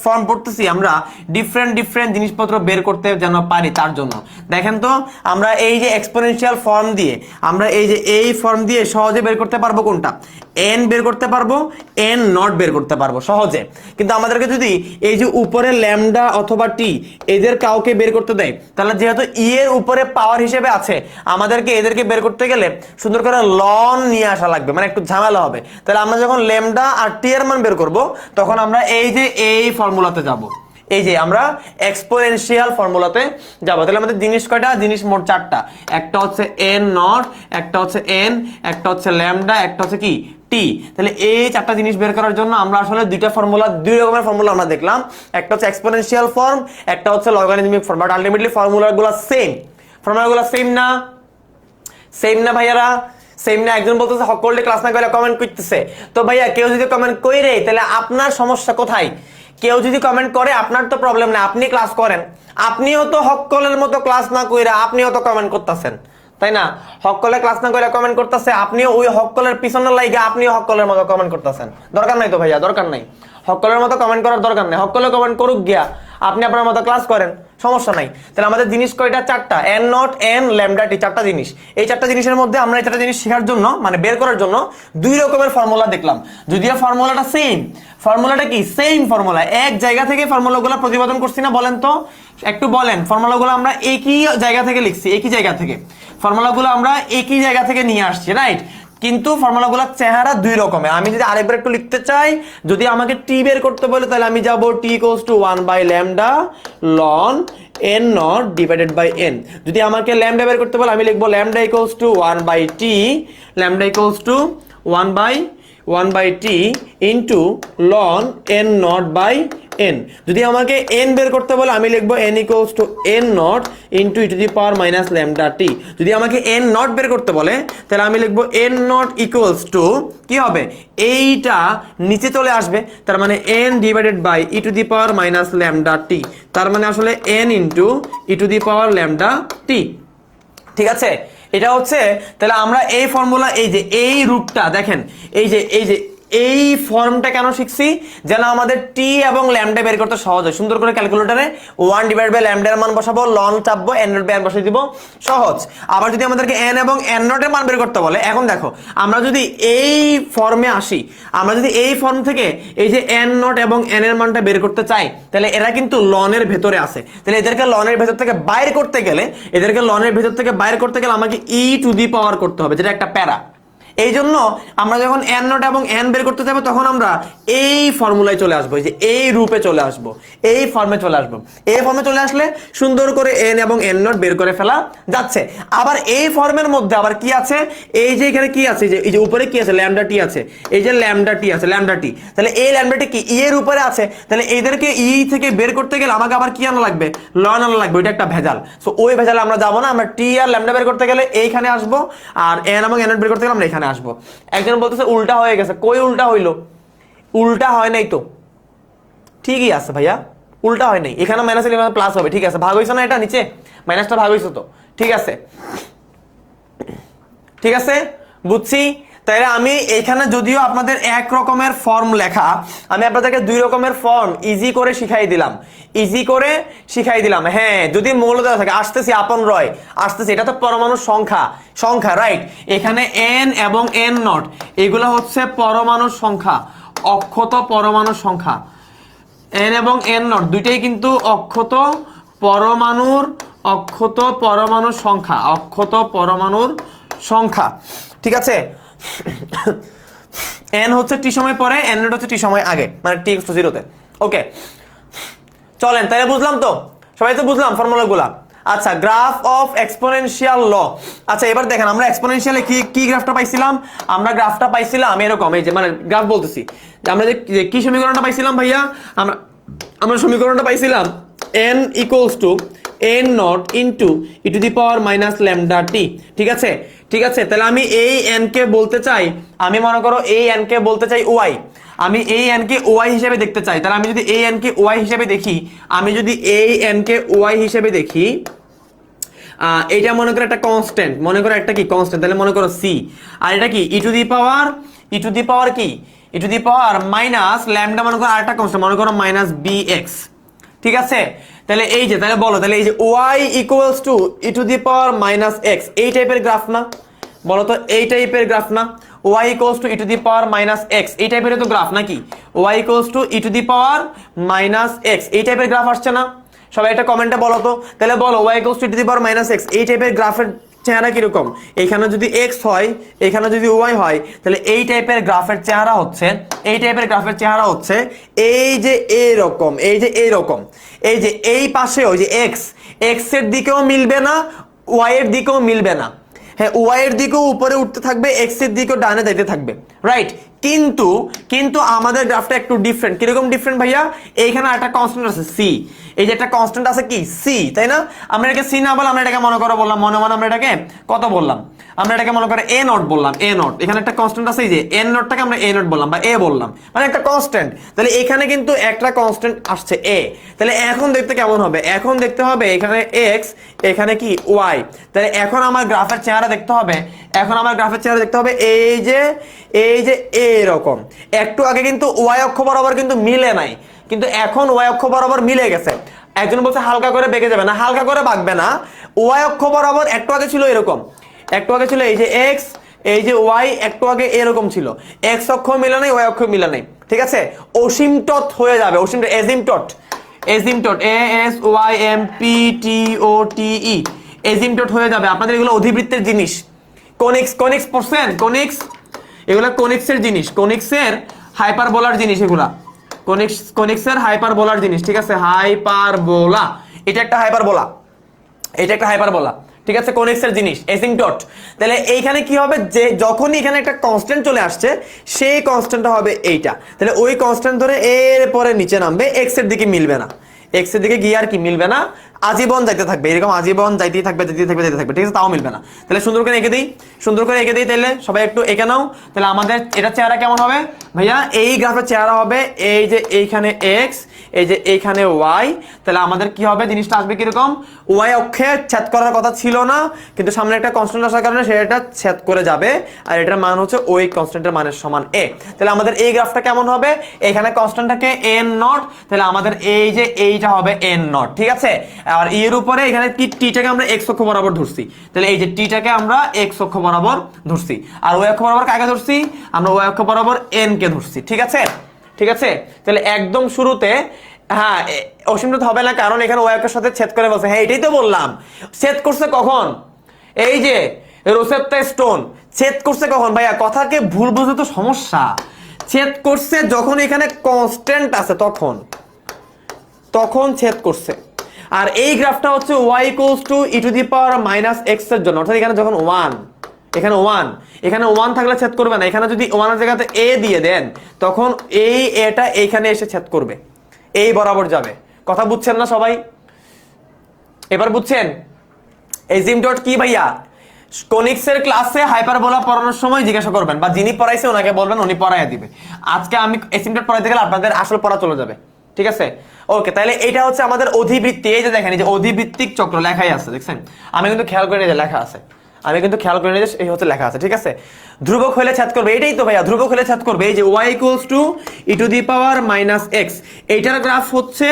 ফর্ম পড়তেছি আমরা ডিফারেন্ট জিনিসপত্র বের করতে যেন পারি তার জন্য। দেখেন তো, আমরা এই যে এক্সপোনেনশিয়াল ফর্ম দিয়ে আমরা এই ফর্ম দিয়ে সহজে বের করতে পারবো কোনটা? n বের করতে পারবো, n নট বের করতে পারবো সহজে। কিন্তু আমাদেরকে যদি এই যে উপরে ল্যামডা অথবা টি এদের কাউকে বের করতে দেয়, তাহলে যেহেতু ই এর উপরে পাওয়ার হিসেবে আছে, আমাদেরকে এদেরকে বের করতে গেলে সুন্দর করে লন নিয়ে আসা লাগবে, মানে একটু ঝামেলা হবে। তাহলে আমরা যখন ল্যামডা আর টি এর মান বের করব, তখন আমরা এই ফর্মুলাতে যাব, এই যে আমরা এক্সপোনেনশিয়াল ফর্মুলাতে যাব। তাহলে আমাদের জিনিস কয়টা? জিনিস মোট চারটা। একটা হচ্ছে n নট, একটা হচ্ছে n, একটা হচ্ছে ল্যামডা, একটা হচ্ছে কি টি। তাহলে এই চারটা জিনিস বের করার জন্য আমরা আসলে দুই রকমের ফর্মুলা আমরা দেখলাম। একটা হচ্ছে এক্সপোনেনশিয়াল ফর্ম, একটা হচ্ছে লগারিদমিক ফর্ম। বাট আলটিমেটলি ফর্মুলাগুলো সেম। ফর্মুলাগুলো সেম না? সেম না ভাইয়ারা? সেম না? একজন বলতেছে হক করলে ক্লাস না করে কমেন্ট করতেছে। তো ভাইয়া কেউ যদি কমেন্ট কইরে তাহলে আপনার সমস্যা কোথায়? কেউ যদি কমেন্ট করে আপনার তো প্রবলেম না, আপনি ক্লাস করেন। আপনিও তো হক কলের মতো ক্লাস না কইরা আপনিও তো কমেন্ট করতেছেন, তাই না? হক কলে ক্লাস না কইরা কমেন্ট করতেছে, আপনিও ওই হক কলের পিছনে লাইগা আপনিও হক কলের মতো কমেন্ট করতেছেন। দরকার নাই তো ভাইয়া, দরকার নাই। হক কলের মতো কমেন্ট করার দরকার নাই। হক কলে কমেন্ট করুক গিয়া, আপনি আপনার মতো ক্লাস করেন, সমস্যা নাই। তাহলে আমাদের জিনিস কয়টা? চারটা। n not, n, lambda t, চারটা জিনিস। এই চারটা জিনিসের মধ্যে আমরা এই চারটা জিনিস শেখার জন্য মানে বের করার জন্য দুই রকমের ফর্মুলা দেখলাম। যদিও ফর্মুলাটা সেম, ফর্মুলাটা কি সেম ফর্মুলা, এক জায়গা থেকে ফর্মুলাগুলো প্রতিপাদন করছি না? বলেন তো, একটু বলেন। ফর্মুলাগুলো আমরা একই জায়গা থেকে লিখছি, একই জায়গা থেকে ফর্মুলাগুলো আমরা একই জায়গা থেকে নিয়ে আসছি, রাইট? কিন্তু ফর্মুলাগুলোর চেহারা দুই রকমের। আমি যদি আরেকবার একটু লিখতে চাই, যদি আমাকে টি বের করতে বলে, তাহলে আমি যাব t equals to 1 by lambda ln n nought divided by n। যদি আমাকে ল্যামডা বের করতে বলে, আমি লিখবো lambda equals to 1 by t, lambda equals to 1 by t into loan n nought by n। যদি আমাকে n বের করতে বলে, আমি লিখবো n equals to n nought into e to the power minus lambda t. যদি আমাকে n নট বের করতে বলে, তাহলে আমি লিখবো n নট ইকুয়ালস টু কি হবে? এইটা নিচে চলে আসবে, তার মানে n divided by e to the power minus lambda t. তার মানে আসলে n into e to the power lambda t. ঠিক আছে? এটা হচ্ছে, তাহলে আমরা এই ফর্মুলা, এই যে এই রূপটা দেখেন, এই ফর্মটা কেন শিখছি? যেন আমাদের টি এবং ল্যামডা বের করতে সহজ হয়। সুন্দর করে ক্যালকুলেটরে 1 ডিভাইড বাই ল্যামডা এর মান বসাবো, লন চাপবো, n নট বাই n বসিয়ে দিব, সহজ। আবার যদি আমাদেরকে n এবং n নট এর মান বের করতে বলে, এখন দেখো আমরা যদি এই ফর্মে আসি, আমরা যদি এই ফর্ম থেকে এই যে n নট এবং n এর মানটা বের করতে চাই, তাহলে এরা কিন্তু লনের ভেতরে আছে। তাহলে এদেরকে লনের ভেতর থেকে বাইর করতে গেলে, আমাকে ই টু দি পাওয়ার করতে হবে, যেটা একটা প্যারা। এই জন্য আমরা যখন n নট এবং n বের করতে যাবো, তখন আমরা এই ফর্মুলায় চলে আসবো, যে এই রূপে চলে আসবো, এই ফর্মে চলে আসবো। এই ফর্মে চলে আসলে সুন্দর করে n এবং n নট বের করে ফেলা যাচ্ছে। আবার এই ফর্মের মধ্যে আবার কি আছে? এই যে এখানে কি আছে? এই যে উপরে কি আছে? ল্যামডা টি আছে। এই যে ল্যামডা টি আছে, ল্যামডা টি। তাহলে এই ল্যামডা টি কি ই এর উপরে আছে? তাহলে এদেরকে ই থেকে বের করতে গেলে আমাকে আবার কি আনা লাগবে? লন আনা লাগবে। ওইটা একটা ভেজাল। সো ওই ভেজালে আমরা যাবো না। আমরা টি আর ল্যামডা বের করতে গেলে এইখানে আসবো, আর n এবং n নট বের করতে গেলে আমরা এখানে আসবো। একজন বলতেছে উল্টা হয়ে গেছে। কই উল্টা হইলো? উল্টা হয় নাই তো, ঠিকই আছে ভাইয়া, উল্টা হয় নাই, এখানে মাইনাস এখানে প্লাস হবে, ঠিক আছে, ভাগ হইছে না, এটা নিচে মাইনাসটা ভাগ হইছে তো, ঠিক আছে, ঠিক আছে, বুঝছি। তাইলে আমি এখানে যদিও আপনাদের এক রকমের ফর্ম লেখা, আমি আপনাদেরকে দুই রকমের ফর্ম ইজি করে শিখাই দিলাম, ইজি করে শিখাই দিলাম। হ্যাঁ, যদি মৌল দেওয়া থাকে, আসতেছি আপন রয়, আসতেছি, এটা তো পরমাণুর সংখ্যা, সংখ্যা রাইট। এখানে এন এবং এন নট এগুলো হচ্ছে পরমাণুর সংখ্যা, অক্ষত পরমাণুর সংখ্যা। এন এবং এন নট দুইটাই কিন্তু অক্ষত পরমাণুর, অক্ষত পরমাণুর সংখ্যা, অক্ষত পরমাণুর সংখ্যা, ঠিক আছে। এন হচ্ছে টি সময় পরে, এন নট হচ্ছে টি সময় আগে, মানে টি ইকুয়াল টু 0-তে। ওকে, চলেন তাহলে, বুঝলাম তো সবাই, তো বুঝলাম ফর্মুলাগুলা। আচ্ছা, গ্রাফ অফ এক্সপোনেনশিয়াল ল। আচ্ছা, এবার দেখেন আমরা এক্সপোনেনশিয়ালে কি গ্রাফটা পাইছিলাম, আমরা গ্রাফটা পাইছিলাম এরকম, এই যে মানে গ্রাফ বলতেছি, আমরা যে কি সমীকরণটা পাইছিলাম ভাইয়া, আমরা সমীকরণটা পাইছিলাম n equals to n nought into e to the power minus lambda t, ঠিক আছে, ঠিক আছে। তাহলে আমি এই n কে বলতে চাই, আমি মনে করো এই n কে বলতে চাই ওয়াই, আমি এই n কে ওয়াই হিসেবে দেখতে চাই। তাহলে আমি যদি এই n কে ওয়াই হিসেবে দেখি, আমি যদি এই n কে ওয়াই হিসেবে দেখি, এটা মনে করো একটা কনস্ট্যান্ট, মনে করো একটা কি কনস্ট্যান্ট, তাহলে মনে করো সি, আর এটা কি e to the power, E to the power কি, e to the power minus lambda, মনে করো আরেকটা কনস্ট্যান্ট, মনে করো মাইনাস বি এক্স, ঠিক আছে। তাহলে এই যে, তাহলে বলো, তাহলে এই যে y equals to e to the power minus x, এই টাইপের গ্রাফ না, বলো তো এই টাইপের গ্রাফ না, y equals to e to the power minus x, এই টাইপের তো গ্রাফ নাকি, y equals to e to the power minus x, এই টাইপের গ্রাফ আসছে না? সবাই এটা কমেন্টে বলো তো, তাহলে বলো y equals to e to the power minus x, এই টাইপের গ্রাফের চেহারা কিরকম, এখানে যদি এক্স হয়, এখানে যদি ওয়াই হয়, তাহলে এই টাইপের গ্রাফের চেহারা হচ্ছে, এই টাইপের গ্রাফের চেহারা হচ্ছে এই যে এরকম, এই যে এরকম, এই যে এই পাশে ওই যে এক্স, এক্স এর দিকেও মিলবে না, ওয়াই এর দিকেও মিলবে না। হ্যাঁ, ওয়াই এর দিকেও উপরে উঠতে থাকবে, এক্স এর দিকেও ডানে যাইতে থাকবে, রাইট। কিন্তু কিন্তু আমাদের গ্রাফটা একটু ডিফারেন্ট। কিরকম ডিফারেন্ট ভাইয়া? এইখানে একটা কনস্ট্যান্ট আছে সি, এই যে একটা কনস্ট্যান্ট আছে কি সি, তাই না? আমরা এটাকে সি না বলে আমরা এটাকে মনে করো বললাম, মনে মনে আমরা এটাকে কত বললাম, আমরা এটাকে মনে করো এ নট বললাম, এ নট। এখানে একটা কনস্ট্যান্ট আছে, এই যে এন নটটাকে আমরা এ নট বললাম বা এ বললাম, মানে একটা কনস্ট্যান্ট। তাহলে এখানে কিন্তু একটা কনস্ট্যান্ট আসছে এ, তাহলে এখন দেখতে কেমন হবে? এখন দেখতে হবে এখানে এক্স, এখানে কি ওয়াই। তাহলে এখন আমার গ্রাফের চেহারা দেখতে হবে, এখন আমার গ্রাফের চেহারা দেখতে হবে এই যে এরকম। একটু আগে কিন্তু ওয়াই অক্ষ বরাবর কিন্তু মিলে নাই, কিন্তু এখন ওয়াই অক্ষ বরাবর মিলে গেছে। একজন বলছে হালকা করে বেঁকে যাবে না, হালকা করে বাঁকবে না, ওয়াই অক্ষ বরাবর একটু আগে ছিল এরকম, একটু আগে ছিল এই যে এক্স, এই যে ওয়াই একটু আগে এরকম ছিল, এক্স অক্ষ মিলে নাই, ওয়াই অক্ষ মিলে নাই, ঠিক আছে। অসীমটট হয়ে যাবে, asymptote, asymptote, asymptote, A S Y M P T O T E, asymptote হয়ে যাবে। আপনাদের এগুলো অধিবৃত্তের জিনিস, কোনিক্স, কোনিক্স পড়ছেন? কোনিক্স, এগুলা কোনিক্সের জিনিস, কোনিক্সের হাইপারবোলার জিনিস, এগুলা কোনিক্সের হাইপারবোলার জিনিস, ঠিক আছে। হাইপারবোলা, এটা একটা হাইপারবোলা, এটা একটা হাইপারবোলা, ঠিক আছে, কোনিক্সের জিনিস, এসিম্পটট। তাহলে এইখানে কি হবে, যে যখনই এখানে একটা কনস্ট্যান্ট চলে আসছে, সেই কনস্ট্যান্টটা হবে এইটা। তাহলে ওই কনস্ট্যান্ট ধরে এর পরে নিচে নামবে, এক্স এর দিকে মিলবে না, এক্স এর দিকে গিয়ে আর কি মিলবে না, আজীবন যাইতে থাকবে, এরকম আজীবন যাইতেই থাকবে, যেতে থাকবে, যেতে থাকবে, ঠিক আছে, তাও মিলবে না। তাহলে সুন্দর করে এঁকে দিই, সুন্দর করে এঁকে দিই, তাহলে সবাই একটু এঁকে নাও। তাহলে আমাদের এটা চেহারা কেমন হবে ভাইয়া? এই গ্রাফের চেহারা হবে এই যে এইখানে এক্স, এই যে এইখানে ওয়াই। তাহলে আমাদের কি হবে, জিনিসটা আসবে কিরকম, ওয়াই অক্ষে ছেদ করার কথা ছিল না, কিন্তু সামনে একটা কনস্ট্যান্ট আসার কারণে সেটা ছেদ করে যাবে, আর এটার মান হচ্ছে ওই কনস্ট্যান্টের মানের সমান এ। তাহলে আমাদের এই গ্রাফটা কেমন হবে, এখানে কনস্ট্যান্টটাকে এন নট, তাহলে আমাদের এই যে এইটা হবে এন নট, ঠিক আছে। আর এর উপরে এখানে কি টিটাকে আমরা এক্স অক্ষ বরাবর ধরছি, তাহলে এই যে টিটাকে আমরা এক্স অক্ষ বরাবর ধরছি, আর ওয়াই অক্ষ বরাবর কাকে ধরছি, আমরা ওয়াই অক্ষ বরাবর এন কে ধরছি, ঠিক আছে, ঠিক আছে। তাহলে একদম শুরুতে, হ্যাঁ অসীমটট হবে না, কারণ এখানে ওয়াই অক্ষের সাথে ছেদ করে বলছে। হ্যাঁ এটাই তো বললাম, ছেদ করছে কখন, এই যে রোসেপ্টা স্টোন ছেদ করছে কখন ভাইয়া? কথাকে ভুল বুঝে তো সমস্যা। ছেদ করছে যখন এখানে কনস্ট্যান্ট আছে, তখন তখন ছেদ করছে। আর এই গ্রাফটা হচ্ছে y equals to e to the power minus x এর জন্য, অর্থাৎ এখানে যখন ওয়ান, এখানে ওয়ান, এখানে ওয়ান থাকলে ছেদ করবে না, এখানে যদি ওয়ানের জায়গাতে এ দিয়ে দেন, তখন এই এটা এইখানে এসে ছেদ করবে, এই বরাবর যাবে। কথা বুঝছেন না সবাই? এবার বুঝছেন এজিমটট কি ভাইয়া? কোনিক্সের ক্লাসে হাইপারবোলা পড়ানোর সময় জিজ্ঞাসা করবেন, বা যিনি পড়াইছে ওনাকে বলবেন, উনি পড়াইয়া দিবে। আজকে আমি এসিমটট পড়াইতে গেলে আপনাদের আসল পড়া চলে যাবে, ঠিক আছে ওকে তাহলে এটা হচ্ছে আমাদের অধিবৃত্তি এই যে দেখেন এই যে অধিবৃত্তিক চক্র লেখাই আছে দেখছেন আমি কিন্তু খেয়াল করে নিয়ে লেখা আছে এই হচ্ছে লেখা আছে ঠিক আছে ধ্রুবক হলে ছেদ করবে এটাই তো ভাইয়া ধ্রুবক হলে ছেদ করবে এই যে y = e⁻x এইটার গ্রাফ হচ্ছে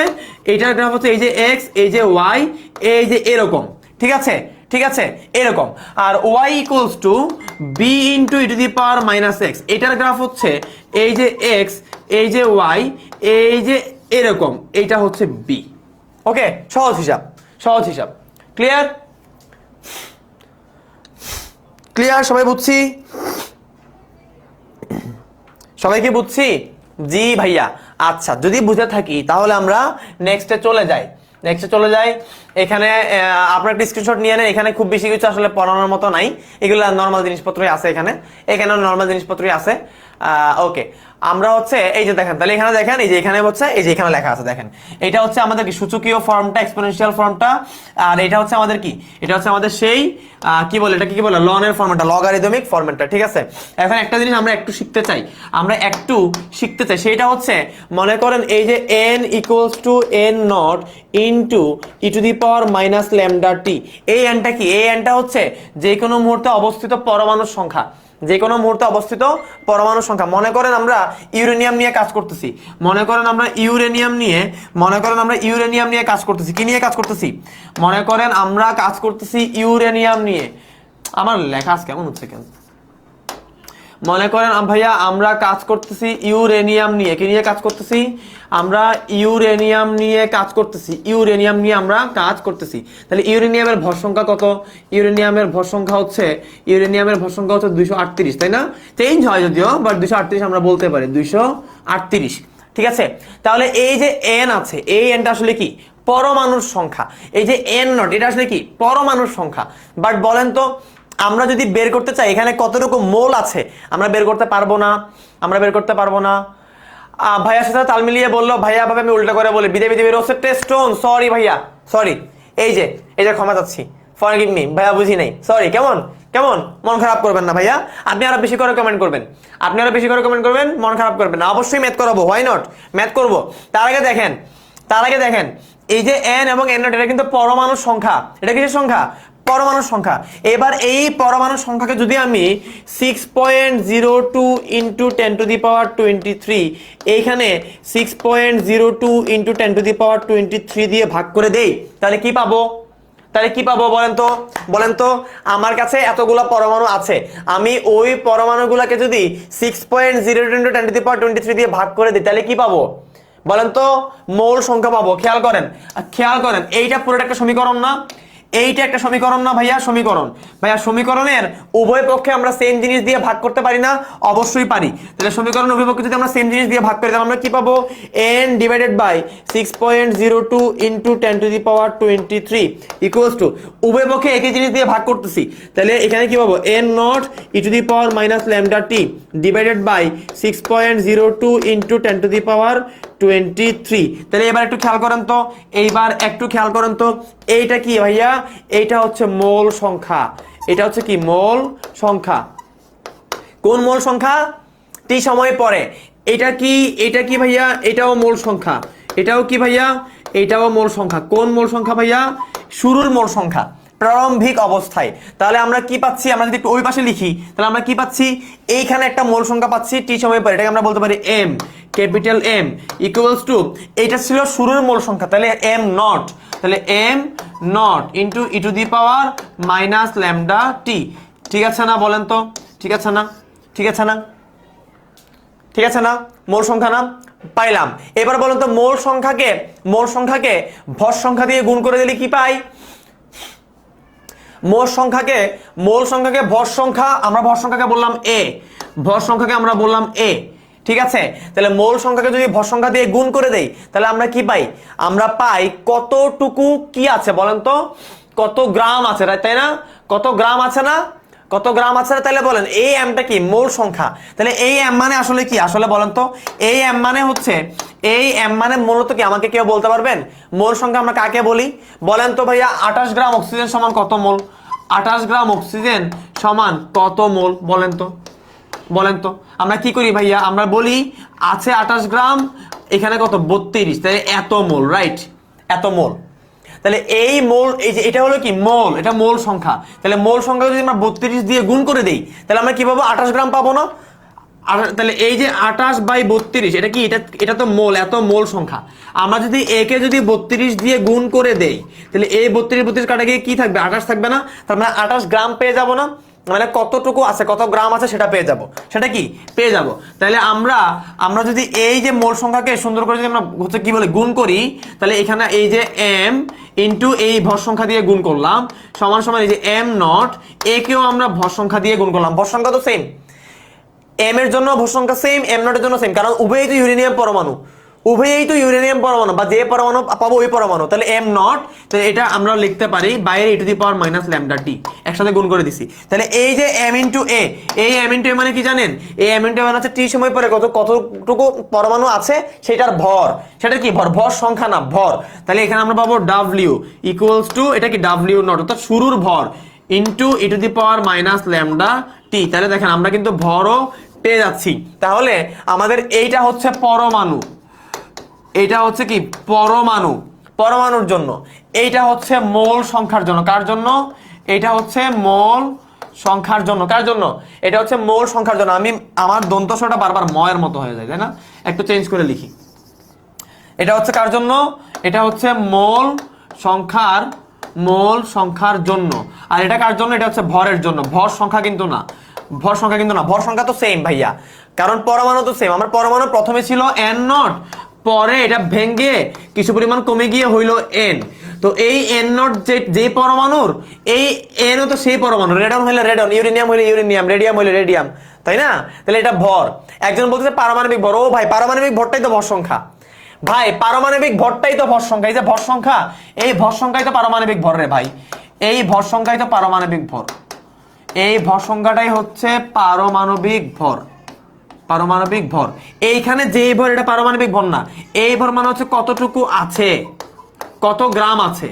এই যে x এই যে y এই যে এরকম ঠিক আছে এরকম আর y = b * e⁻x এটার গ্রাফ হচ্ছে এই যে x এই যে y এই যে এরকম এইটা হচ্ছে b ওকে সহজ হিসাব ক্লিয়ার সবাই বুঝছি সবাই কি বুঝছি জি ভাইয়া আচ্ছা যদি বুঝে থাকি তাহলে আমরা নেক্সটে চলে যাই এখানে আপনারা একটা স্ক্রিনশট নিয়ে নেন এখানে খুব বেশি কিছু আসলে পড়ানোর মতো নাই এগুলো নরমাল জিনিসপত্রই আছে এখানে নরমাল জিনিসপত্রই আছে ওকে আমরা হচ্ছে এই যে দেখেন তাহলে এখানে দেখেন এই যে এখানে হচ্ছে এই যে এখানে লেখা আছে দেখেন এটা হচ্ছে আমাদের কি সূচকীয় ফর্মটা এক্সপোনেনশিয়াল ফর্মটা আর এটা হচ্ছে আমাদের কি এটা হচ্ছে আমাদের সেই কি বলে এটা কি বলে লনের ফর্মটা লগারিদমিক ফর্মটা ঠিক আছে এখন একটা জিনিস আমরা একটু শিখতে চাই সেটা হচ্ছে মনে করেন এই যে n = n0 * e⁻λt এই nটা কি এই nটা হচ্ছে যে কোনো মুহূর্তে অবস্থিত পরমাণুর সংখ্যা মনে করেন আমরা ইউরেনিয়াম নিয়ে কাজ করতেছি মনে করেন আমরা ইউরেনিয়াম নিয়ে কাজ করতেছি কি নিয়ে কাজ করতেছি মনে করেন আমরা কাজ করতেছি ইউরেনিয়াম নিয়ে আমার লেখা কেমন হচ্ছে কেন মনে করেন ভাইয়া আমরা কাজ করতেছি ইউরেনিয়াম নিয়ে কি নিয়ে কাজ করতেছি আমরা ইউরেনিয়াম নিয়ে আমরা কাজ করতেছি তাহলে ইউরেনিয়ামের ভর সংখ্যা কত ইউরেনিয়ামের ভর সংখ্যা হচ্ছে 238 তাই না চেঞ্জ হয় যদিও বাট 238 আমরা বলতে পারি 238 ঠিক আছে তাহলে এই যে n আছে এই nটা আসলে কি পরমাণুর সংখ্যা এই যে n0 এটা আসলে কি পরমাণুর সংখ্যা বাট বলেন তো আমরা যদি বের করতে চাই এখানে কতটুকু মোল আছে আমরা বের করতে পারবো না ভাইয়ার সাথে তাল মিলিয়ে বললো ভাইয়া ভাবে আমি উল্টা করে বলি বিদে রোসেট টেস্টোন সরি ভাইয়া সরি এই যে ক্ষমা চাচ্ছি ফরগিভ মি ভাইয়া বুঝি নাই সরি কেমন মন খারাপ করবেন না ভাইয়া আপনি আরো বেশি করে কমেন্ট করবেন মন খারাপ করবেন না অবশ্যই ম্যাথ করাবো হোয়াই নট ম্যাথ করবো তার আগে দেখেন এই যে n এবং n0 এটা কিন্তু পরমাণুর সংখ্যা এটা কিসের সংখ্যা পরমাণুর সংখ্যা এবার এই পরমাণুর সংখ্যাকে যদি আমি 6.02 * 10⁻23 এইখানে 6.02 * 10⁻23 দিয়ে ভাগ করে দেই তাহলে কি পাবো বলেন তো আমার কাছে এতগুলা পরমাণু আছে আমি ওই পরমাণুগুলোকে যদি 6.02 * 10⁻23 দিয়ে ভাগ করে দিই তাহলে কি পাবো বলেন তো মোল সংখ্যা পাবো খেয়াল করেন এইটা পুরোটা একটা সমীকরণ না ভাইয়া সমীকরণের উভয় পক্ষে আমরা সেম জিনিস দিয়ে ভাগ করতে পারি না অবশ্যই পারি তাহলে সমীকরণ উভয় পক্ষে যদি আমরা সেম জিনিস দিয়ে ভাগ করি তাহলে আমরা কি পাবো n / 6.02 * 10⁻23 = উভয় পক্ষে একই জিনিস দিয়ে ভাগ করতেছি তাহলে এখানে কি পাবো n0 e⁻λt / 6.02 * 10⁻23 তাহলে এবার একটু খেয়াল করেন তো এইটা কি ভাইয়া এইটা হচ্ছে মোল সংখ্যা এটা হচ্ছে কি মোল সংখ্যা কোন মোল সংখ্যা টি সময় পরে এটা কি ভাইয়া এটাও মোল সংখ্যা এটাও কি ভাইয়া এটাও মোল সংখ্যা কোন মোল সংখ্যা ভাইয়া শুরুর মোল সংখ্যা প্রারম্ভিক অবস্থায় তাহলে আমরা কি পাচ্ছি আমরা যদি একটু ওই পাশে লিখি তাহলে আমরা কি পাচ্ছি এইখানে একটা মোল সংখ্যা পাচ্ছি টি সময় পরে এটাকে আমরা বলতে পারি m ক্যাপিটাল M = এটা ছিল শুরুর মোল সংখ্যা তাহলে m0 তাহলে m0 * e⁻λt ঠিক আছে না বলেন তো ঠিক আছে না মোল সংখ্যা না পাইলাম এবার বলেন তো মোল সংখ্যাকে ভর সংখ্যা দিয়ে গুণ করে দিলে কি পাই মোল সংখ্যাকে ভর সংখ্যা আমরা ভর সংখ্যাকে বললাম a ঠিক আছে তাহলে মোল সংখ্যাকে যদি ভর সংখ্যা দিয়ে গুণ করে দেই তাহলে আমরা কি পাই আমরা পাই কতটুকু কি আছে বলেন তো কত গ্রাম আছে তাই না কত গ্রাম আছে না তাহলে বলেন এই এমটা কি মোল সংখ্যা তাহলে এই এম মানে আসলে কি আসলে বলেন তো এই এম মানে হচ্ছে মূলত কি আমাকে কেউ বলতে পারবেন মোল সংখ্যা আমরা কাকে বলি বলেন তো ভাইয়া 28 গ্রাম অক্সিজেন সমান কত মোল 28 গ্রাম অক্সিজেন সমান কত মোল বলেন তো বলেন তো আমরা কি করি ভাইয়া, আমরা বলি আছে 28 গ্রাম, এখানে কত 32, তাহলে এত মোল, রাইট, এত মোল। তাহলে এই মোল, এই যে এটা হলো কি মোল, এটা মোল সংখ্যা। তাহলে মোল সংখ্যা যদি আমরা 32 দিয়ে গুণ করে দেই তাহলে আমরা কি পাবো, 28 গ্রাম পাবো না? তাহলে এই যে 28/32 এটা কি, এটা তো মোল, এত মোল সংখ্যা। আমরা যদি একে যদি 32 দিয়ে গুণ করে দেই তাহলে এই 32 কাটা গিয়ে কি থাকবে, 28 থাকবে না? তার মানে 28 গ্রাম পেয়ে যাব না? মানে কতটুকু আছে, কত গ্রাম আছে সেটা পেয়ে যাব, সেটা কি পেয়ে যাব। তাহলে আমরা যদি এই যে মোল সংখ্যাকে সুন্দর করে যদি আমরা হচ্ছে কি বলে গুণ করি, তাহলে এখানে এই যে m ইন্টু এই ভর সংখ্যা দিয়ে গুণ করলাম সমান সমান এই যে m নট, একেও আমরা ভর সংখ্যা দিয়ে গুণ করলাম, ভর সংখ্যা তো সেম, m এর জন্য ভর সংখ্যা সেম, m নট এর জন্য সেম, কারণ উভয়ই তো ইউরেনিয়াম পরমাণু, উভয়ই তো ইউরেনিয়াম পরমাণু, বা যে পরমাণু পাবো ওই পরমাণু। তাহলে m নট, তো এটা আমরা লিখতে পারি বাইরে e to the power minus lambda t, একসাথে গুণ করে দিছি। তাহলে এই যে m ইনটু a, এই m ইনটু a মানে কি জানেন, এই m ইনটু a মানে হচ্ছে t সময় পরে কতটুকু পরমাণু আছে সেটার ভর, সেটা কি ভর, ভর সংখ্যা না ভর। তাহলে এখানে আমরা পাবো w ইকুয়ালস টু, এটা কি w নট অর্থাৎ শুরুর ভর into e to the power minus lambda t. তাহলে দেখেন আমরা কিন্তু ভরও পেয়ে যাচ্ছি। তাহলে আমাদের এইটা হচ্ছে পরমাণু, এইটা হচ্ছে কি পরমাণু, পরমাণুর জন্য। এইটা হচ্ছে মোল সংখ্যার জন্য, কার জন্য, এটা হচ্ছে মোল সংখ্যার জন্য, কার জন্য, এটা হচ্ছে মোল সংখ্যার জন্য। আমি আমার দন্তস্বরটা বারবার ময়ের মতো হয়ে যায়, তাই না, একটু চেঞ্জ করে লিখি। এটা হচ্ছে কার জন্য, এটা হচ্ছে মোল সংখ্যার জন্য। আর এটা কার জন্য, এটা হচ্ছে ভরের জন্য, ভর সংখ্যা কিন্তু না, ভর সংখ্যা কিন্তু না, ভর সংখ্যা তো সেম ভাইয়া, কারণ পরমাণু তো সেম। আমার পরমাণু প্রথমে ছিল n নট, পরে এটা ভেঙে কিছু পরিমাণ কমে গিয়ে হইল n। তো এই n নট যে পরমাণুর, এই n ও তো সেই পরমাণু, রেডন হইলে রেডন, ইউরেনিয়াম হইলে ইউরেনিয়াম, রেডিয়াম হইলে রেডিয়াম, তাই না? তাহলে এটা ভর। একজন বলতেছে পারমাণবিক ভর, ও ভাই পারমাণবিক ভরটাই তো ভর সংখ্যা, ভাই পারমাণবিক ভরটাই তো ভর সংখ্যা, এই যে ভর সংখ্যা, এই ভর সংখ্যাই তো পারমাণবিক ভর রে ভাই, এই ভর সংখ্যাই তো পারমাণবিক ভর, এই ভর সংখ্যাটাই হচ্ছে পারমাণবিক ভর, পারমাণবিক ভর। এইখানে যে ভর, এটা পারমাণবিক ভর না, এই ভর মানে হচ্ছে কতটুকু আছে, কত গ্রাম আছে,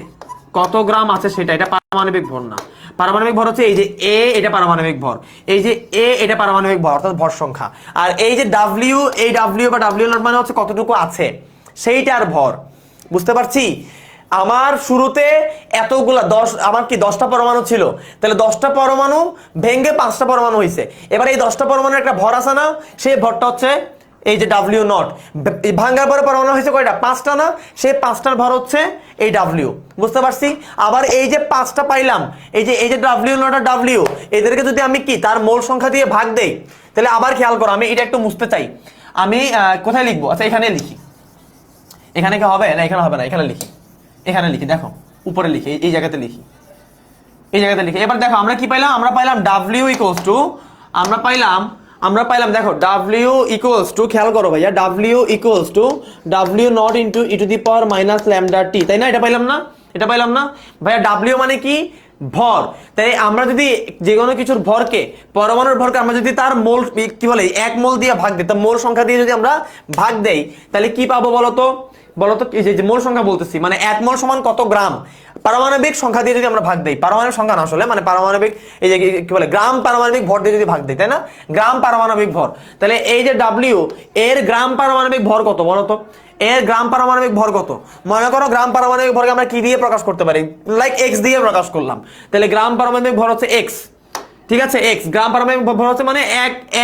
কত গ্রাম আছে সেটা, এটা পারমাণবিক ভর না। পারমাণবিক ভর হচ্ছে এই যে a, এটা পারমাণবিক ভর, এই যে a এটা পারমাণবিক ভর অর্থাৎ ভর সংখ্যা। আর এই যে w, এই w বা w নট মানে হচ্ছে কতটুকু আছে সেইটার ভর। বুঝতে পারছি? আমার শুরুতে এতগুলা আমার কি 10টা পরমাণু ছিল, তাহলে 10টা পরমাণু ভেঙে 5টা পরমাণু হয়েছে। এবার এই 10টা পরমাণুর একটা ভর আছে না, সেই ভরটা হচ্ছে এই যে w নট। ভাঙার পরে পরমাণু হয়েছে কয়টা, 5টা না, সেই 5টার ভর হচ্ছে এই w। বুঝতে পারছি? আবার এই যে 5টা পাইলাম, এই যে w নট আর w, এদেরকে যদি আমি কি তার মোল সংখ্যা দিয়ে ভাগ দেই, তাহলে আবার খেয়াল করো, আমি এটা একটু মুছতে চাই, আমি কোথায় লিখবো, আচ্ছা এখানে লিখি, এখানে কি হবে না, এখানে হবে না, এখানে লিখি, এখানে লিখি, দেখো উপরে লিখি, এই জায়গাতে লিখি, এই জায়গাতে লিখি। এবার দেখো আমরা কি পাইলাম, আমরা পাইলাম w ইকুয়ালস টু, আমরা পাইলাম দেখো w ইকুয়ালস টু, খেয়াল করো ভাইয়া, w equals to w nought into e to the power minus lambda t, তাই না? এটা পাইলাম না, এটা পাইলাম না ভাইয়া। w মানে কি ভর। তাই আমরা যদি যে কোনো কিছুর ভরকে, পরমাণুর ভরকে আমরা যদি তার মোল কি বলে 1 মোল দিয়ে ভাগ দিই, তার মোল সংখ্যা দিয়ে যদি আমরা ভাগ দেই তাহলে কি পাবো বলতো, এই যে মোল সংখ্যা বলতেছি, মানে 1 মোল সমান কত গ্রাম, পারমাণবিক সংখ্যা দিয়ে যদি আমরা ভাগ দেই, পারমাণবিক সংখ্যা না আসলে, মানে পারমাণবিক এই যে কি বলে গ্রাম পারমাণবিক ভর দিয়ে যদি ভাগ দেই, তাই না, গ্রাম পারমাণবিক ভর। তাহলে এই যে w, এর গ্রাম পারমাণবিক ভর কত বলতো, এর গ্রাম পারমাণবিক ভর কত? মনে করো গ্রাম পারমাণবিক ভরকে আমরা কি দিয়ে প্রকাশ করতে পারি, লাইক x দিয়ে প্রকাশ করলাম, তাহলে গ্রাম পারমাণবিক ভর হচ্ছে x, ঠিক আছে, x গ্রাম পারমাণবিক ভর হচ্ছে মানে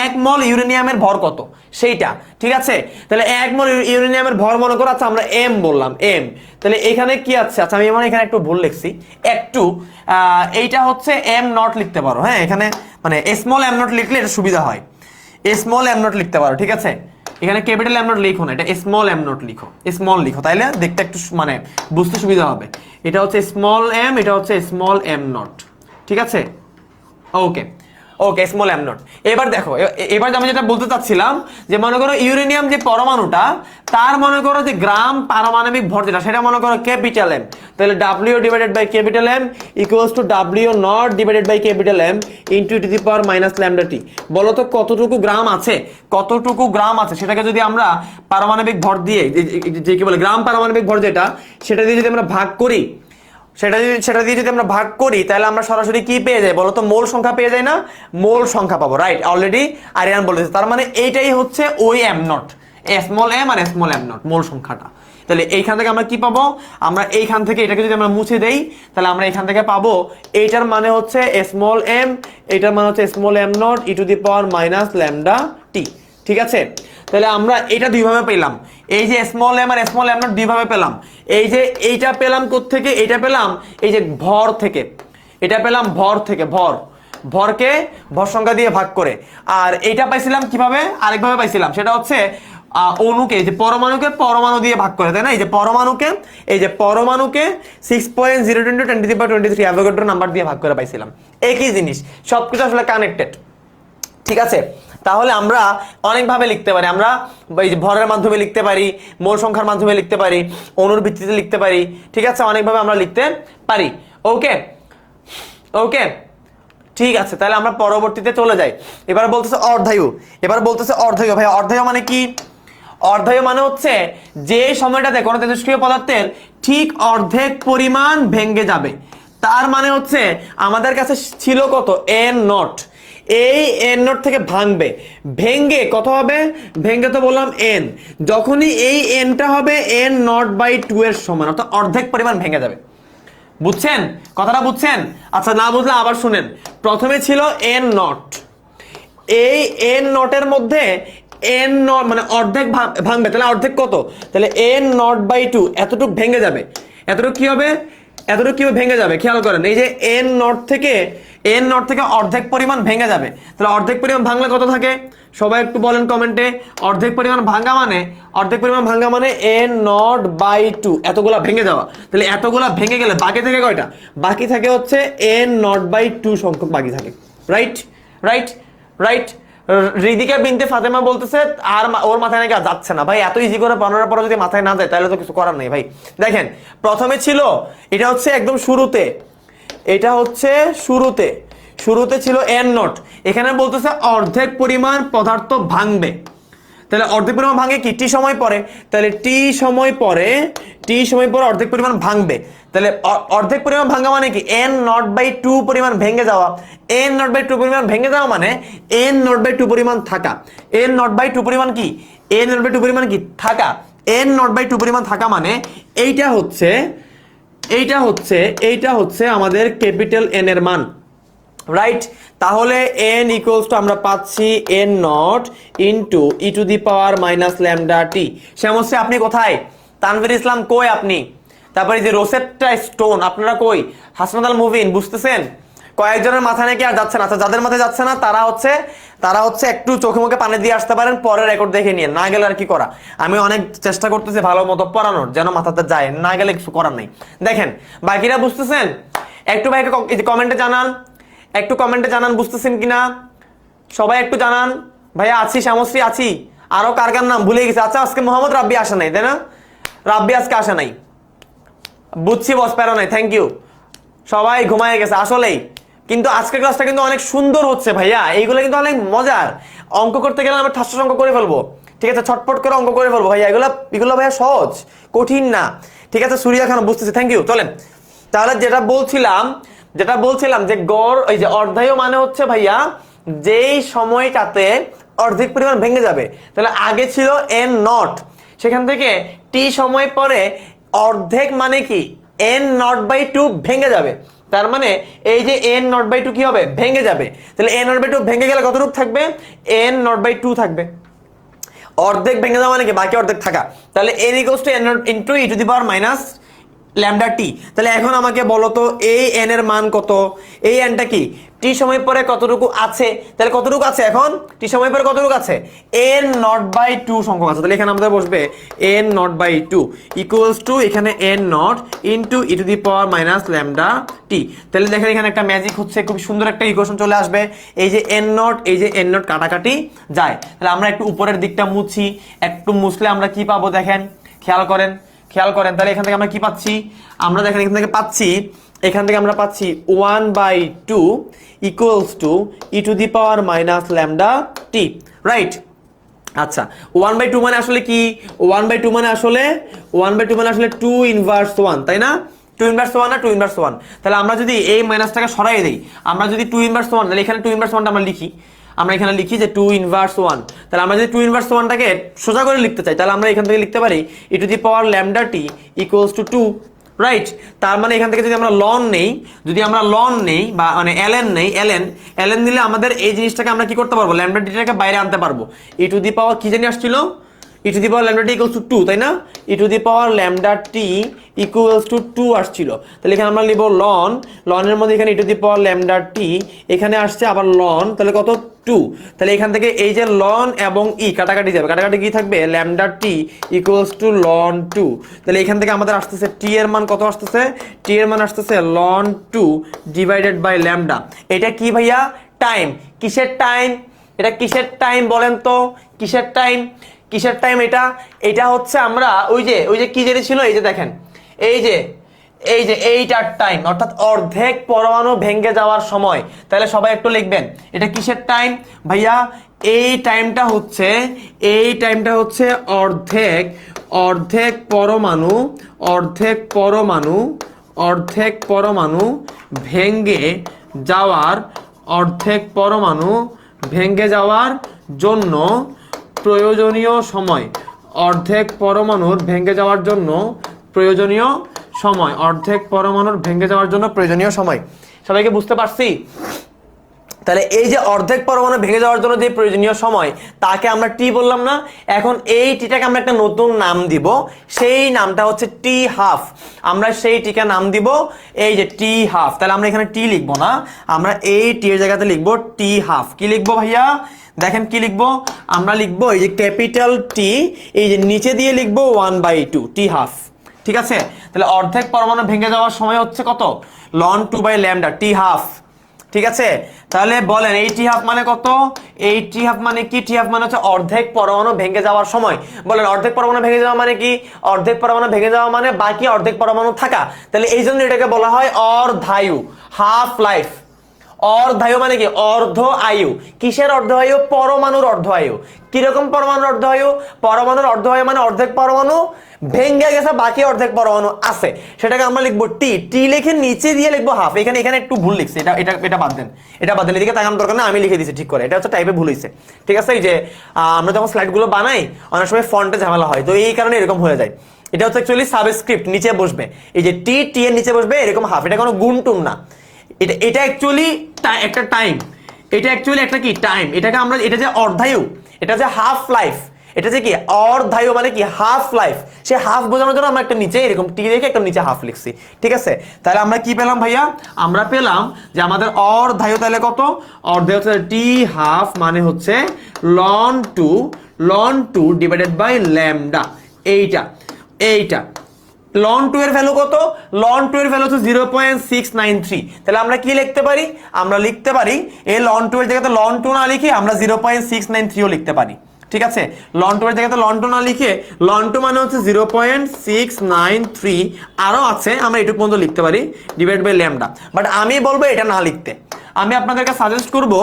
এক মোল ইউরেনিয়ামের ভর কত সেইটা, ঠিক আছে। তাহলে 1 মোল ইউরেনিয়ামের ভর মনে করো, আচ্ছা আমরা m বললাম, m, তাহলে এখানে কি আছে, আচ্ছা আমি মানে এখানে একটু ভুল লিখছি, একটু এইটা হচ্ছে m নট লিখতে পারো, হ্যাঁ এখানে মানে স্মল m নট লিখলে এটা সুবিধা হয়, স্মল m নট লিখতে পারো, ঠিক আছে। এখানে ক্যাপিটাল m নট লিখো না, এটা স্মল m নট লিখো, স্মল লিখো, তাইলে দেখতে একটু মানে বুঝতে সুবিধা হবে। এটা হচ্ছে স্মল m, এটা হচ্ছে স্মল m নট, ঠিক আছে, ওকে ওকে, স্মল m নট। এবার দেখো, এবার আমি যেটা বলতে চাচ্ছিলাম যে মনে করো ইউরেনিয়াম যে পরমাণুটা, তার মনে করো যে গ্রাম পারমাণবিক ভর যেটা, সেটা মনে করো ক্যাপিটাল M, তাহলে w divided by capital M equals to w nought divided by capital M into e to the power minus lambda t. বলো তো কতটুকু গ্রাম আছে, কতটুকু গ্রাম আছে সেটাকে যদি আমরা পারমাণবিক ভর দিয়ে, যে কি বলে গ্রাম পারমাণবিক ভর যেটা, সেটা দিয়ে যদি আমরা ভাগ করি, সেটা দিয়ে যদি আমরা ভাগ করি তাহলে আমরা সরাসরি কি পেয়ে যাই বলো তো? মোল সংখ্যা পেয়ে যাই না? মোল সংখ্যা পাবো, রাইট? অলরেডি আরিয়ান বলেছে, তার মানে এইটাই হচ্ছে ওই এম নট, স্মল এম আর স্মল এম নট, মোল সংখ্যাটা। তাহলে এইখান থেকে আমরা কি পাবো? আমরা এইখান থেকে এটাকে যদি আমরা মুছে দেই তাহলে আমরা এখান থেকে পাবো এইটার মানে হচ্ছে স্মল এম, এইটার মানে হচ্ছে small m nought e to the power minus lambda t. ঠিক আছে, তাহলে আমরা এটা দুইভাবে পেলাম, এই যে স্মল এম আর স্মল এম নট দুইভাবে পেলাম। এই যে এইটা পেলাম কোত্থেকে? এইটা পেলাম এই যে ভর থেকে, এটা পেলাম ভর থেকে, ভরকে ভর সংখ্যা দিয়ে ভাগ করে। আর এইটা পাইছিলাম কিভাবে? আরেকভাবে পাইছিলাম, সেটা হচ্ছে অণুকে, যে পরমাণুকে পরমাণু দিয়ে ভাগ করে, তাই না? এই যে পরমাণুকে 6.0 × 10⁻23 অ্যাভোগাড্রো নাম্বার দিয়ে ভাগ করে পাইছিলাম। একই জিনিস, সবকিছু আসলে কানেক্টেড। ঠিক আছে, তাহলে আমরা অনেকভাবে লিখতে পারি। আমরা এই যে ভরের মাধ্যমে লিখতে পারি, মোল সংখ্যার মাধ্যমে লিখতে পারি, অণুর ভিত্তিতে লিখতে পারি। ঠিক আছে, অনেকভাবে আমরা লিখতে পারি। ওকে ওকে, ঠিক আছে, তাহলে আমরা পরবর্তীতে চলে যাই। এবার বলতেছে অর্ধায়ু। ভাই অর্ধায়ু মানে কি? অর্ধায়ু মানে হচ্ছে যে সময়টাতে কোনো তেজস্ক্রিয় পদার্থের ঠিক অর্ধেক পরিমাণ ভেঙে যাবে। তার মানে হচ্ছে আমাদের কাছে ছিল কত? N not. এই এন নট থেকে ভেঙে কত হবে? ভেঙে তো বললাম এন। যখনই এই এনটা হবে এন নট বাই 2 এর সমান, অর্থাৎ অর্ধেক পরিমাণ ভেঙে যাবে। বুঝছেন কথাটা? বুঝছেন? আচ্ছা, না বুঝলে আবার শুনেন। প্রথমে ছিল এন নট, এই এন নটের মধ্যে এন নট মানে অর্ধেক ভাঙবে, তাহলে অর্ধেক কত? তাহলে এন নট বাই 2 এতটুকু ভেঙে যাবে। এতটুকু কি হবে? ভেঙে যাবে। খেয়াল করেন, এই যে এন নট থেকে অর্ধেক পরিমাণ ভেঙে যাবে। তাহলে অর্ধেক পরিমাণ ভাঙলে কত থাকে? সবাই একটু বলেন কমেন্টে। অর্ধেক পরিমাণ ভাঙা মানে এন নট বাই 2, এতগুলা ভেঙে যাওয়া। তাহলে এতগুলা ভেঙে গেলে বাকি থাকে কয়টা? বাকি থাকে হচ্ছে এন নট বাই 2 সংখ্যক বাকি থাকে। রাইট। রিদিকা বিনতে ফাতেমা বলতেছে আর ওর মাথায় নাকি যাচ্ছে না। ভাই এত ইজি করে বানানোর পর যদি মাথায় না যায় তাহলে তো কিছু করার নেই ভাই। দেখেন, প্রথমে ছিল, এটা হচ্ছে একদম শুরুতে, শুরুতে ছিল এন নট। এখানে বলতেছে অর্ধেক পরিমাণ পদার্থ ভাঙবে। তাহলে অর্ধেক পরিমাণ ভাঙে কি? টি সময় পরে। তাহলে টি সময় পরে অর্ধেক পরিমাণ ভাঙবে। তাহলে অর্ধেক পরিমাণ ভাঙা মানে কি? এন নট বাই 2 পরিমাণ ভেঙে যাওয়া। এন নট বাই 2 পরিমাণ ভেঙে যাওয়া মানে এন নট বাই 2 পরিমাণ থাকা। এন নট বাই 2 পরিমাণ কি? এন নট বাই 2 পরিমাণ কি? থাকা। এন নট বাই 2 পরিমাণ থাকা মানে এইটা হচ্ছে আমাদের ক্যাপিটাল এন এর মান, রাইট? তাহলে n ইকুয়ালস টু আমরা পাচ্ছি n nought into e to the power minus lambda t. Shyamashree আপনি কোথায়? তানভীর ইসলাম কই আপনি? তারপরে যে রোসেটটা স্টোন আপনারা কই? হাসনাত আল মুবিন বুঝতেছেন? কয়েকজনের মাথা নাকি আর যাচ্ছে না। আচ্ছা, যাদের মাথায় যাচ্ছে না তারা হচ্ছে একটু চোখে মুখে পানি দিয়ে আসতে পারেন, পরে রেকর্ড দেখে নিয়ে। না গেলে আর কি করা, আমি অনেক চেষ্টা করতেছি ভালো মতো পড়ানোর, যেন মাথাতে যায়, না গেলে কিছু করার নেই। দেখেন বাকিরা বুঝতেছেন? একটু ভাইকে কমেন্টে জানান বুঝতেছেন কিনা, সবাই একটু জানান। ভাইয়া আছি, শ্যামশ্রী আছি, আরো কার কার নাম ভুলে গেছে। আচ্ছা, আজকে মোহাম্মদ রাব্বি আসে নাই, তাই না? রাব্বি আজকে আসে নাই, বুঝছি বস, প্যারা নাই, থ্যাংক ইউ। সবাই ঘুমায় গেছে আসলেই, কিন্তু আজকের ক্লাসটা কিন্তু অনেক সুন্দর হচ্ছে ভাইয়া। এইগুলো কিন্তু অনেক মজার। অঙ্ক করতে গেলে আমরা ঠাসা অঙ্ক করে ফেলবো, ঠিক আছে? ছটপট করে অঙ্ক করে ফেলবো ভাইয়া। এগুলো ভাইয়া সহজ, কঠিন না, ঠিক আছে? সুরিয়া খান বুঝতেছি, থ্যাংক ইউ। চলেন তাহলে যেটা বলছিলাম যে গড়, ওই যে অর্ধায়ু মানে হচ্ছে ভাইয়া যেই সময়টাতে অর্ধেক পরিমাণ ভেঙে যাবে। তাহলে আগে ছিল এন নট, সেখান থেকে টি সময় পরে অর্ধেক মানে কি? এন নট বাই 2 ভেঙে যাবে। তার মানে এই যে এন নট বাই 2 কি হবে? ভেঙে যাবে। তাহলে এন নট বাই 2 ভেঙে গেলে কতটুকু থাকবে? এন নট বাই 2 থাকবে। অর্ধেক ভেঙে যাওয়া মানে কি? বাকি অর্ধেক থাকা। তাহলে n equals to n nought into e to the power minus lambda t. তাহলে এখন আমাকে বলো তো এই এন এর মান কত? এই এনটা কি টি সময় পরে কতটুকু আছে? তাহলে কতটুকু আছে এখন? টি সময় পরে কতটুকু আছে? এন নট বাই 2 সংখ্যক আছে। তাহলে এখানে আমাদের বসবে n nought by 2 equals to এখানে n nought into e to the power minus lambda t. তাহলে দেখেন এখানে একটা ম্যাজিক হচ্ছে, খুব সুন্দর একটা ইকুয়েশন চলে আসবে। এই যে এন নট কাটাকাটি যায়। তাহলে আমরা একটু উপরের দিকটা মুছি, একটু মুছলে আমরা কি পাবো দেখেন, খেয়াল করেন। তাহলে এখান থেকে আমরা কি পাচ্ছি? আমরা দেখেন এখান থেকে আমরা পাচ্ছি 1/2 equals to e to the power minus lambda T, right? আচ্ছা, 1/2 মানে আসলে কি? 1/2 মানে আসলে 2 ইনভার্স 1, তাই না? টু ইনভার্স ওয়ান আর টু ইনভার্স ওয়ান। তাহলে আমরা যদি এই মাইনাসটাকে সরাই দিই, আমরা যদি টু ইনভার্স ওয়ান, তাহলে এখানে টু ইনভার্স ওয়ানটা আমরা লিখি, আমরা এখানে লিখি যে টু ইনভার্স ওয়ান। তাহলে আমরা যদি টু ইনভার্স ওয়ানটাকে সোজা করে লিখতে চাই, তাহলে আমরা এখান থেকে লিখতে পারি e to the power lambda t equals to 2, right. তার মানে এখান থেকে যদি আমরা লন নেই, বা মানে এলএন নিলে আমাদের এই জিনিসটাকে আমরা কি করতে পারবো, ল্যামডা টিটাকে বাইরে আনতে পারবো। ই টু দি পাওয়ার কি জানি আসছিল, e to the power lambda t equals to 2, তাই না? E to the power lambda t equals to 2 আসছিল। তাহলে এখানে আমরা লিখব লনের মধ্যে এখানে ই টু দি পাওয়ার ল্যামডা টি, এখানে আসছে আবার লন, তাহলে কত 2। তাহলে এখান থেকে এই যে লন এবং ই কাটাকাটি যাবে, কাটাকাটি কি থাকবে, ল্যামডা টি ইকুয়ালস টু লন 2। তাহলে এখান থেকে আমাদের আসতেছে টি এর মান কত আসতেছে, টি এর মান আসতেছে লন 2 ডিভাইডেড বাই ল্যামডা। এটা কি ভাইয়া, টাইম। কিসের টাইম এটা, কিসের টাইম বলেন তো, কিসের টাইম এটা হচ্ছে আমরা ওই যে কি যেটা ছিল, এই যে দেখেন, এই যে এইটার টাইম, অর্থাৎ অর্ধেক পরমাণু ভেঙে যাওয়ার সময়। তাহলে সবাই একটু লিখবেন এটা কিসের টাইম ভাইয়া, এই টাইমটা হচ্ছে অর্ধেক পরমাণু ভেঙে যাওয়ার জন্য প্রয়োজনীয় সময়। অর্ধেক পরমাণুর ভেঙে যাওয়ার জন্য প্রয়োজনীয় সময়। সবাইকে বুঝতে পারছি? তাহলে এই যে অর্ধেক পরমাণু ভেঙে যাওয়ার জন্য যে প্রয়োজনীয় সময়, তাকে আমরা টি বললাম না? এখন এই টিটাকে আমরা একটা নতুন নাম দিব, সেই নামটা হচ্ছে টি হাফ। আমরা সেই টিকে নাম দিব এই যে টি হাফ। তাহলে আমরা এখানে টি লিখবো না, আমরা এই টি এর জায়গাতে লিখবো টি হাফ। কি লিখবো ভাইয়া, দেখেন কি লিখবো, আমরা লিখবো এই যে ক্যাপিটাল টি, এই যে নিচে দিয়ে লিখবো 1/2 টি হাফ। ঠিক আছে? তাহলে অর্ধেক পরমাণু ভেঙে যাওয়ার সময় হচ্ছে কত, লন 2/λ টি হাফ। ঠিক আছে? তাহলে বলেন এই টি হাফ মানে কত, এই টি হাফ মানে কি, টি হাফ মানে হচ্ছে অর্ধেক পরমাণু ভেঙে যাওয়ার সময়। বলেন অর্ধেক পরমাণু ভেঙে যাওয়া মানে কি, অর্ধেক পরমাণু ভেঙে যাওয়া মানে বাকি অর্ধেক পরমাণু থাকা। তাহলে এই জন্য এটাকে বলা হয় অর্ধায়ু, হাফ লাইফ। অর্ধায়ু মানে কি, অর্ধ আয়ু। কিসের অর্ধ আয়ু, পরমাণুর অর্ধ আয়ু। কিরকম পরমাণুর অর্ধ আয়ু, পরমাণুর অর্ধ আয়ু মানে অর্ধেক পরমাণু ভেঙে গেছে, বাকি অর্ধেক পরমাণু আছে, সেটাকে আমরা লিখবো টি। টি লিখে নিচে দিয়ে লিখবো হাফ। এখানে একটু ভুল লিখছে, এটা বাদ দেন, এদিকে তাকানোর দরকার না, আমি লিখে দিয়েছি ঠিক করে, এটা হচ্ছে টাইপে ভুল হয়েছে। ঠিক আছে? এই যে আমরা যখন স্লাইড গুলো বানাই অনেক সময় ফন্টে ঝামেলা হয়, তো এই কারণে এরকম হয়ে যায়। এটা হচ্ছে অ্যাকচুয়ালি সাবস্ক্রিপ্ট, নিচে বসবে এই যে টি এর নিচে বসবে এরকম হাফ, এটা কোনো গুণটুন না। এটা অ্যাকচুয়ালি একটা টাইম, এটা অ্যাকচুয়ালি একটা কি টাইম। এটাকে আমরা, এটা যে অর্ধায়ু, এটা যে হাফ লাইফ, এটা যে কি অর্ধায়ু মানে কি হাফ লাইফ। সে হাফ বোঝানোর জন্য আমরা একটা নিচে এরকম টি রেখে একটা নিচে হাফ লিখছি। ঠিক আছে? তাহলে আমরা কি পেলাম ভাইয়া, আমরা পেলাম যে আমাদের অর্ধায়ু তাহলে কত, অর্ধায়ু হচ্ছে টি হাফ মানে হচ্ছে লন 2 ডিভাইডেড বাই ল্যামডা। এইটা লন 2 এর ভ্যালু কত, লন 2 এর ভ্যালু হচ্ছে 0.693। তাহলে আমরা কি লিখতে পারি, আমরা লিখতে পারি এই লন 2 এর জায়গাতে লন 2 না লিখে আমরা 0.693 ও লিখতে পারি। ঠিক আছে? লন 2 এর জায়গাতে লন 2 না লিখে, লন 2 মানে হচ্ছে 0.693, আরো আছে আমরা এটুকু পর্যন্ত লিখতে পারি ডিভাইড বাই ল্যামডা। বাট আমি বলবো এটা না লিখতে, আমি আপনাদেরকে সাজেস্ট করব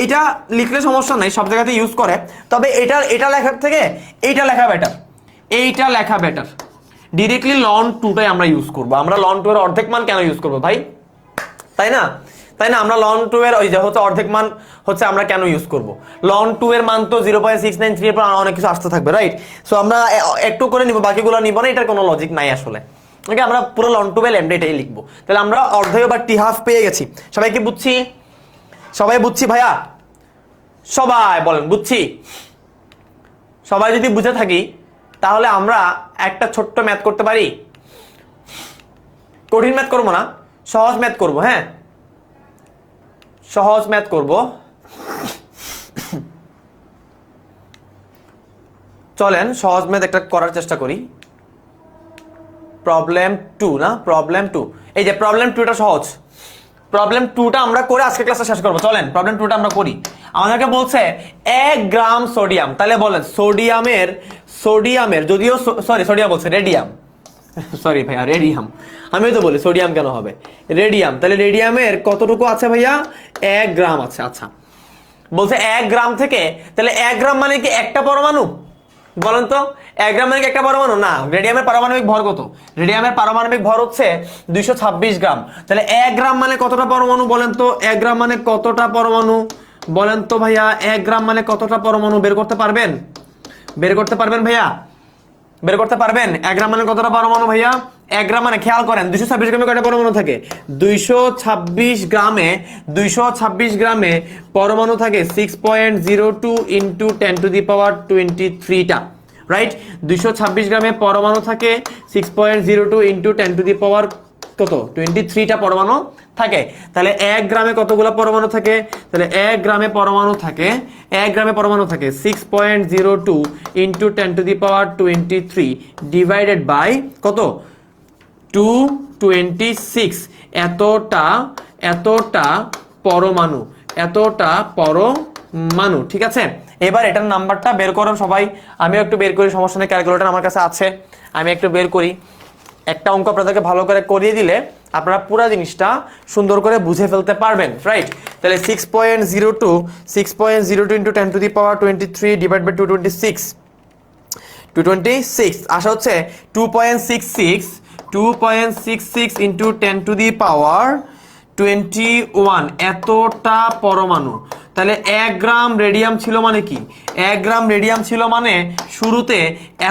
এটা লিখলে সমস্যা নাই, সব জায়গাতে ইউজ করে, তবে এটা লেখার থেকে এইটা লেখা বেটার। ডিরেক্টলি লন 2টাই আমরা ইউজ করবো। আমরা লন 2 এর অর্ধেক মান কেন ইউজ করবো ভাই, তাই না? আমরা লন 2 এর ওই যে হচ্ছে অর্ধেক মান হচ্ছে আমরা কেন ইউজ করব, লন 2 এর মান তো 0.693 এর পর অনেক কিছু আসতে থাকবে, রাইট? সো আমরা একটু করে নিব, বাকিগুলো নিব না, এটার কোনো লজিক নাই আসলে। ওকে, আমরা পুরো লন 2 বাই ল্যামডা এটাই লিখবো। তাহলে আমরা অর্ধায়ু বা টি হাফ পেয়ে গেছি। সবাই কি বুঝছি? সবাই বুঝছি ভাইয়া? সবাই বলেন বুঝছি? সবাই যদি বুঝে থাকি তাহলে আমরা একটা ছোট্ট ম্যাথ করতে পারি। কঠিন ম্যাথ করবো না, সহজ ম্যাথ করবো। হ্যাঁ, সহজ ম্যাথ করব। চলেন সহজ ম্যাথ একটা করার চেষ্টা করি। প্রবলেম 2 না, প্রবলেম 2। এই যে প্রবলেম 2টা সহজ, প্রবলেম 2টা আমরা করে আজকে ক্লাসটা শেষ করব। চলেন প্রবলেম 2টা আমরা করি। আমাদেরকে বলছে 1 গ্রাম সোডিয়াম, তাহলে বলেন সোডিয়ামের যদিও সোডিয়াম বলছে রেডিয়াম, সরি ভাইয়া রেডিয়াম, আমি তো বলি সোডিয়াম কেন হবে, রেডিয়াম। তাহলে রেডিয়ামের কতটুকু আছে ভাইয়া, 1 গ্রাম আছে। আচ্ছা, বলছে 1 গ্রাম থেকে, তাহলে 1 গ্রাম মানে কি একটা পরমাণু, বলেন তো 1 গ্রাম মানে কি একটা পরমাণু না? রেডিয়ামের পারমাণবিক ভর কত? রেডিয়ামের পারমাণবিক ভর হচ্ছে 226 গ্রাম। তাহলে 1 গ্রাম মানে কতটা পরমাণু বলেন তো? 1 গ্রাম মানে কতটা পরমাণু বলেন তো ভাইয়া? 1 গ্রাম মানে কতটা পরমাণু বের করতে পারবেন? বের করতে পারবেন ভাইয়া? বের করতে পারবেন 1 গ্রাম মানে কতটা পরমাণু ভাইয়া? 1 গ্রাম মানে খেয়াল করেন 226 গ্রামে কয়টা পরমাণু থাকে? 226 গ্রামে পরমাণু থাকে 6.02 ইনটু 10 টু দি পাওয়ার 23 টা, রাইট? 226 গ্রামে পরমাণু থাকে 6.02 ইনটু 10 টু দি পাওয়ার কত? 23 টা পরমাণু থাকে। তাহলে 1 গ্রামে কতগুলো পরমাণু থাকে? তাহলে 1 গ্রামে পরমাণু থাকে 6.02 into 10 to the power 23 divided by কত? 226। এতটা পরমাণু, ঠিক আছে? এবার এটার নাম্বারটা বের করো সবাই। আমিও একটু বের করি, সমস্যা নেই, ক্যালকুলেটর আমার কাছে আছে, আমি একটু বের করি। একটা অঙ্ক আপনাদেরকে ভালো করে করিয়ে দিলে আপনারা পুরো জিনিসটা সুন্দর করে বুঝে ফেলতে পারবেন, রাইট? তাহলে 6.02 into 10 to the power 23 divide by 226 আসা হচ্ছে 2.66 ইনটু 10 টু দি পাওয়ার 21 এতটা পরমাণু। তাহলে 1 গ্রাম রেডিয়াম ছিল মানে কি? 1 গ্রাম রেডিয়াম ছিল মানে শুরুতে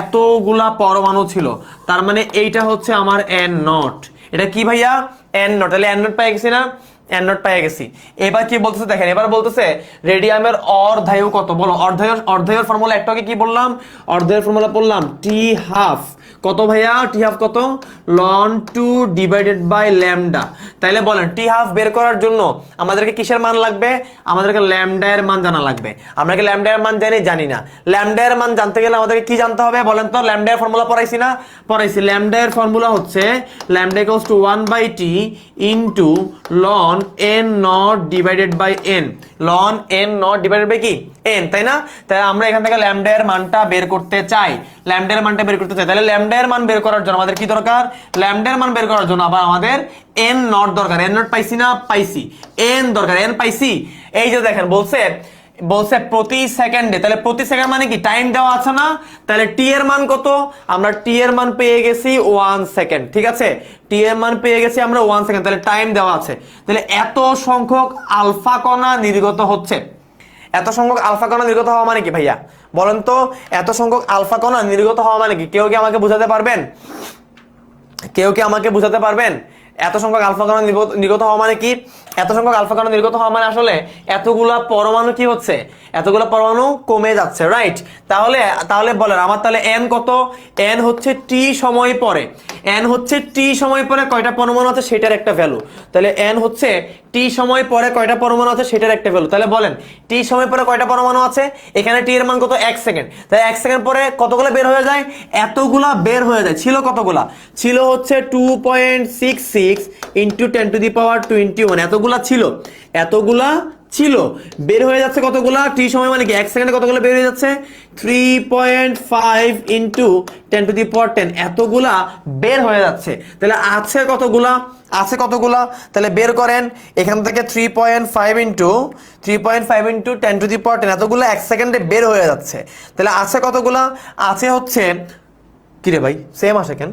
এতগুলা পরমাণু ছিল, তার মানে এইটা হচ্ছে আমার n নট। এটা কি ভাইয়া? n not. তাহলে n নট পেয়ে গেছি না? n নট পেয়ে গেছি। এবার কি বলতেছে দেখেন, এবার বলতেছে রেডিয়ামের অর্ধায়ু কত? বলো অর্ধায়ুর ফর্মুলা একটাকে কি বললাম? অর্ধায়ুর ফর্মুলা বললাম টি হাফ। কত ভাইয়া? টি হাফ কত? ln 2 divided by lambda. তাইলে বলেন টি হাফ বের করার জন্য আমাদেরকে কিসের মান লাগবে? আমাদেরকে ল্যামডা এর মান জানা লাগবে। আমরা কি ল্যামডা এর মান জানি না। ল্যামডা এর মান জানতে গেলে আমাদেরকে কি জানতে হবে বলেন তো? ল্যামডা এর ফর্মুলা পড়াইছি না? পড়াইছি। ল্যামডা এর ফর্মুলা হচ্ছে lambda equals to 1/t into ln n nought divided by n। ln n nought divided by কি? n, তাই না? তাই আমরা এখান থেকে ল্যামডা এর মানটা বের করতে চাই। তাহলে ল্যামডা এর মান বের করার জন্য আমাদের কি দরকার? ল্যামডা এর মান বের করার জন্য আবার আমাদের n নট দরকার। n নট পাইছি না? পাইছি। n দরকার, n পাইছি। এই যে দেখেন বলছে প্রতি সেকেন্ডে, তাহলে প্রতি সেকেন্ড মানে কি? টাইম দেওয়া আছে না? তাহলে টি এর মান কত? আমরা টি এর মান পেয়ে গেছি 1 সেকেন্ড, ঠিক আছে? টি এর মান পেয়ে গেছি আমরা 1 সেকেন্ড, তাহলে টাইম দেওয়া আছে। তাহলে এত সংখ্যক আলফা কণা নির্গত হচ্ছে। এত সংখ্যক আলফা কণা নির্গত হওয়া মানে কি ভাইয়া বলেন তো? এত সংখ্যক আলফা কণা নির্গত হওয়া মানে কি? কেউ কি আমাকে বুঝাতে পারবেন? এত সংখ্যক আলফা কণা নির্গত হওয়া মানে কি? এত সংখ্যক আলফা কণা নির্গত হওয়া মানে আসলে এতগুলা পরমাণু কি হচ্ছে? এতগুলা পরমাণু কমে যাচ্ছে, রাইট? তাহলে বলেন আমার তাহলে n কত? n হচ্ছে t সময় পরে। n হচ্ছে t সময় পরে কয়টা পরমাণু আছে সেটার একটা ভ্যালু। তাহলে n হচ্ছে t সময় পরে কয়টা পরমাণু আছে সেটার একটা ভ্যালু। তাহলে বলেন t সময় পরে কয়টা পরমাণু আছে? এখানে t এর মান কত? 1 সেকেন্ড। তাহলে 1 সেকেন্ড পরে কতগুলো বের হয়ে যায়? এতগুলা বের হয়ে যায়। ছিল কতগুলা? ছিল হচ্ছে 2.66 ইনটু 10 টু দি পাওয়ার 21। এতগুলা ছিল বের হয়ে যাচ্ছে কতগুলা? টি সময় মানে কি 1 সেকেন্ডে কতগুলো বের হয়ে যাচ্ছে? 3.5 ইনটু 10 টু দি পাওয়ার 10 এতগুলা বের হয়ে যাচ্ছে। তাহলে আছে কতগুলা? তাহলে বের করেন এখান থেকে 3.5 ইনটু 10 টু দি পাওয়ার 10 এতগুলা 1 সেকেন্ডে বের হয়ে যাচ্ছে। তাহলে আছে কতগুলা? আছে হচ্ছে কি রে ভাই সেম আসে কেন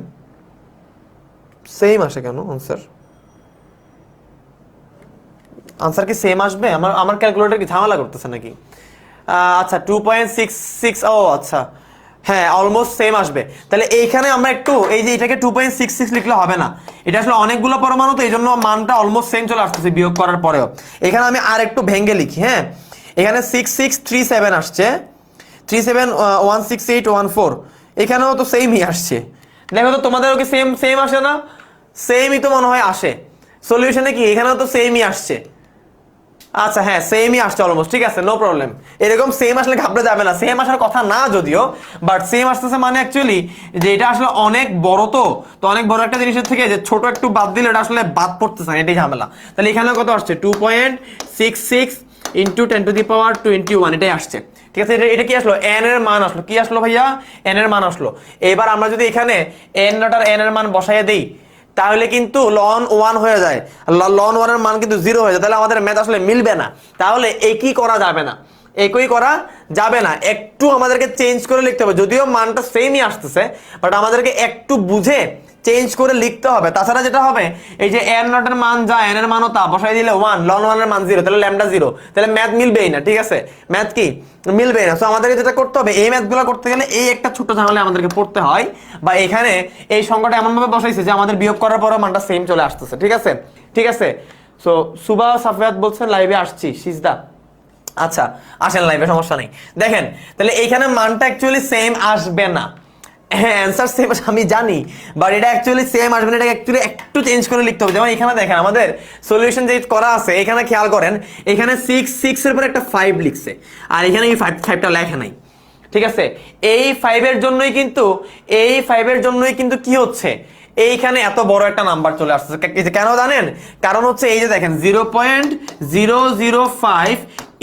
আনসার কি সেম আসবে? আমার ক্যালকুলেটর কি ঝামেলা করতেছে নাকি? আচ্ছা 2.66, ও আচ্ছা হ্যাঁ অলমোস্ট সেম আসবে। তাহলে এইখানে আমরা একটু এই যে এটাকে 2.66 লিখলে হবে না, এটা আসলে অনেকগুলো পরমাণু তো এই জন্য মানটা অলমোস্ট সেম চলে আসতেছে বিয়োগ করার পরেও। এখানে আমি আর একটু ভেঙে লিখি, হ্যাঁ? এখানে 6637 আসছে, 37168114 এখানেও তো সেমই আসছে। দেখো তো তোমাদেরও কি সেম আসে না? সেমই তো মনে হয় আসে। সলিউশনে কি এখানেও তো সেমই আসছে। আচ্ছা হ্যাঁ সেমই আসছে অলমোস্ট, ঠিক আছে, নো প্রবলেম। এরকম সেম আসলে ঘাবড়ে যাবে না, সেম আসার কথা না যদিও, বাট সেম আসতেছে মানে অ্যাকচুয়ালি যে এটা আসলে অনেক বড়, তো অনেক বড় একটা জিনিসের থেকে যে ছোট একটু বাদ দিলে এটা আসলে বাদ পড়তেছে না, এটাই ঝামেলা। তাহলে এখানে কত আসছে? 2.66 ইন্টু 10 টু দি পাওয়ার 21 এটাই আসছে, ঠিক আছে। এটা কি আসলো? n এর মান আসলো। কি আসলো ভাইয়া? n এর মান আসলো। এবার আমরা যদি এখানে n নট আর n এর মান বসাইয়ে দেই তাহলে কিন্তু ln 1 হয়ে যায়, ln 1 এর মান কিন্তু 0 হয়ে যায়। তাহলে আমাদের ম্যাথ আসলে মিলবে না। তাহলে এই কি করা যাবে না? একই করা যাবে না, একটু আমাদেরকে চেঞ্জ করে লিখতে হবে। যদিও মানটা সেমই আসতেছে, বাট আমাদেরকে একটু বুঝে চেঞ্জ করে লিখতে হবে। তাছাড়া যেটা হবে, এই যে n নট এর মান যা, n এর মানও তা বসাই দিলে 1, ln 1 এর মান 0, তাহলে ল্যামডা 0, তাহলে ম্যাথ মিলবেই না। ঠিক আছে, ম্যাথ কি মিলবেই না। সো আমাদেরকে যেটা করতে হবে, এই ম্যাথগুলো করতে গেলে এই একটা ছোট ঝামেলা আমাদেরকে পড়তে হয়, বা এখানে এই সংখ্যাটা এমন ভাবে বসাইছে যে আমাদের বিয়োগ করার পরও মানটা সেম চলে আসতেছে। ঠিক আছে, ঠিক আছে। সো সুবা সাফিয়াত বলছেন লাইভে আসছি, সিজদা আচ্ছা আসেন লাইভে, সমস্যা নেই। দেখেন তাহলে এইখানে মানটা অ্যাকচুয়ালি সেম আসবে না। হ্যাঁ অ্যান্সার সেম আমি জানি, বাট এটা অ্যাকচুয়ালি সেম আসবে না, এটা অ্যাকচুয়ালি একটু চেঞ্জ করে লিখতে হবে। যেমন এখানে দেখেন আমাদের সলিউশন যে করা আছে, এখানে খেয়াল করেন, এখানে 6 এর পরে একটা 5 লিখছে, আর এখানে এই 5টা লেখা নাই। ঠিক আছে, এই 5 এর জন্যই কিন্তু কি হচ্ছে, এইখানে এত বড় একটা নাম্বার চলে আসছে। কেন জানেন? কারণ হচ্ছে এই যে দেখেন 0.005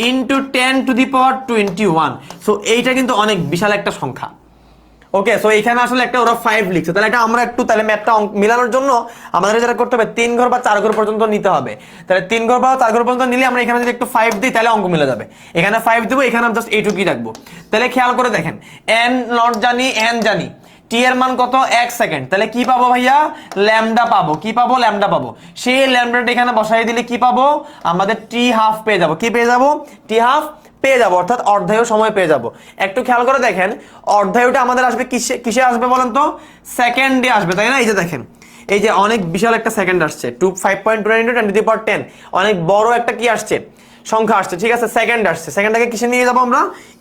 ইন্টু 10⁻21। সো এইটা কিন্তু অনেক বিশাল একটা সংখ্যা। ওকে, সো এখানে আসলে একটা ওরা 5 লিখছে, তাহলে এটা আমরা একটু তাহলে ম্যাথটা মিলানোর জন্য আমাদের যেটা করতে হবে, 3 ঘর বা 4 ঘর পর্যন্ত নিতে হবে। তাহলে 3 ঘর বা 4 ঘর পর্যন্ত নিলে আমরা এখানে যদি একটু 5 দিই তাহলে অঙ্ক মিলে যাবে। এখানে 5 দেবো, এখানে জাস্ট এইটুকুই রাখবো। তাহলে খেয়াল করে দেখেন, n নট জানি, n জানি, t এর মান কত 1 সেকেন্ড, তাহলে কি পাবো ভাইয়া, ল্যামডা পাবো। কি পাবো? ল্যামডা পাবো। সেই ল্যামডাটা এখানে বসাই দিলে কি পাবো, আমাদের t½ পেয়ে যাবো। কি পেয়ে যাবো? t½ পেয়ে যাবো, অর্থাৎ অর্ধায়ু সময় পেয়ে যাবো। একটু খেয়াল করে দেখেন, অর্ধায়ুটা আমাদের আসবে কিসে আসবে বলেন তো? সেকেন্ডে আসবে, তাই না? এই যে দেখেন, এই যে অনেক বিশাল একটা সেকেন্ড আসছে, 5.2 × 10⁻10, অনেক বড় একটা কি আসছে, সংখ্যা আসছে। ঠিক আছে, সেকেন্ড আসছে। সেকেন্ডটাকে কিসে নিয়ে যাবো আমরা?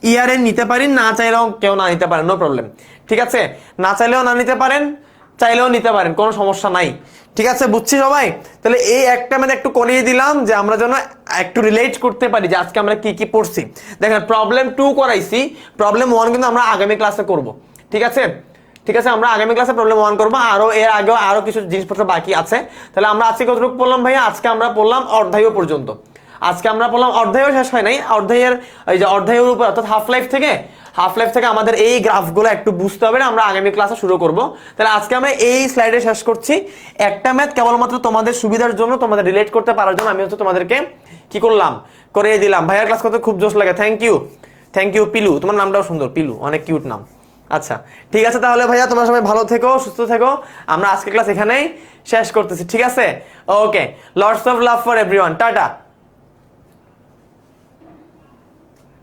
ইয়ারে নিতে পারি, না চাইলেও কেউ না নিতে পারেন, নো প্রবলেম। ঠিক আছে, না চাইলেও না নিতে পারেন, চাইলেও নিতে পারেন, কোনো সমস্যা নাই। ঠিক আছে, বুঝছি সবাই? তাহলে এই একটা মানে একটু করিয়ে দিলাম যে আমরা যেন একটু রিলেট করতে পারি যে আজকে আমরা কি কি পড়ছি। দেখেন প্রবলেম 2 করাইছি, প্রবলেম 1 কিন্তু আমরা আগামী ক্লাসে করব। ঠিক আছে, ঠিক আছে, আমরা আগামী ক্লাসে প্রবলেম 1 করবো, আরো এর আগেও আরো কিছু জিনিসপত্র বাকি আছে। তাহলে আমরা আজকে কতটুকু পড়লাম ভাইয়া? আজকে আমরা পড়লাম অর্ধায়ু পর্যন্ত। আজকে আমরা বললাম অর্ধায়ু শেষ হয় নাই, অর্ধায়ের এই যে অর্ধায়ুর উপর অর্থাৎ হাফ লাইফ থেকে আমাদের এই গ্রাফগুলো একটু বুঝতে হবে, আমরা আগামী ক্লাসে শুরু করব। তাহলে আজকে আমরা এই স্লাইডে শেষ করছি। একটা ম্যাথ কেবলমাত্র তোমাদের সুবিধার জন্য, তোমাদের রিলেট করতে পারার জন্য আমি হচ্ছে তোমাদেরকে কি করলাম, করিয়ে দিলাম। ভাইয়ার ক্লাস করতে খুব জোশ লাগে, থ্যাংক ইউ পিলু, তোমার নামটাও সুন্দর, পিলু, অনেক কিউট নাম। আচ্ছা ঠিক আছে, তাহলে ভাইয়া তোমরা সবাই ভালো থেকো, সুস্থ থেকো। আমরা আজকে ক্লাস এখানেই শেষ করতেছি। ঠিক আছে, okay, lots of love for everyone, tata.